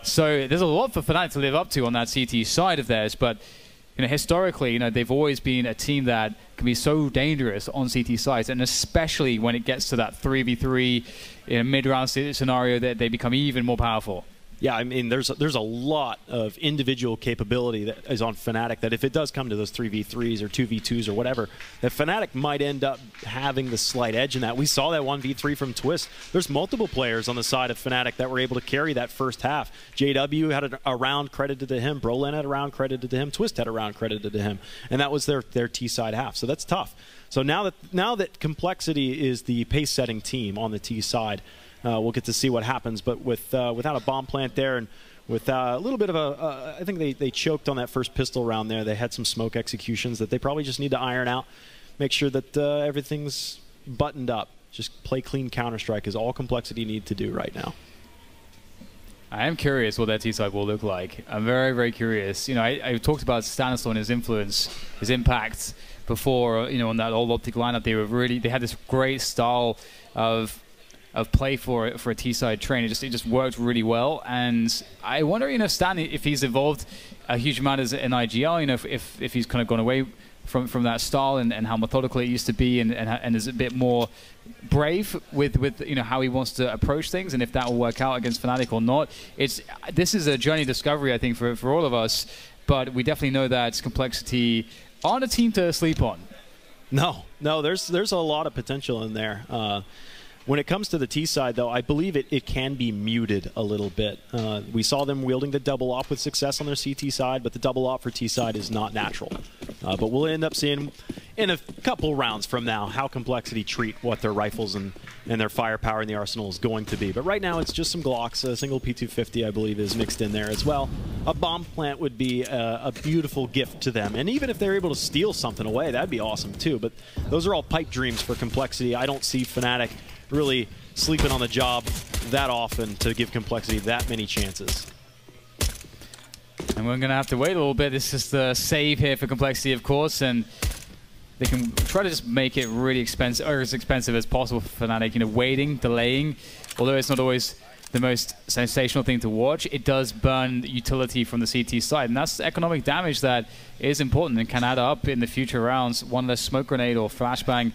So there's a lot for Fnatic to live up to on that CT side of theirs, but historically, they've always been a team that can be so dangerous on CT sides, and especially when it gets to that 3v3 mid-round scenario, that they become even more powerful. Yeah, I mean, there's a lot of individual capability that is on Fnatic that if it does come to those 3v3s or 2v2s or whatever, that Fnatic might end up having the slight edge in that. We saw that 1v3 from Twist. There's multiple players on the side of Fnatic that were able to carry that first half. JW had a round credited to him. Brolin had a round credited to him. Twist had a round credited to him. And that was their T-side half. So that's tough. So now that Complexity is the pace-setting team on the T-side, we'll get to see what happens, but without a bomb plant there and with a little bit of I think they choked on that first pistol round there. They had some smoke executions that they probably just need to iron out, make sure that everything's buttoned up. Just play clean Counter-Strike is all Complexity need to do right now. I am curious what that T-side will look like. I'm very, very curious. I talked about Stanislaw and his influence, his impact before, on that old Optic lineup. They had this great style of play for a T-side train. It just worked really well, and I wonder, Stan, if he's evolved a huge amount as an IGL. If he's kind of gone away from that style and how methodical it used to be, and is a bit more brave with how he wants to approach things, and if that will work out against Fnatic or not. This is a journey discovery, I think, for all of us, but we definitely know that Complexity aren't a team to sleep on. No, there's a lot of potential in there. When it comes to the T side, though, I believe it can be muted a little bit. We saw them wielding the double op with success on their CT side, but the double op for T side is not natural. But we'll end up seeing in a couple rounds from now how Complexity treat what their rifles and their firepower in the arsenal is going to be. But right now it's just some Glocks. A single P250, I believe, is mixed in there as well. A bomb plant would be a beautiful gift to them. And even if they're able to steal something away, that'd be awesome too. But those are all pipe dreams for Complexity. I don't see Fnatic really sleeping on the job that often to give Complexity that many chances. And we're going to have to wait a little bit. This is the save here for Complexity, of course, and they can try to just make it really expensive, or as expensive as possible for Fnatic. Waiting, delaying, although it's not always the most sensational thing to watch, it does burn utility from the CT side, and that's economic damage that is important and can add up in the future rounds. One less smoke grenade or flashbang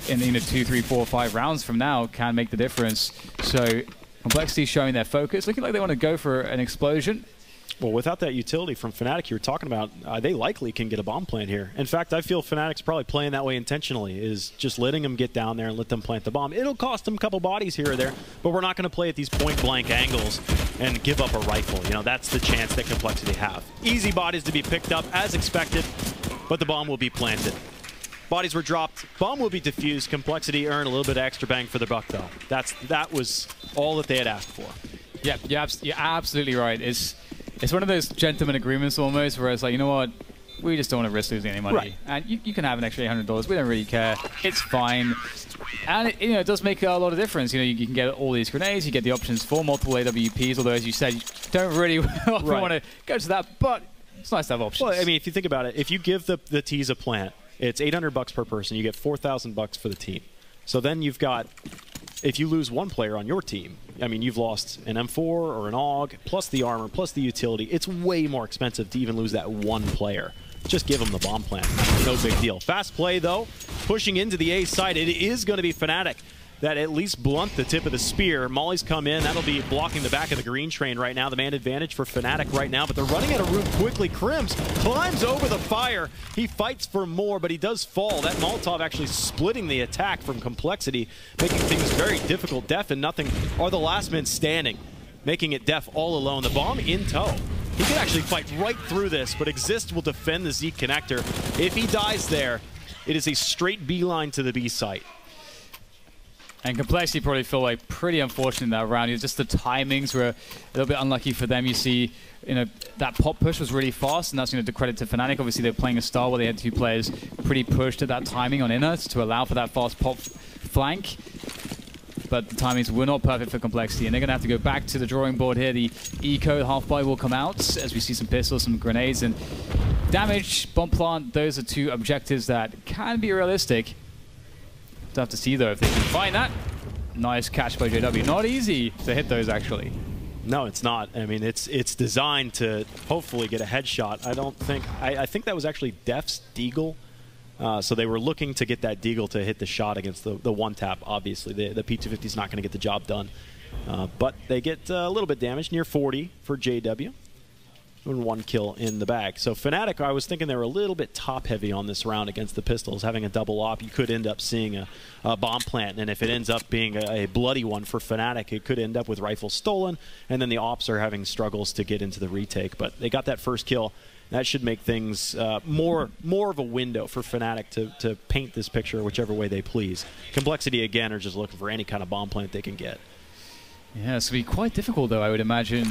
in 2, 3, 4, 5 rounds from now can make the difference. So Complexity showing their focus, looking like they want to go for an explosion. Well, without that utility from Fnatic you were talking about, they likely can get a bomb plant here. In fact, I feel Fnatic's probably playing that way intentionally, is just letting them get down there and let them plant the bomb. It'll cost them a couple bodies here or there, but we're not going to play at these point-blank angles and give up a rifle. That's the chance that Complexity have. Easy bodies to be picked up as expected, but the bomb will be planted. Bodies were dropped. Bomb will be defused. Complexity earn a little bit of extra bang for the buck, though. That was all that they had asked for. Yeah, you're absolutely right. It's one of those gentleman agreements almost, where it's like, you know what, we just don't want to risk losing any money. Right. And you can have an extra $800. We don't really care. It's fine. And it does make a lot of difference. You can get all these grenades. You get the options for multiple AWPs. Although, as you said, you don't really want to go to that. But it's nice to have options. Well, I mean, if you think about it, if you give the T's a plant, it's $800 per person. You get $4,000 for the team. So then you've got, if you lose one player on your team, I mean, you've lost an M4 or an AUG, plus the armor, plus the utility. It's way more expensive to even lose that one player. Just give them the bomb plant. No big deal. Fast play, though. Pushing into the A side. It is going to be Fnatic that at least blunt the tip of the spear. Molly's come in. That'll be blocking the back of the green train right now. The man advantage for Fnatic right now, but they're running out of room quickly. Crims climbs over the fire. He fights for more, but he does fall. That Molotov actually splitting the attack from Complexity, making things very difficult. Def and Nothing are the last men standing, making it Def all alone. The bomb in tow. He can actually fight right through this, but Exist will defend the Z connector. If he dies there, it is a straight beeline to the B site. And Complexity probably feel like pretty unfortunate in that round. Just the timings were a little bit unlucky for them. You see, that pop push was really fast, and that's to credit to Fnatic. Obviously, they're playing a star where they had two players pretty pushed at that timing on inner to allow for that fast pop flank. But the timings were not perfect for Complexity, and they're going to have to go back to the drawing board here. The eco half-buy will come out as we see some pistols, some grenades, and damage, bomb plant. Those are two objectives that can be realistic. We'll have to see, though, if they can find that. Nice catch by JW. Not easy to hit those, actually. No, it's not. I mean, it's designed to hopefully get a headshot. I think that was actually Def's Deagle. So they were looking to get that Deagle to hit the shot against the one-tap, obviously. The P250 is not going to get the job done. But they get a little bit damaged, near 40 for JW. And one kill in the bag. So Fnatic, I was thinking they were a little bit top-heavy on this round against the Pistols. Having a double op, you could end up seeing a bomb plant. And if it ends up being a bloody one for Fnatic, it could end up with rifles stolen. And then the ops are having struggles to get into the retake. But they got that first kill. That should make things more of a window for Fnatic to paint this picture whichever way they please. Complexity, again, are just looking for any kind of bomb plant they can get. Yeah, it's going to be quite difficult, though, I would imagine.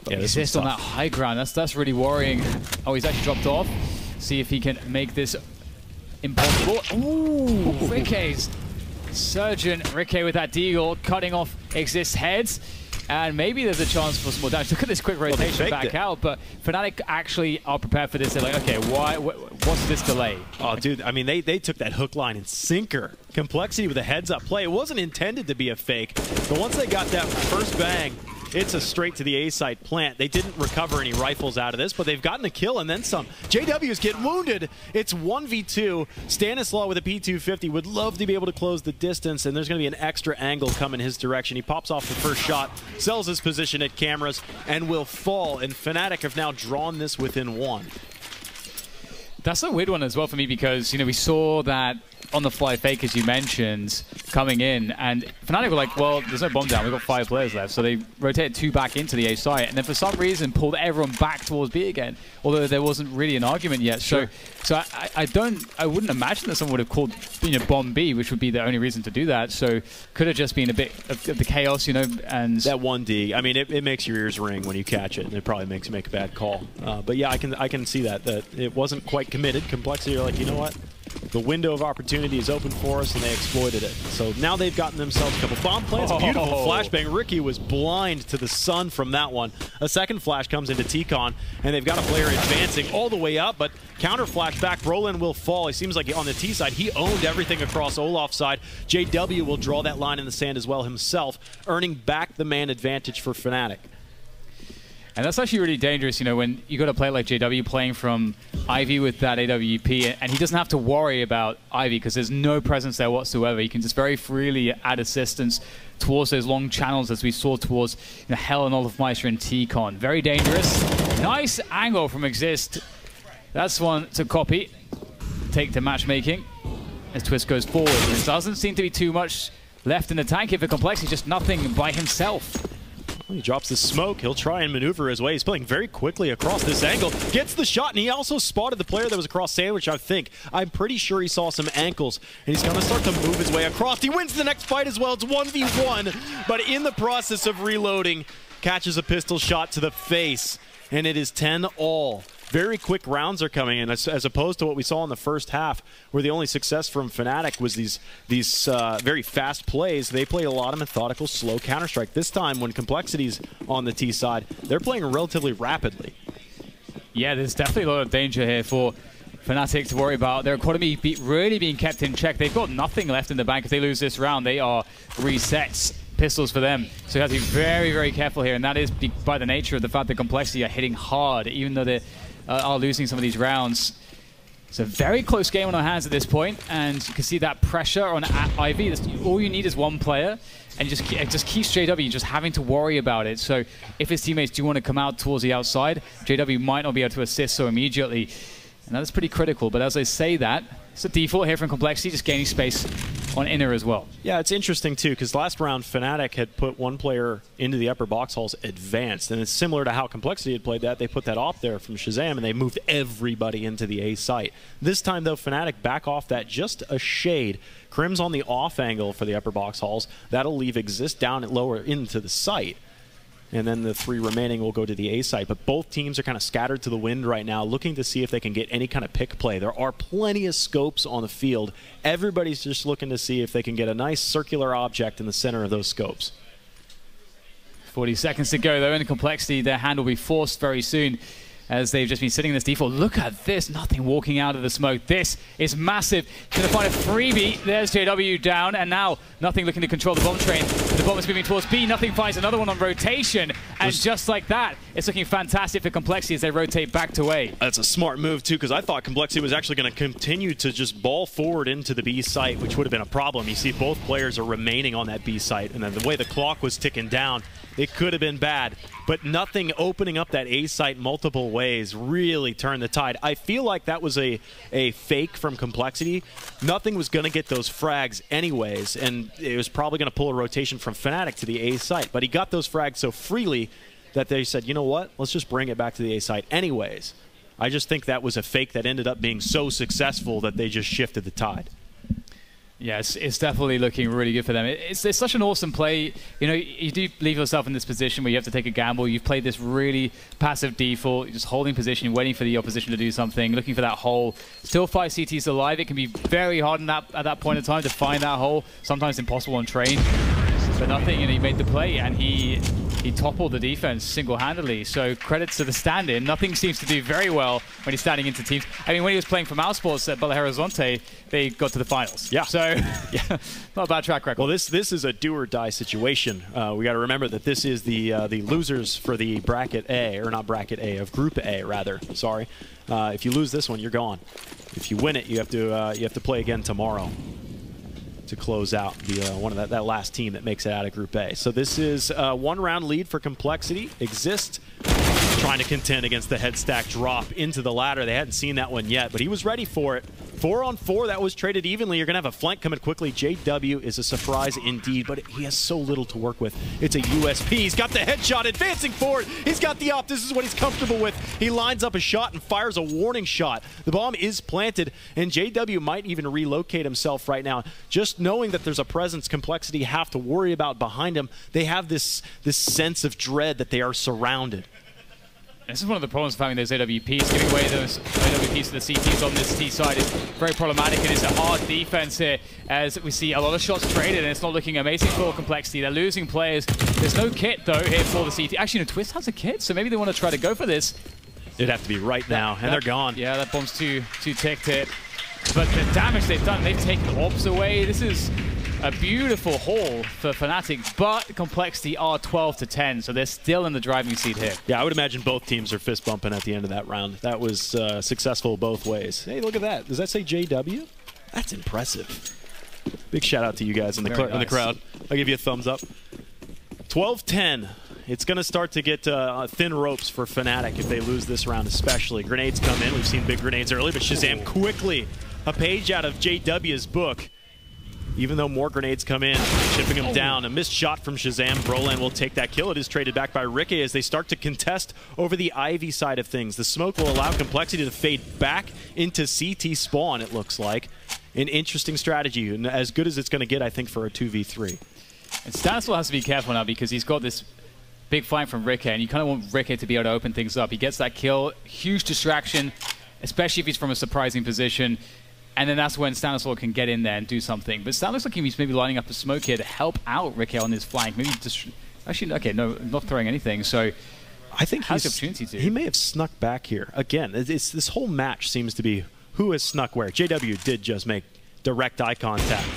Yeah, Exist on that high ground. That's really worrying. Oh, he's actually dropped off. See if he can make this impossible. Ooh, Rickey's Surgeon. Rickey with that Deagle, cutting off Exist's heads. And maybe there's a chance for some more damage. Look at this quick rotation back out. But Fnatic actually are prepared for this. They're like, okay, what's this delay? Oh, dude, I mean, they took that hook, line, and sinker. Complexity with a heads-up play. It wasn't intended to be a fake. But once they got that first bang, it's a straight to the A site plant. They didn't recover any rifles out of this, but they've gotten a kill and then some. JW's getting wounded. It's 1v2. Stanislaw with a P250 would love to be able to close the distance, and there's going to be an extra angle coming his direction. He pops off the first shot, sells his position at cameras, and will fall. And Fnatic have now drawn this within one. That's a weird one as well for me because, we saw that on-the-fly fake, as you mentioned, coming in, and Fnatic were like, well, there's no bomb down, we've got 5 players left, so they rotated 2 back into the A site, and then for some reason pulled everyone back towards B again, although there wasn't really an argument yet. Sure. So I wouldn't imagine that someone would have called bomb B, which would be the only reason to do that, so could have just been a bit of the chaos, and... That 1D, I mean, it makes your ears ring when you catch it, and it probably makes you make a bad call. But yeah, I can see that it wasn't quite committed. Complexity are like, you know what? The window of opportunity is open for us, and they exploited it. So now they've gotten themselves a couple bomb plants. Beautiful flashbang. Ricky was blind to the sun from that one. A second flash comes into T-Con, and they've got a player advancing all the way up, but counter flash back. Brolin will fall. He seems like on the T side, he owned everything across Olaf's side. JW will draw that line in the sand as well himself, earning back the man advantage for Fnatic. And that's actually really dangerous, when you got a player like JW playing from Ivy with that AWP, and he doesn't have to worry about Ivy because there's no presence there whatsoever. He can just very freely add assistance towards those long channels as we saw towards Hell and Olafmeister and T-Con. Very dangerous. Nice angle from Exist. That's one to copy. Take to matchmaking as Twist goes forward. There doesn't seem to be too much left in the tank here for Complexity, just nothing by himself. He drops the smoke. He'll try and maneuver his way. He's playing very quickly across this angle. Gets the shot, and he also spotted the player that was across Sandwich, I think. I'm pretty sure he saw some ankles, and he's going to start to move his way across. He wins the next fight as well. It's 1v1, but in the process of reloading, catches a pistol shot to the face. and it is 10-all. Very quick rounds are coming in, as opposed to what we saw in the first half, where the only success from Fnatic was these very fast plays. They played a lot of methodical, slow Counter-Strike. This time, when Complexity's on the T side, they're playing relatively rapidly. Yeah, there's definitely a lot of danger here for Fnatic to worry about. Their economy really being kept in check. They've got nothing left in the bank. If they lose this round, they are resets. Pistols for them. So you have to be very, very careful here, and that is by the nature of the fact that Complexity are hitting hard, even though they are losing some of these rounds. It's a very close game on our hands at this point, and you can see that pressure on Ivy. All you need is one player, and it just keeps JW just having to worry about it. So if his teammates do want to come out towards the outside, JW might not be able to assist so immediately, and that's pretty critical. But as I say that, it's a default here from Complexity, just gaining space on inner as well. Yeah, it's interesting too, because last round Fnatic had put one player into the upper box halls advanced, and it's similar to how Complexity had played that. They put that off there from Shazam, and they moved everybody into the A site. This time, though, Fnatic back off that just a shade. Crim's on the off angle for the upper box halls. That'll leave Exist down and lower into the site. And then the 3 remaining will go to the A site. But both teams are kind of scattered to the wind right now, looking to see if they can get any kind of pick play. There are plenty of scopes on the field. Everybody's just looking to see if they can get a nice circular object in the center of those scopes. 40 seconds to go, though, in Complexity. Their hand will be forced very soon, as they've just been sitting in this default. Look at this, nothing walking out of the smoke. This is massive. Gonna find a freebie. There's JW down, and now nothing looking to control the bomb train. The bomb is moving towards B. Nothing finds another one on rotation, and just like that, it's looking fantastic for Complexity as they rotate back to A. That's a smart move, too, because I thought Complexity was actually going to continue to just ball forward into the B site, which would have been a problem. You see both players are remaining on that B site, and then the way the clock was ticking down, it could have been bad. But nothing opening up that A site multiple ways really turned the tide. I feel like that was a fake from Complexity. Nothing was going to get those frags anyways, and it was probably going to pull a rotation from Fnatic to the A site. But he got those frags so freely that they said, you know what, let's just bring it back to the A site anyways. I just think that was a fake that ended up being so successful that they just shifted the tide. Yes, it's definitely looking really good for them. It's such an awesome play. You know, you do leave yourself in this position where you have to take a gamble. You've played this really passive default, you're just holding position, waiting for the opposition to do something, looking for that hole. Still 5 CTs alive. It can be very hard at that point in time to find that hole. Sometimes impossible on train. But nothing, and he made the play, and he toppled the defense single-handedly. So credits to the stand-in. Nothing seems to do very well when he's standing into teams. I mean, when he was playing for Mouse Sports at Belo Horizonte, they got to the finals. Yeah. So, yeah, not a bad track record. Well, this is a do-or-die situation. We got to remember that this is the losers for the bracket A, or not bracket A, of Group A, rather. Sorry. If you lose this one, you're gone. If you win it, you have to play again tomorrow to close out the that last team that makes it out of Group A. So this is a 1-round lead for Complexity. Exist trying to contend against the head stack drop into the ladder. They hadn't seen that one yet, but he was ready for it. 4-on-4, that was traded evenly. You're going to have a flank coming quickly. JW is a surprise indeed, but he has so little to work with. It's a USP. He's got the headshot advancing forward. He's got the op. This is what he's comfortable with. He lines up a shot and fires a warning shot. The bomb is planted, and JW might even relocate himself right now. Just knowing that there's a presence Complexity have to worry about behind him, they have this sense of dread that they are surrounded. This is one of the problems of having those AWPs. Giving away those AWPs to the CTs on this T side is very problematic, and it's a hard defense here as we see a lot of shots traded, and it's not looking amazing for Complexity. They're losing players. There's no kit, though, here for the CT. Actually, no, Twist has a kit, so maybe they want to try to go for this. It'd have to be right now, and they're gone. Yeah, that bomb's too ticked here. But the damage they've done, they've taken the orbs away. This is a beautiful haul for Fnatic, but Complexity are 12-10, so they're still in the driving seat here. Yeah, I would imagine both teams are fist bumping at the end of that round. That was successful both ways. Hey, look at that. Does that say JW? That's impressive. Big shout out to you guys in the crowd. I'll give you a thumbs up. 12-10. It's going to start to get thin ropes for Fnatic if they lose this round especially. Grenades come in. We've seen big grenades early, but Shazam quickly. A page out of JW's book. Even though more grenades come in, chipping him down. A missed shot from Shazam. Brolan will take that kill. It is traded back by Ricky as they start to contest over the Ivy side of things. The smoke will allow Complexity to fade back into CT spawn, it looks like. An interesting strategy, and as good as it's going to get, I think, for a 2v3. And Stanislaw has to be careful now because he's got this big fight from Rikke, and you kind of want Rikke to be able to open things up. He gets that kill, huge distraction, especially if he's from a surprising position. And then that's when Stanislaw can get in there and do something. But Stan looks like he's maybe lining up a smoke here to help out Rikke on his flank. Maybe just... Actually, okay, no, not throwing anything. So I think has the opportunity to. He may have snuck back here. Again, this whole match seems to be who has snuck where. JW did just make direct eye contact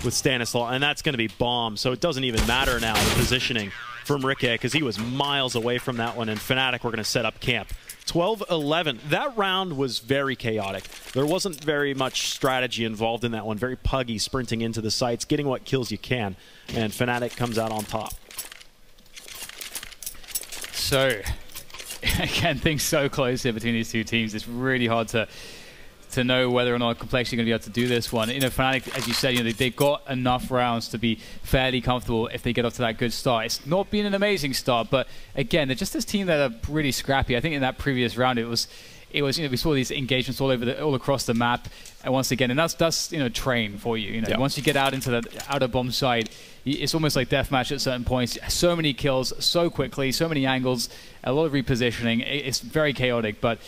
with Stanislaw, and that's going to be bomb. So it doesn't even matter now, the positioning from Rikke, because he was miles away from that one, and Fnatic were going to set up camp. 12-11. That round was very chaotic. There wasn't very much strategy involved in that one. Very puggy, sprinting into the sites, getting what kills you can, and Fnatic comes out on top. So, again, things so close here between these two teams. It's really hard to know whether or not Complexity are going to be able to do this one. You know, Fnatic, as you said, you know, they've got enough rounds to be fairly comfortable if they get off to that good start. It's not been an amazing start, but again, they're just this team that are really scrappy. I think in that previous round, it was you know, we saw these engagements all across the map, and once again, and that's you know, train for you. You know, once you get out into the outer bomb side, it's almost like deathmatch at certain points. So many kills, so quickly, so many angles, a lot of repositioning. It's very chaotic, but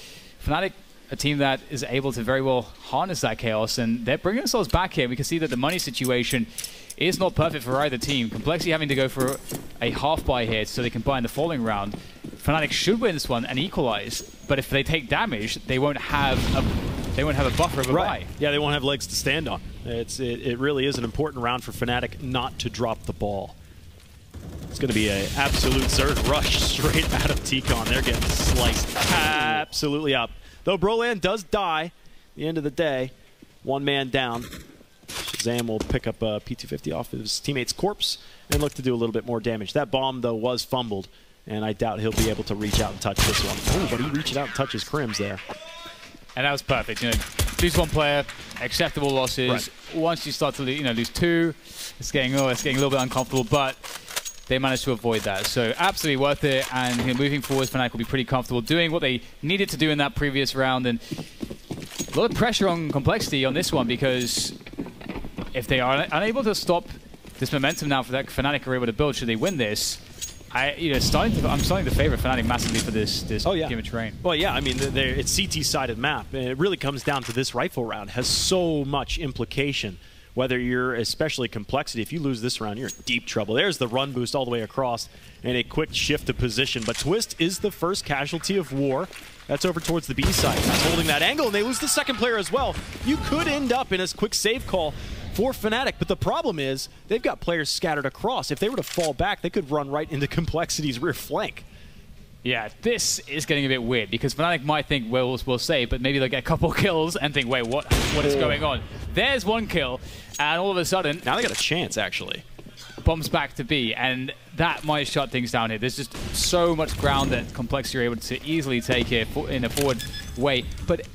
Fnatic, a team that is able to very well harness that chaos, and they're bringing themselves back here. We can see that the money situation is not perfect for either team. Complexity having to go for a half buy here so they can buy in the following round. Fnatic should win this one and equalize, but if they take damage, they won't have a buffer of a buy. Yeah, they won't have legs to stand on. It really is an important round for Fnatic not to drop the ball. It's going to be an absolute Zerg rush straight out of T-Con. They're getting sliced absolutely up. Though Broland does die at the end of the day, one man down. Shazam will pick up a P250 off his teammate's corpse and look to do a little bit more damage. That bomb, though, was fumbled, and I doubt he'll be able to reach out and touch this one. Oh, but he reached out and touches Crims there. And that was perfect. You know, lose one player, acceptable losses. Right. Once you start to lose two, it's getting a little bit uncomfortable, but they managed to avoid that. So absolutely worth it, and you know, moving forward, Fnatic will be pretty comfortable doing what they needed to do in that previous round, and a lot of pressure on Complexity on this one, because if they are unable to stop this momentum now that Fnatic are able to build, should they win this, I'm starting to favor Fnatic massively for this game of terrain. Well, yeah, I mean, it's CT-sided map, and it really comes down to this rifle round. Has so much implication. Whether you're especially Complexity, if you lose this round, you're in deep trouble. There's the run boost all the way across and a quick shift of position. But Twist is the first casualty of war. That's over towards the B side. He's holding that angle, and they lose the second player as well. You could end up in a quick save call for Fnatic, but the problem is they've got players scattered across. If they were to fall back, they could run right into Complexity's rear flank. Yeah, this is getting a bit weird, because Fnatic might think, well, we'll save, but maybe they'll get a couple kills and think, wait, what is going on? There's one kill, and all of a sudden... Now they got a chance, actually. Bombs back to B, and that might shut things down here. There's just so much ground that Complexity are able to easily take here in a forward way. But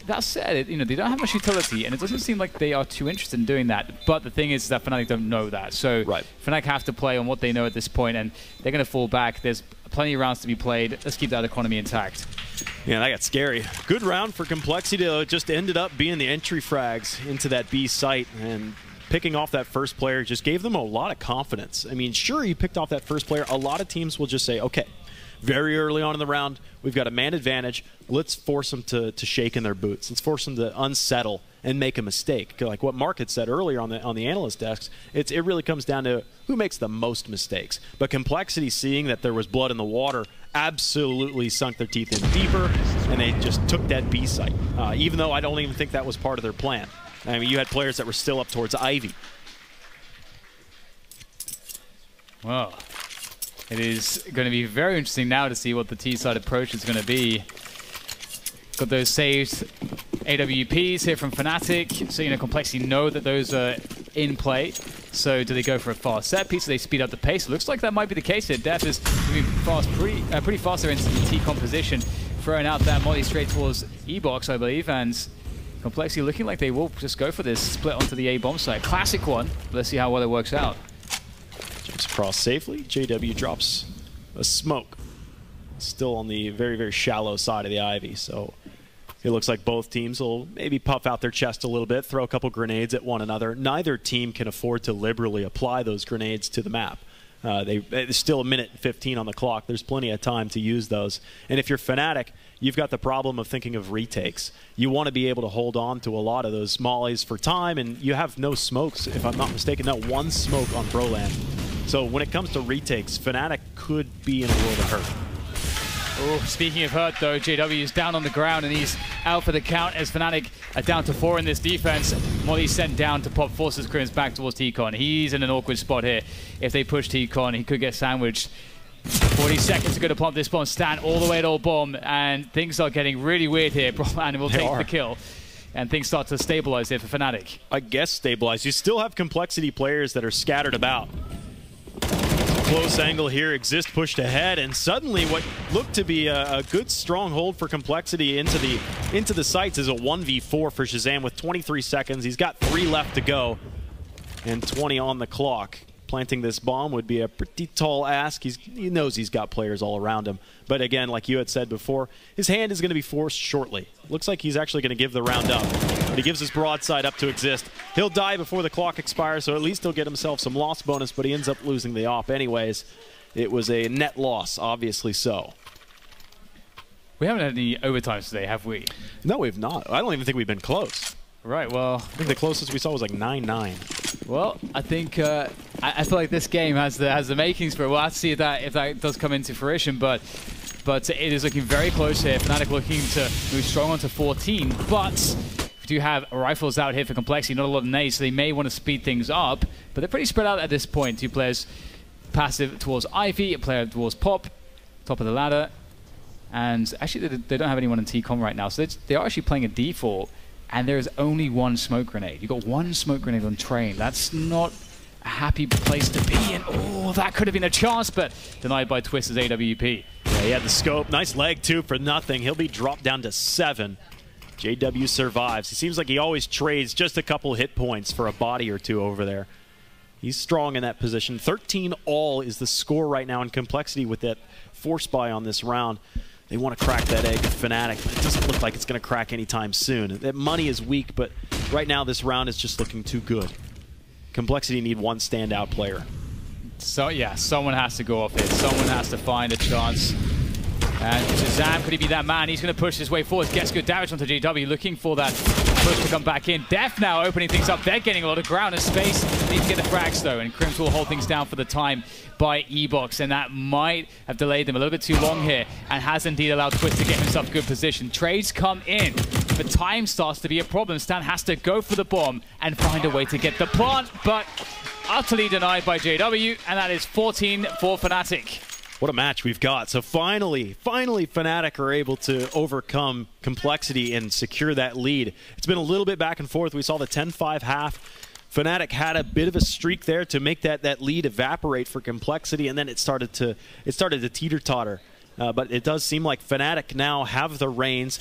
that said, they don't have much utility, and it doesn't seem like they are too interested in doing that. But the thing is that Fnatic don't know that. So Fnatic have to play on what they know at this point, and they're going to fall back. There's plenty of rounds to be played. Let's keep that economy intact. Yeah, that got scary. Good round for Complexity, though. It just ended up being the entry frags into that B site, and picking off that first player just gave them a lot of confidence. I mean, sure, you picked off that first player. A lot of teams will just say, okay, very early on in the round, we've got a man advantage. Let's force them to shake in their boots. Let's force them to unsettle and make a mistake. Like what Mark had said earlier on the analyst desks, it really comes down to who makes the most mistakes. But Complexity, seeing that there was blood in the water, absolutely sunk their teeth in deeper, and they just took that B site, even though I don't even think that was part of their plan. I mean, you had players that were still up towards Ivy. Well, it is going to be very interesting now to see what the T-side approach is going to be. Got those saved AWPs here from Fnatic, so Complexity know that those are in play. So do they go for a fast set piece? Do they speed up the pace? Looks like that might be the case here. Def is moving pretty fast there into the T-con position, throwing out that molly straight towards E-box, I believe, and Complexity looking like they will just go for this split onto the A bomb site. Classic one. Let's see how well it works out. Jumps across safely. JW drops a smoke. Still on the very, very shallow side of the Ivy, so it looks like both teams will maybe puff out their chest a little bit, throw a couple grenades at one another. Neither team can afford to liberally apply those grenades to the map. There's still 1:15 on the clock. There's plenty of time to use those. And if you're Fnatic, you've got the problem of thinking of retakes. You want to be able to hold on to a lot of those mollies for time, and you have no smokes, if I'm not mistaken, not one smoke on Broland. So when it comes to retakes, Fnatic could be in a world of hurt. Oh, speaking of hurt, though, JW is down on the ground and he's out for the count as Fnatic are down to 4 in this defense. Molly's sent down to pop forces Crims back towards T-Con. He's in an awkward spot here. If they push T-Con, he could get sandwiched. 40 seconds to go to pump this bomb, stand all the way at all bomb, and things are getting really weird here. And will take the kill. And things start to stabilize here for Fnatic. I guess stabilize. You still have Complexity players that are scattered about. Close angle here, Exist pushed ahead, and suddenly what looked to be a good stronghold for Complexity into the sights is a 1v4 for Shazam with 23 seconds. He's got 3 left to go and 20 on the clock. Planting this bomb would be a pretty tall ask. He knows he's got players all around him. But again, like you had said before, his hand is going to be forced shortly. Looks like he's actually going to give the round up. But he gives his broadside up to Exist. He'll die before the clock expires, so at least he'll get himself some loss bonus, but he ends up losing the op anyways. It was a net loss, obviously so. We haven't had any overtimes today, have we? No, we've not. I don't even think we've been close. Right, well... I think the closest we saw was like 9-9. Well, I think I feel like this game has the makings for it. We'll have to see if that does come into fruition, but it is looking very close here. Fnatic looking to move strong onto 14, but we do have rifles out here for Complexity, not a lot of nades, so they may want to speed things up, but they're pretty spread out at this point. 2 players passive towards Ivy, a player towards Pop, top of the ladder, and actually they don't have anyone in T-Com right now, so they are actually playing a default. And there is only 1 smoke grenade. You got 1 smoke grenade on Train. That's not a happy place to be in. Oh, that could have been a chance, but denied by Twist's AWP. Yeah, he had the scope. Nice leg, too, for nothing. He'll be dropped down to 7. JW survives. He seems like he always trades just a couple hit points for a body or 2 over there. He's strong in that position. 13 all is the score right now in Complexity with that force buy on this round. They want to crack that egg with Fnatic, but it doesn't look like it's going to crack anytime soon. That money is weak, but right now this round is just looking too good. Complexity need 1 standout player. So yeah, someone has to go off it. Someone has to find a chance. And Shazam, could he be that man? He's going to push his way forward. Gets good damage onto JW, looking for that push to come back in. Def now opening things up. They're getting a lot of ground and space. Need to get the frags though, and Crims will hold things down for the time by E-Box, and that might have delayed them a little bit too long here, and has indeed allowed Twist to get himself good position. Trades come in, but time starts to be a problem. Stan has to go for the bomb and find a way to get the plant, but utterly denied by JW, and that is 14 for Fnatic. What a match we've got. So finally Fnatic are able to overcome Complexity and secure that lead. It's been a little bit back and forth. We saw the 10-5 half. Fnatic had a bit of a streak there to make that lead evaporate for Complexity, and then it started to teeter-totter. But it does seem like Fnatic now have the reins,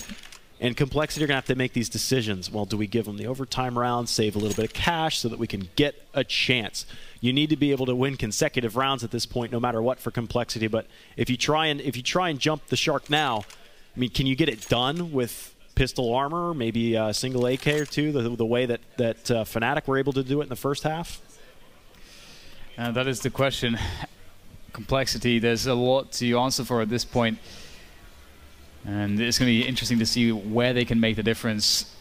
and Complexity are going to have to make these decisions. Well, do we give them the overtime round, save a little bit of cash so that we can get a chance? You need to be able to win consecutive rounds at this point, no matter what, for Complexity. But if you try and jump the shark now, I mean, can you get it done with pistol armor, maybe a single AK or 2, the way that Fnatic were able to do it in the first half? That is the question. Complexity, there's a lot to answer for at this point. And it's going to be interesting to see where they can make the difference.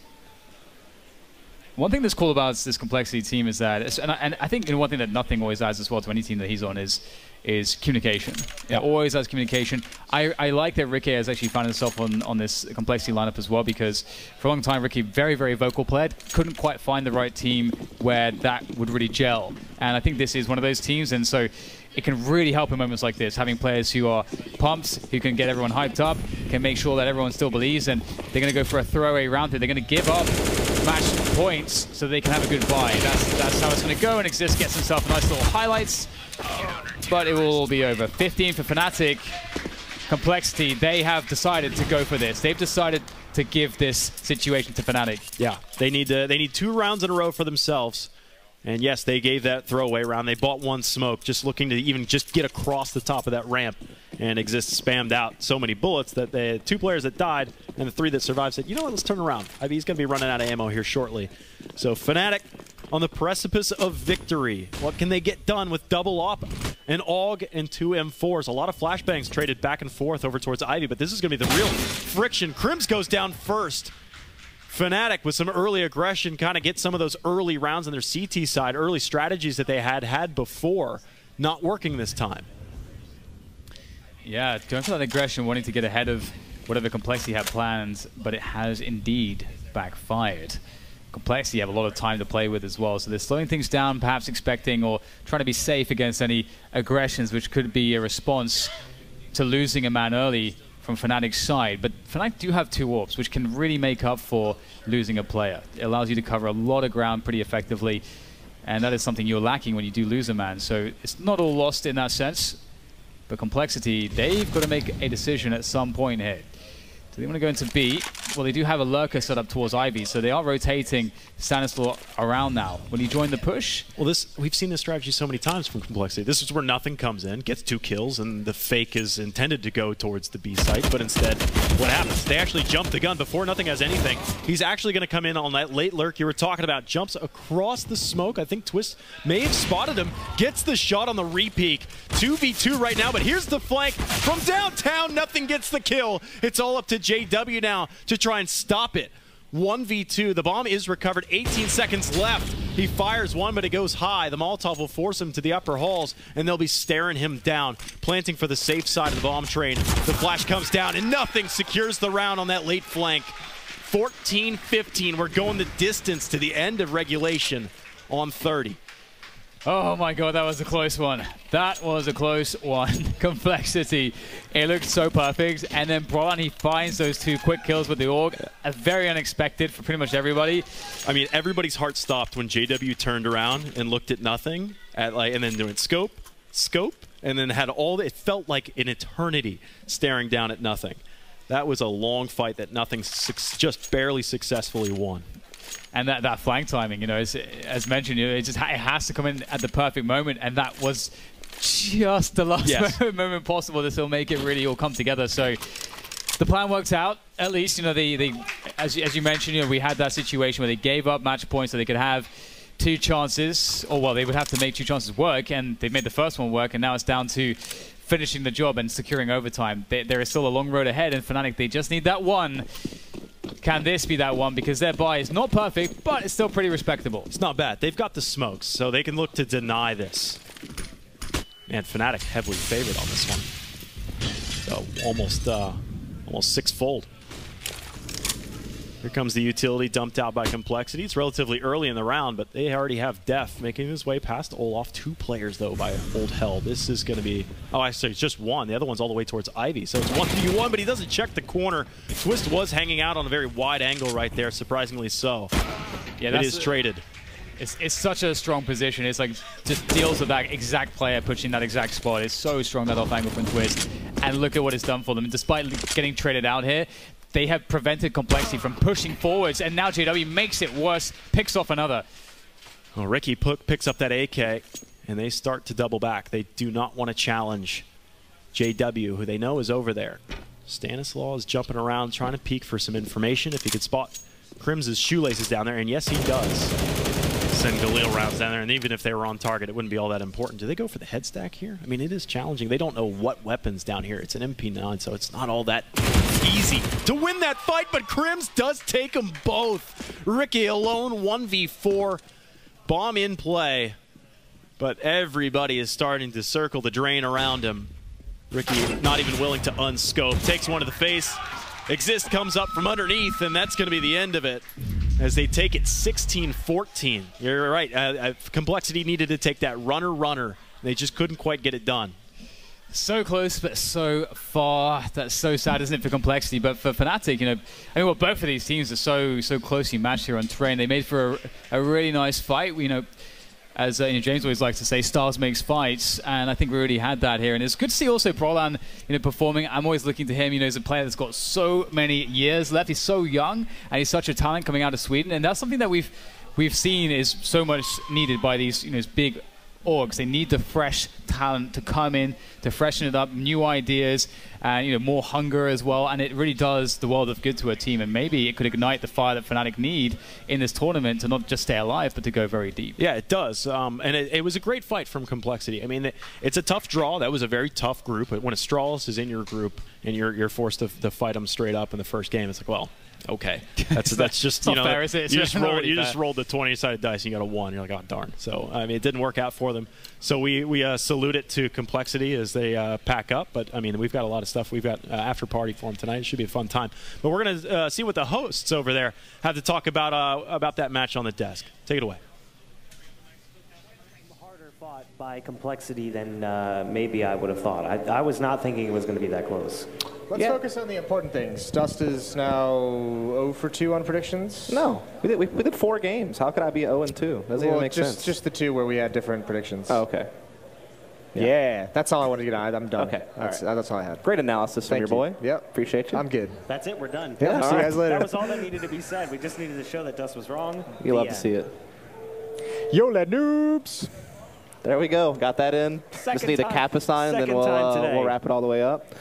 One thing that's cool about this Complexity team is that, and I think one thing that Nothing always adds as well to any team that he's on is communication. Yeah, always has communication. I like that Ricky has actually found himself on this Complexity lineup as well, because for a long time Ricky, very, very vocal player, couldn't quite find the right team where that would really gel. And I think this is one of those teams, and so it can really help in moments like this, having players who are pumped, who can get everyone hyped up, can make sure that everyone still believes, and they're going to go for a throwaway round here. They're going to give up match points so they can have a good buy. That's how it's going to go, and Exist gets himself a nice little highlights, but it will all be over. 15 for Fnatic. Complexity, they have decided to go for this. They've decided to give this situation to Fnatic. Yeah, they need 2 rounds in a row for themselves. And yes, they gave that throwaway round. They bought 1 smoke, just looking to even just get across the top of that ramp. And Exist spammed out so many bullets that the 2 players that died and the 3 that survived said, you know what, let's turn around. I mean, he's going to be running out of ammo here shortly. So Fnatic on the precipice of victory. What can they get done with double op? an AUG and 2 M4s. A lot of flashbangs traded back and forth over towards Ivy, but this is going to be the real friction. Crims goes down first. Fnatic with some early aggression kind of get some of those early rounds on their CT side, early strategies that they had before, not working this time. Yeah, going for that aggression, wanting to get ahead of whatever Complexity had planned, but it has indeed backfired. Complexity have a lot of time to play with as well, so they're slowing things down, perhaps expecting or trying to be safe against any aggressions, which could be a response to losing a man early from Fnatic's side. But Fnatic do have 2 orbs, which can really make up for losing a player. It allows you to cover a lot of ground pretty effectively, and that is something you're lacking when you do lose a man. So it's not all lost in that sense, but Complexity, they've got to make a decision at some point here. Do they want to go into B? Well, they do have a lurker set up towards Ivy, so they are rotating Stanislaw around now. When you join the push... Well, we've seen this strategy so many times from Complexity. This is where nothing comes in, gets 2 kills, and the fake is intended to go towards the B site, but instead, what happens? They actually jump the gun before nothing has anything. He's actually going to come in on that late lurk you were talking about, jumps across the smoke. I think Twist may have spotted him, gets the shot on the re-peek. 2v2 right now, but here's the flank from downtown. Nothing gets the kill. It's all up to JW now to try and stop it. 1v2. The bomb is recovered. 18 seconds left. He fires one, but it goes high. The Molotov will force him to the upper halls, and they'll be staring him down, planting for the safe side of the bomb train. The flash comes down, and nothing secures the round on that late flank. 14-15. We're going the distance to the end of regulation on 30. Oh my god, that was a close one. That was a close one. Complexity. It looked so perfect. And then Brolan, he finds those 2 quick kills with the AUG. Very unexpected for pretty much everybody. I mean, everybody's heart stopped when JW turned around and looked at nothing, and then doing scope, and then had it felt like an eternity staring down at nothing. That was a long fight that nothing just barely successfully won. And that flank timing, you know, as mentioned, you know, it has to come in at the perfect moment, and that was just the last moment possible. This will make it really all come together. So the plan worked out. At least, you know, as you mentioned, you know, we had that situation where they gave up match points so they could have 2 chances, or well, they would have to make 2 chances work, and they made the first one work, and now it's down to finishing the job and securing overtime. There is still a long road ahead, and Fnatic, they just need that one. Can this be that one? Because their buy is not perfect, but it's still pretty respectable. It's not bad. They've got the smokes, so they can look to deny this. Man, Fnatic heavily favored on this one. So almost 6-fold. Here comes the utility dumped out by Complexity. It's relatively early in the round, but they already have Def making his way past Olaf. 2 players, though, by Old Hell. This is going to be... Oh, actually, it's just 1. The other one's all the way towards Ivy. So it's 1v1, but he doesn't check the corner. Twist was hanging out on a very wide angle right there, surprisingly so. Yeah, it is traded. It's such a strong position. It's like just deals with that exact player pushing that exact spot. It's so strong, that off angle from Twist. And look at what it's done for them. And despite getting traded out here, they have prevented Complexity from pushing forwards, and now JW makes it worse, picks off another. Well, Ricky picks up that AK, and they start to double back. They do not want to challenge JW, who they know is over there. Stanislaw is jumping around, trying to peek for some information. If he could spot Crim's shoelaces down there, and yes, he does. Send Galil rounds down there, and even if they were on target, it wouldn't be all that important. Do they go for the head stack here? I mean, it is challenging. They don't know what weapons down here. It's an MP9, so it's not all that easy to win that fight, but Crims does take them both. Ricky alone, 1v4. Bomb in play, but everybody is starting to circle the drain around him. Ricky not even willing to unscope. Takes one to the face. Exist comes up from underneath, and that's going to be the end of it as they take it 16-14. You're right. Complexity needed to take that runner. They just couldn't quite get it done. So close, but so far. That's so sad, isn't it, for Complexity? But for Fnatic, you know, I mean, well, both of these teams are so closely matched here on terrain. They made for a really nice fight. You know, as you know, James always likes to say, styles makes fights, and I think we already had that here. And it's good to see also Brolan, you know, performing. I'm always looking to him. You know, he's a player that's got so many years left. He's so young, and he's such a talent coming out of Sweden. And that's something that we've seen is so much needed by these, you know, big orgs. They need the fresh talent to come in, to freshen it up, new ideas, and more hunger as well. And it really does the world of good to a team. And maybe it could ignite the fire that Fnatic need in this tournament to not just stay alive, but to go very deep. Yeah, it does. And it was a great fight from Complexity. I mean, it's a tough draw. That was a very tough group. But when Astralis is in your group and you're forced to fight them straight up in the first game, it's like, well, okay, that's just fair, is it? You just rolled the 20-sided dice and you got a 1. You're like, oh darn. So I mean, it didn't work out for them. So we salute it to Complexity as they pack up. But I mean, we've got a lot of stuff. We've got after party for them tonight. It should be a fun time. But we're gonna see what the hosts over there have to talk about that match on the desk. Take it away. Harder fought by Complexity than maybe I would have thought. I was not thinking it was going to be that close. Let's focus on the important things. Dust is now 0 for 2 on predictions. No, we did 4 games. How could I be 0 and 2? Doesn't even make sense. Just the 2 where we had different predictions. Oh, okay. Yeah, that's all I wanted to get on. I'm done. Okay, that's all I had. Great analysis from your boy. Yep, appreciate you. I'm good. That's it. We're done. Yeah, see you guys later. That was all that needed to be said. We just needed to show that Dust was wrong. You love to see it. Yola noobs. There we go. Got that in. Just need a Kappa sign, and then we'll wrap it all the way up.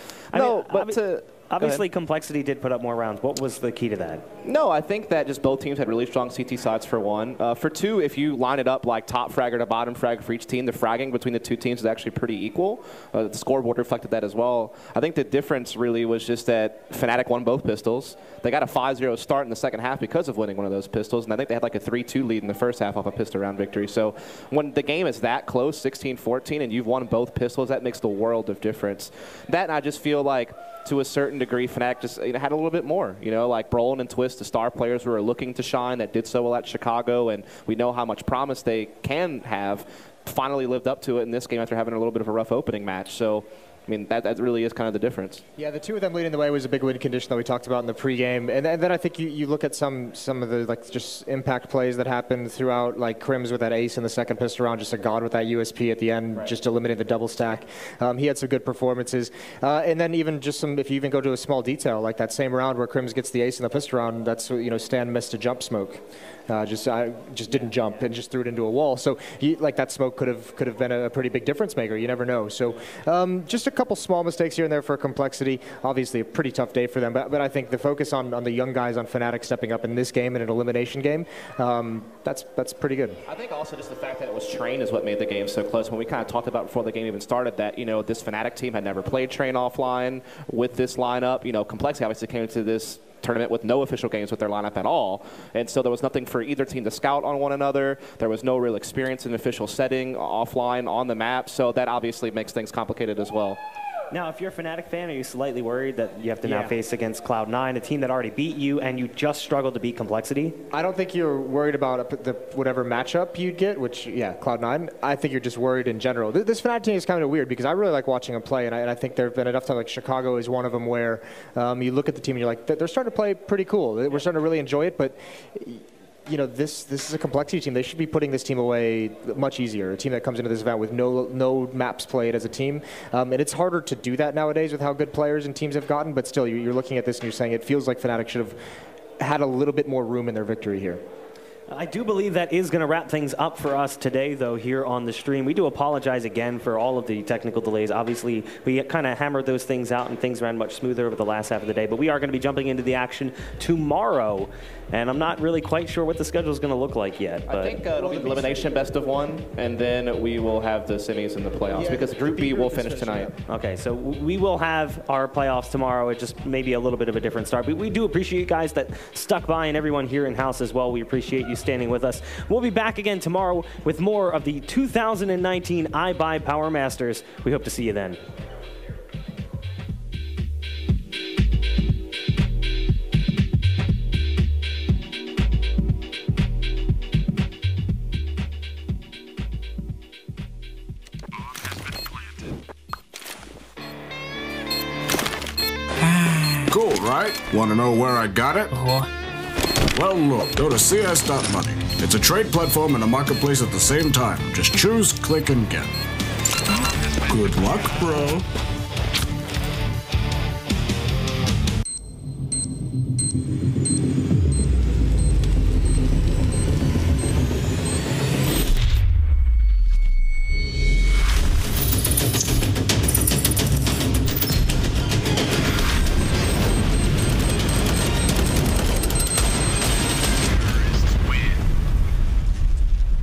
Obviously, Complexity did put up more rounds. What was the key to that? No, I think that just both teams had really strong CT sides for 1. For 2, if you line it up like top fragger to bottom fragger for each team, the fragging between the 2 teams is actually pretty equal. The scoreboard reflected that as well. I think the difference really was just that Fnatic won both pistols. They got a 5-0 start in the second half because of winning one of those pistols, and I think they had like a 3-2 lead in the first half off a pistol round victory. So when the game is that close, 16-14, and you've won both pistols, that makes the world of difference. That, and I just feel like, to a certain degree, Fnatic just had a little bit more. Like Brolin and Twist, the star players who are looking to shine that did so well at Chicago, and we know how much promise they can have, finally lived up to it in this game after having a little bit of a rough opening match. So, I mean, that really is kind of the difference. Yeah, the 2 of them leading the way was a big win condition that we talked about in the pregame. And then I think you look at some of the just impact plays that happened throughout, like Crims with that ace in the second pistol round, just a god with that USP at the end, just eliminating the double stack. He had some good performances. And then even just if you even go to a small detail, like that same round where Crims gets the ace in the pistol round, that's, Stan missed a jump smoke. Just didn't jump and just threw it into a wall. So that smoke could have been a pretty big difference maker. You never know. So just a couple small mistakes here and there for Complexity. Obviously a pretty tough day for them. But I think the focus on the young guys on Fnatic stepping up in this game, in an elimination game, that's pretty good. I think also just the fact that it was Train is what made the game so close. When we kind of talked about before the game even started that, this Fnatic team had never played Train offline with this lineup. Complexity obviously came into this tournament with no official games with their lineup at all, and so there was nothing for either team to scout on one another. There was no real experience in official setting offline on the map, so that obviously makes things complicated as well. Now, if you're a Fnatic fan, are you slightly worried that you have to now face against Cloud9, a team that already beat you, and you just struggled to beat Complexity? I don't think you're worried about whatever matchup you'd get, which, Cloud9. I think you're just worried in general. This Fnatic team is kind of weird because I really like watching them play, and I think there have been enough times, like Chicago is one of them, where you look at the team and you're like, they're starting to play pretty cool. We're starting to really enjoy it, but this is a Complexity team. They should be putting this team away much easier. A team that comes into this event with no maps played as a team. And it's harder to do that nowadays with how good players and teams have gotten, but still, you're looking at this and you're saying it feels like Fnatic should have had a little bit more room in their victory here. I do believe that is going to wrap things up for us today, though, here on the stream. We do apologize again for all of the technical delays. Obviously, we kind of hammered those things out, and things ran much smoother over the last half of the day. But we are going to be jumping into the action tomorrow, and I'm not really quite sure what the schedule is going to look like yet. But I think it'll be elimination best of 1, and then we will have the semis and the playoffs, because Group B will finish tonight. Okay, so we will have our playoffs tomorrow. It just maybe a little bit of a different start. But we do appreciate you guys that stuck by, and everyone here in-house as well. We appreciate you standing with us. We'll be back again tomorrow with more of the 2019 Ibuypower Masters. We hope to see you then. Cool, right? Want to know where I got it? Well, look, go to cs.money. It's a trade platform and a marketplace at the same time. Just choose, click, and get. Good luck, bro.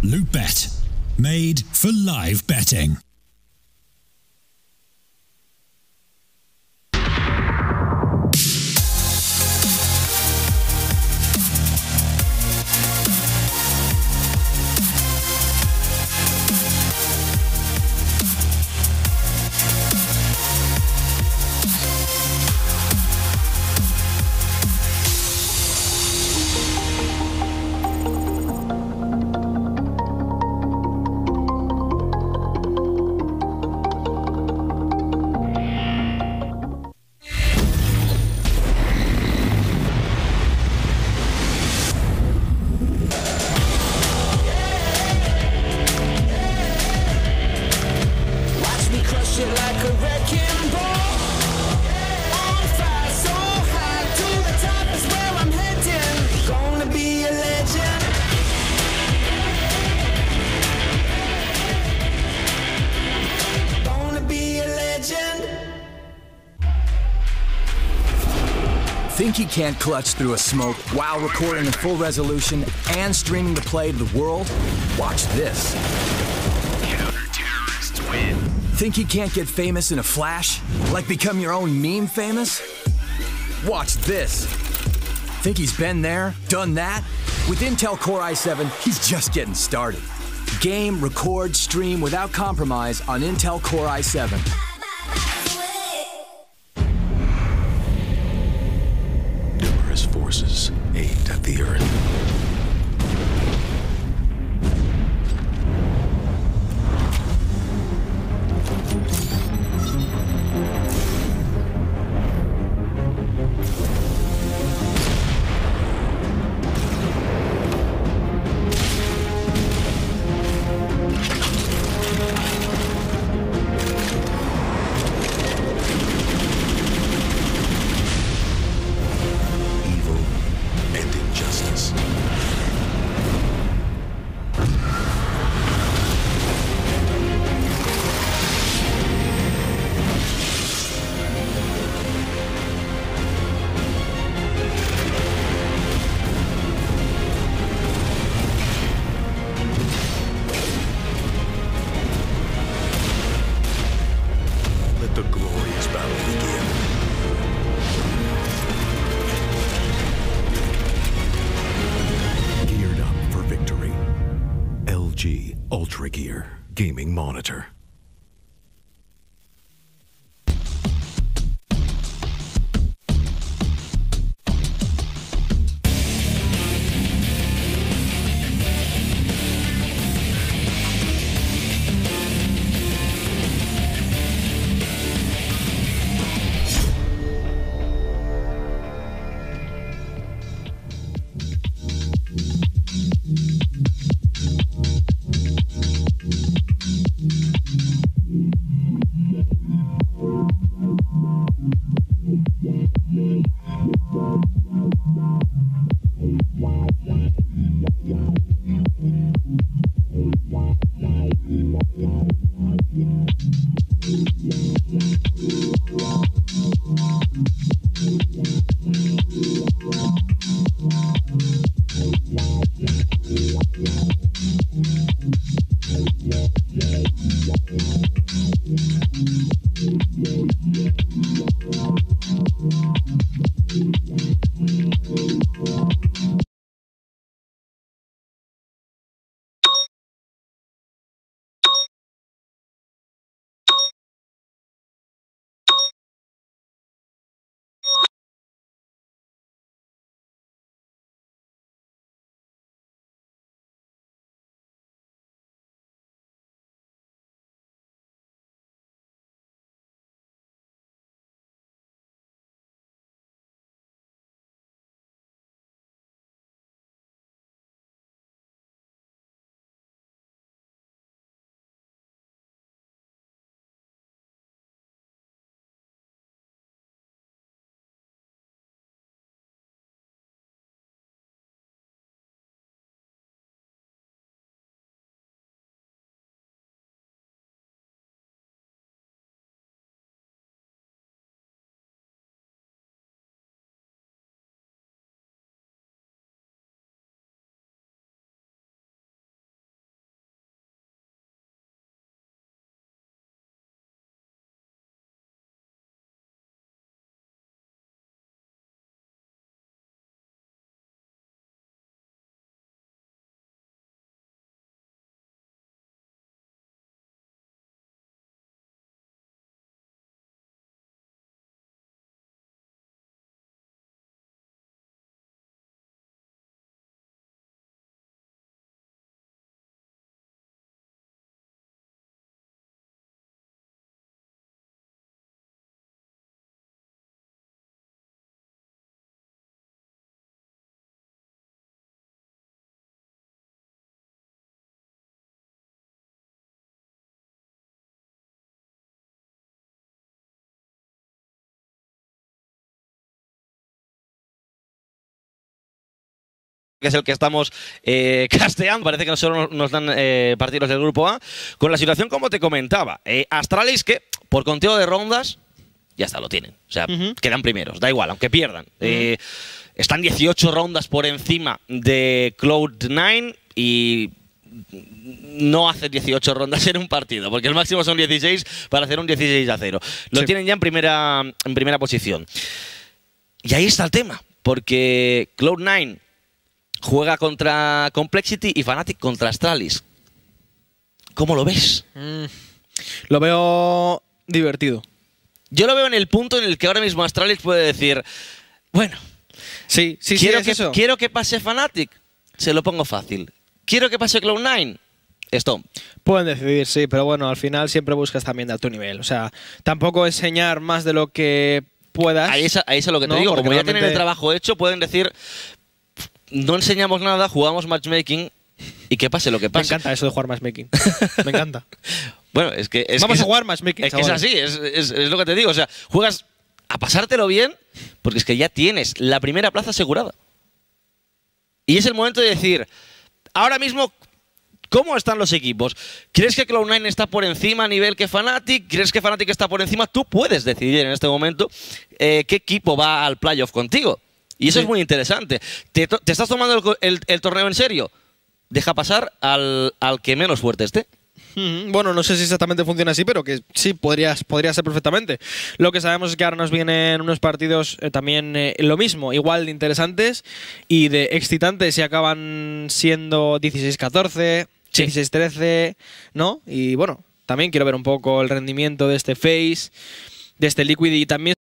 Loot Bet. Made for live betting. Think he can't clutch through a smoke while recording in full resolution and streaming the play to the world? Watch this. Counter-terrorists win. Think he can't get famous in a flash? Like become your own meme famous? Watch this. Think he's been there, done that? With Intel Core i7, he's just getting started. Game, record, stream without compromise on Intel Core i7. Numerous forces aimed at the Earth. The glorious battle begin. Geared up for victory. LG Ultra Gear Gaming Monitor. que es el que estamos casteando. Parece que solo nos dan partidos del grupo A. Con la situación como te comentaba. Astralis que, por conteo de rondas, ya está, lo tienen. O sea, quedan primeros, da igual, aunque pierdan. Están 18 rondas por encima de Cloud9 y no hace 18 rondas en un partido, porque el máximo son 16 para hacer un 16-0. Lo tienen ya en primera posición. Y ahí está el tema, porque Cloud9 juega contra Complexity y Fnatic contra Astralis. ¿Cómo lo ves? Lo veo divertido. Yo lo veo en el punto en el que ahora mismo Astralis puede decir, bueno, quiero que pase Fnatic, se lo pongo fácil. Quiero que pase Cloud9, Stomp. Pueden decidir, sí, pero bueno, al final siempre buscas también de alto nivel. O sea, tampoco enseñar más de lo que puedas. Ahí es lo que te digo, como ya tienen el trabajo hecho, pueden decir, no enseñamos nada, jugamos matchmaking y que pase lo que pase. Me encanta eso de jugar matchmaking. Me encanta. Bueno, es que... Vamos a jugar matchmaking, es que es así, es lo que te digo. O sea, juegas a pasártelo bien porque es que ya tienes la primera plaza asegurada. Y es el momento de decir, ahora mismo, ¿cómo están los equipos? ¿Crees que Cloud9 está por encima a nivel que Fnatic? ¿Crees que Fnatic está por encima? Tú puedes decidir en este momento qué equipo va al playoff contigo. Y eso es muy interesante. ¿Te estás tomando el torneo en serio? Deja pasar al que menos fuerte esté. Bueno, no sé si exactamente funciona así, pero que sí, podría ser perfectamente. Lo que sabemos es que ahora nos vienen unos partidos también lo mismo, igual de interesantes y de excitantes y acaban siendo 16-14, 16-13, ¿no? Y bueno, también quiero ver un poco el rendimiento de este FaZe, de este Liquid y también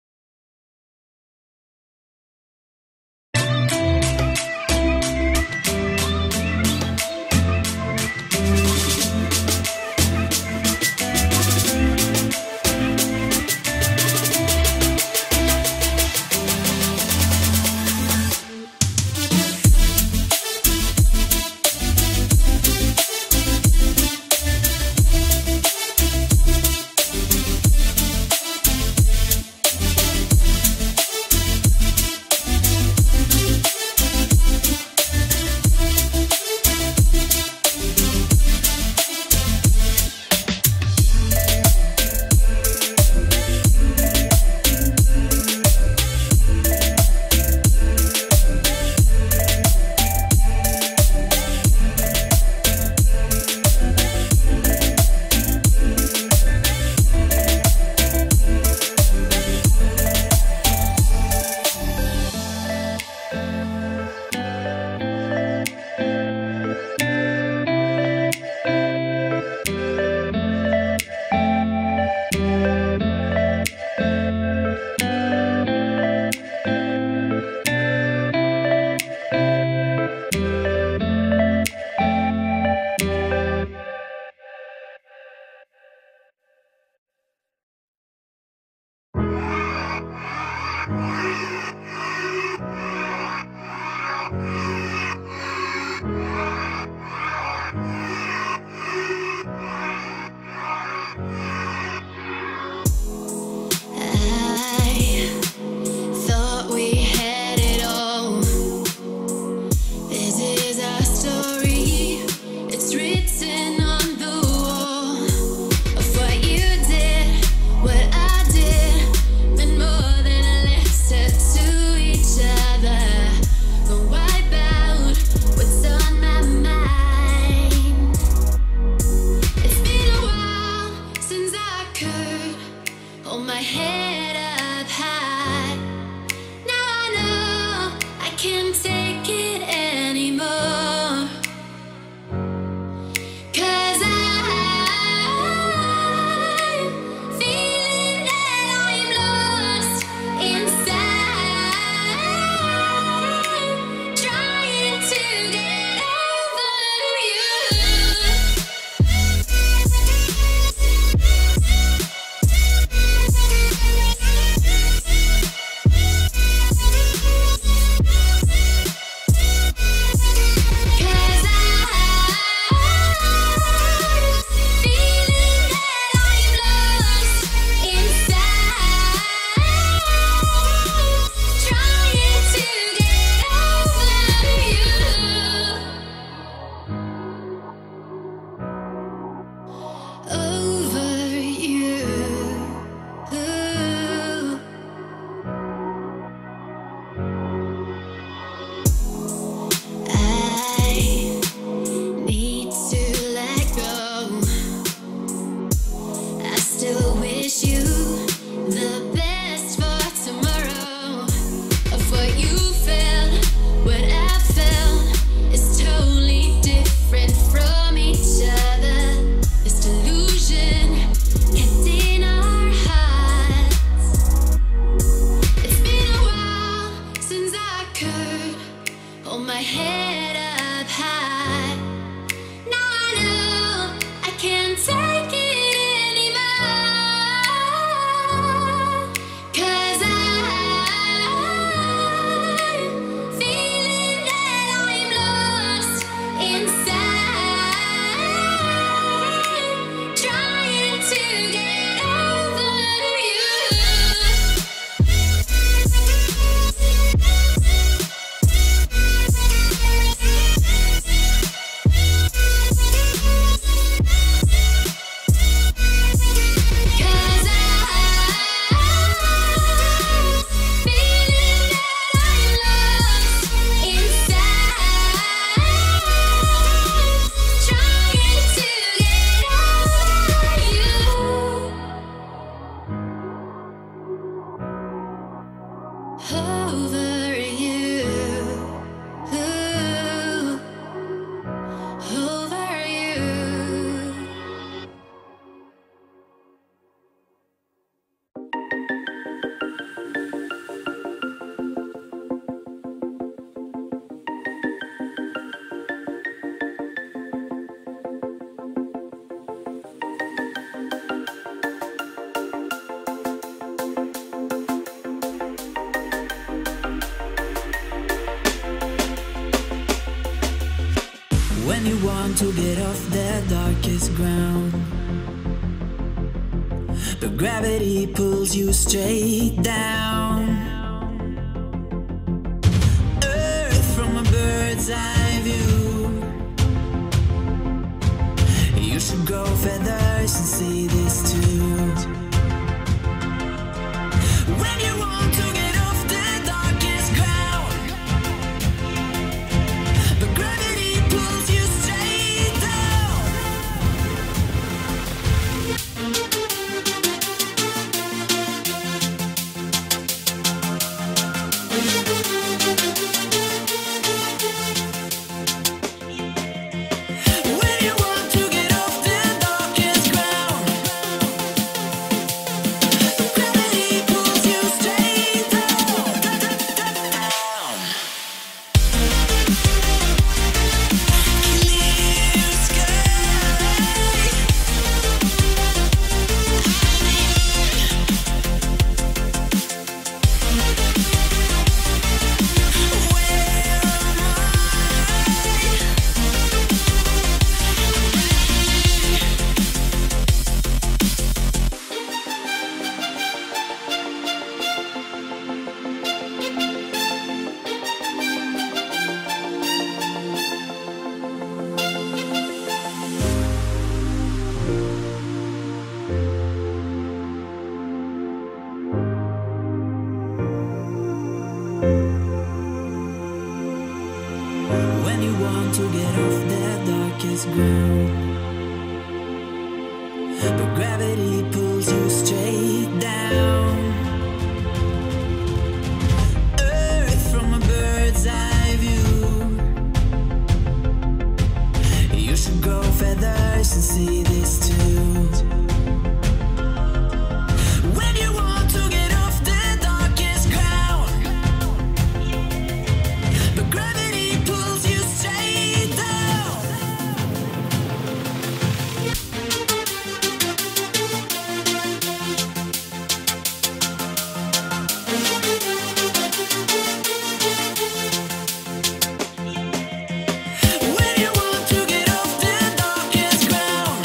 head up high. Now I know I can't take it anymore. 'Cause I'm feeling that I'm lost inside, trying to get over you. Over you, over you. When you want to get off the darkest ground, but gravity pulls you straight down. Earth from a bird's eye view. You should grow feathers and see this too. When you want to get off the darkest ground, but gravity pulls you straight down. When you want to get off the darkest ground, but gravity pulls you straight down. Clear sky. When you want to get off the darkest ground, but gravity pulls you straight down. Earth from a bird's eye view. You should grow feathers and see this too. When you want to get off the darkest ground, but gravity pulls you straight down. When you want to get off the darkest ground,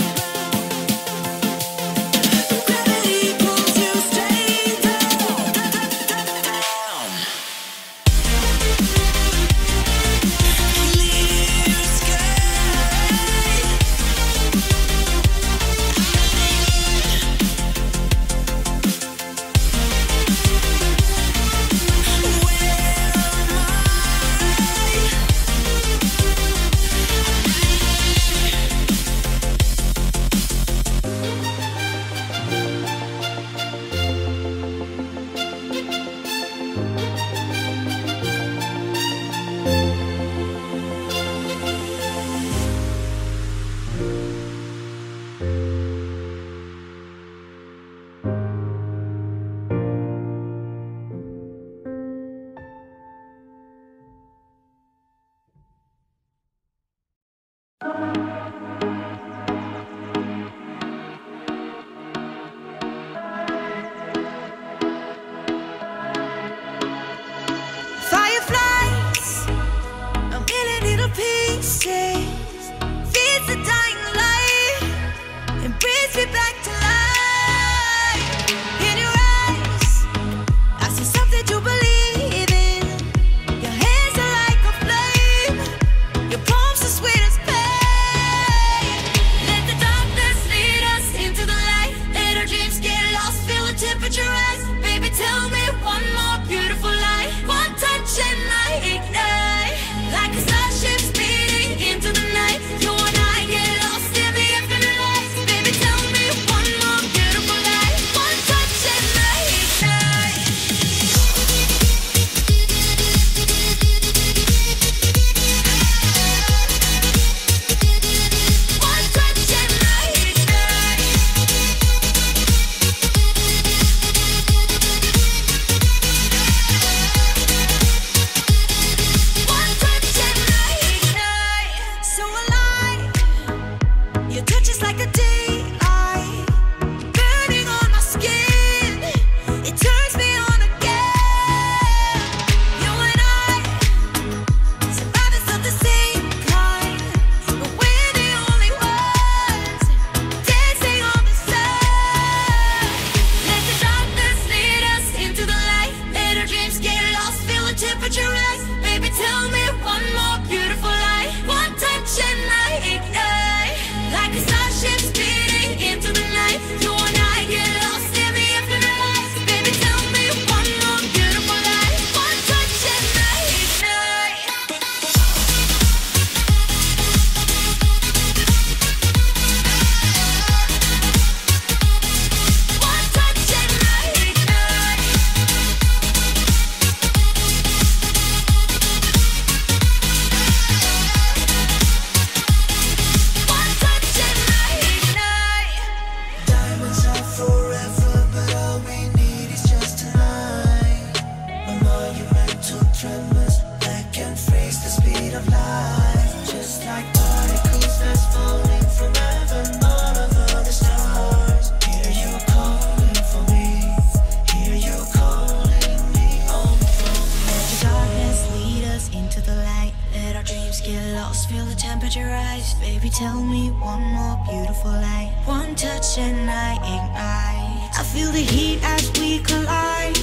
get lost, feel the temperature rise. Baby, tell me one more beautiful night. One touch and I ignite. I feel the heat as we collide,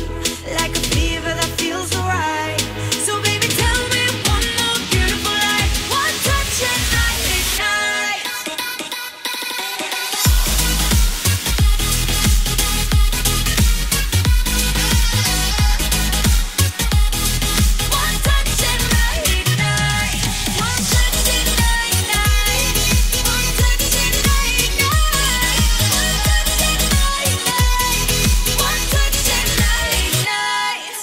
like a fever that feels alright. So baby, tell me one more beautiful night. One touch and I ignite. One touch and I ignite. One touch and I ignite. One touch and I ignite. One touch and I ignite. One touch and I ignite.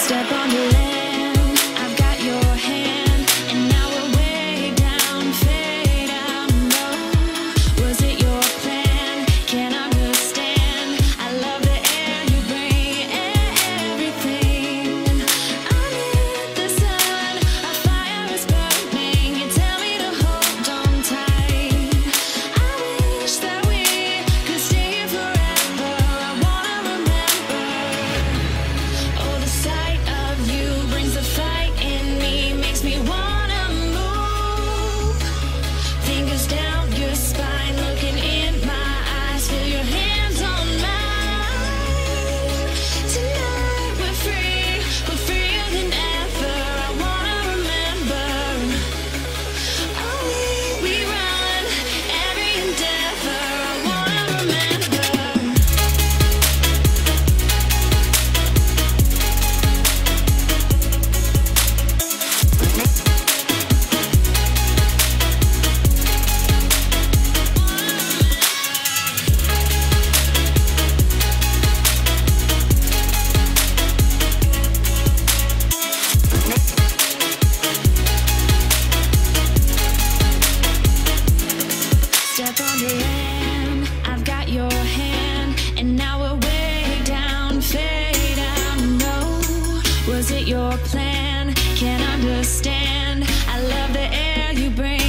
Step on the land. Is it your plan? Can't understand. I love the air you bring.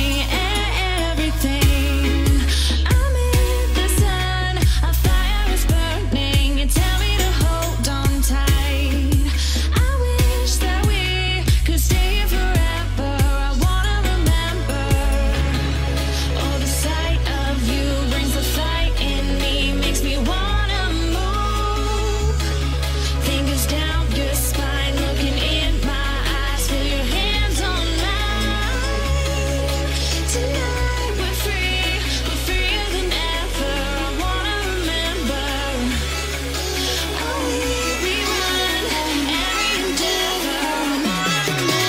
Everything. I'm in the sun. A fire is burning. You tell me to hold on tight. I wish that we could stay here forever. I wanna remember. Oh, the sight of you brings the fight in me. Makes me wanna move. Fingers down your spine, looking in my eyes. Feel your hands on mine. Tonight we're freer than ever. I wanna remember. Oh, we run every endeavor. I wanna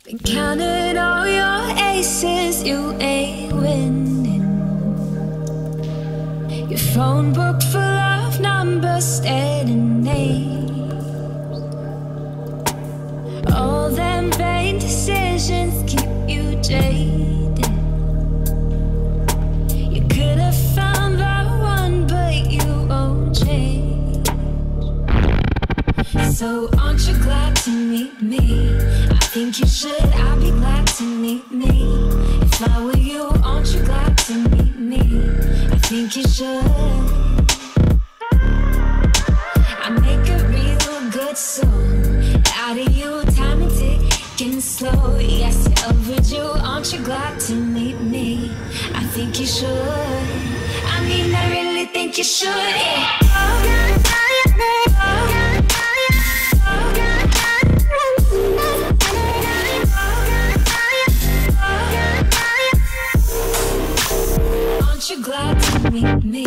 Been counting all your aces, you ain't winning. Your phone book full of of numbers, staring names. All them vain decisions keep you jaded. You could have found the one, but you won't change. So aren't you glad to meet me? I think you should, I'll be glad to meet me. If I were you, aren't you glad to meet me? I think you should. I make a real good song out of you, time and ticking slow. Yes, you're overdue, aren't you glad to meet me? I think you should. I mean, I really think you should. Yeah. Aren't you glad to meet me?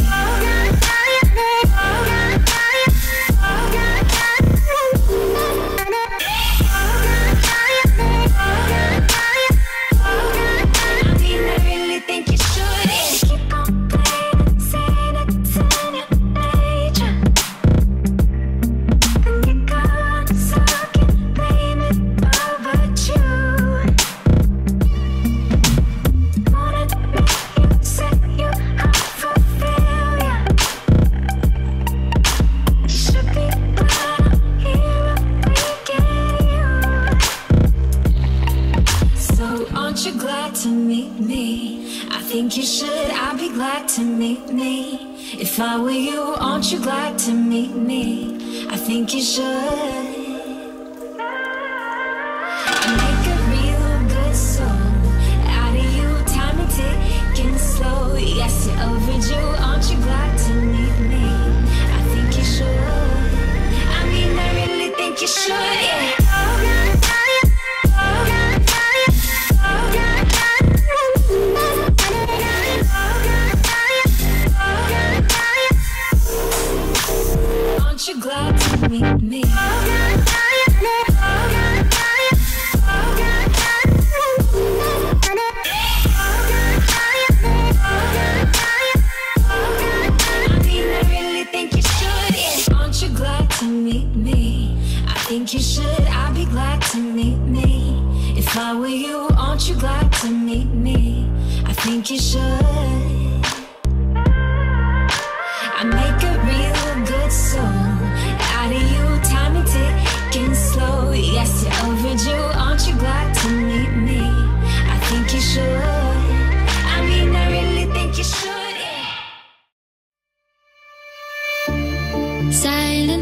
Aren't you glad to meet me? I think you should, I'll be glad to meet me. If I were you, aren't you glad to meet me? I think you should. I make a real good song out of you, time and ticking slow. Yes, you're overdue, aren't you glad to meet me? I think you should. I mean, I really think you should, yeah. Aren't you glad to meet me? Aren't you glad to meet me? I think you should, I'll be glad to meet me. If I were you, aren't you glad to meet me? I think you should. I make a real good song out of you, time and ticking slow. Yes, you're overdue, aren't you glad to meet me? I think you should. I mean, I really think you should, yeah. Silence.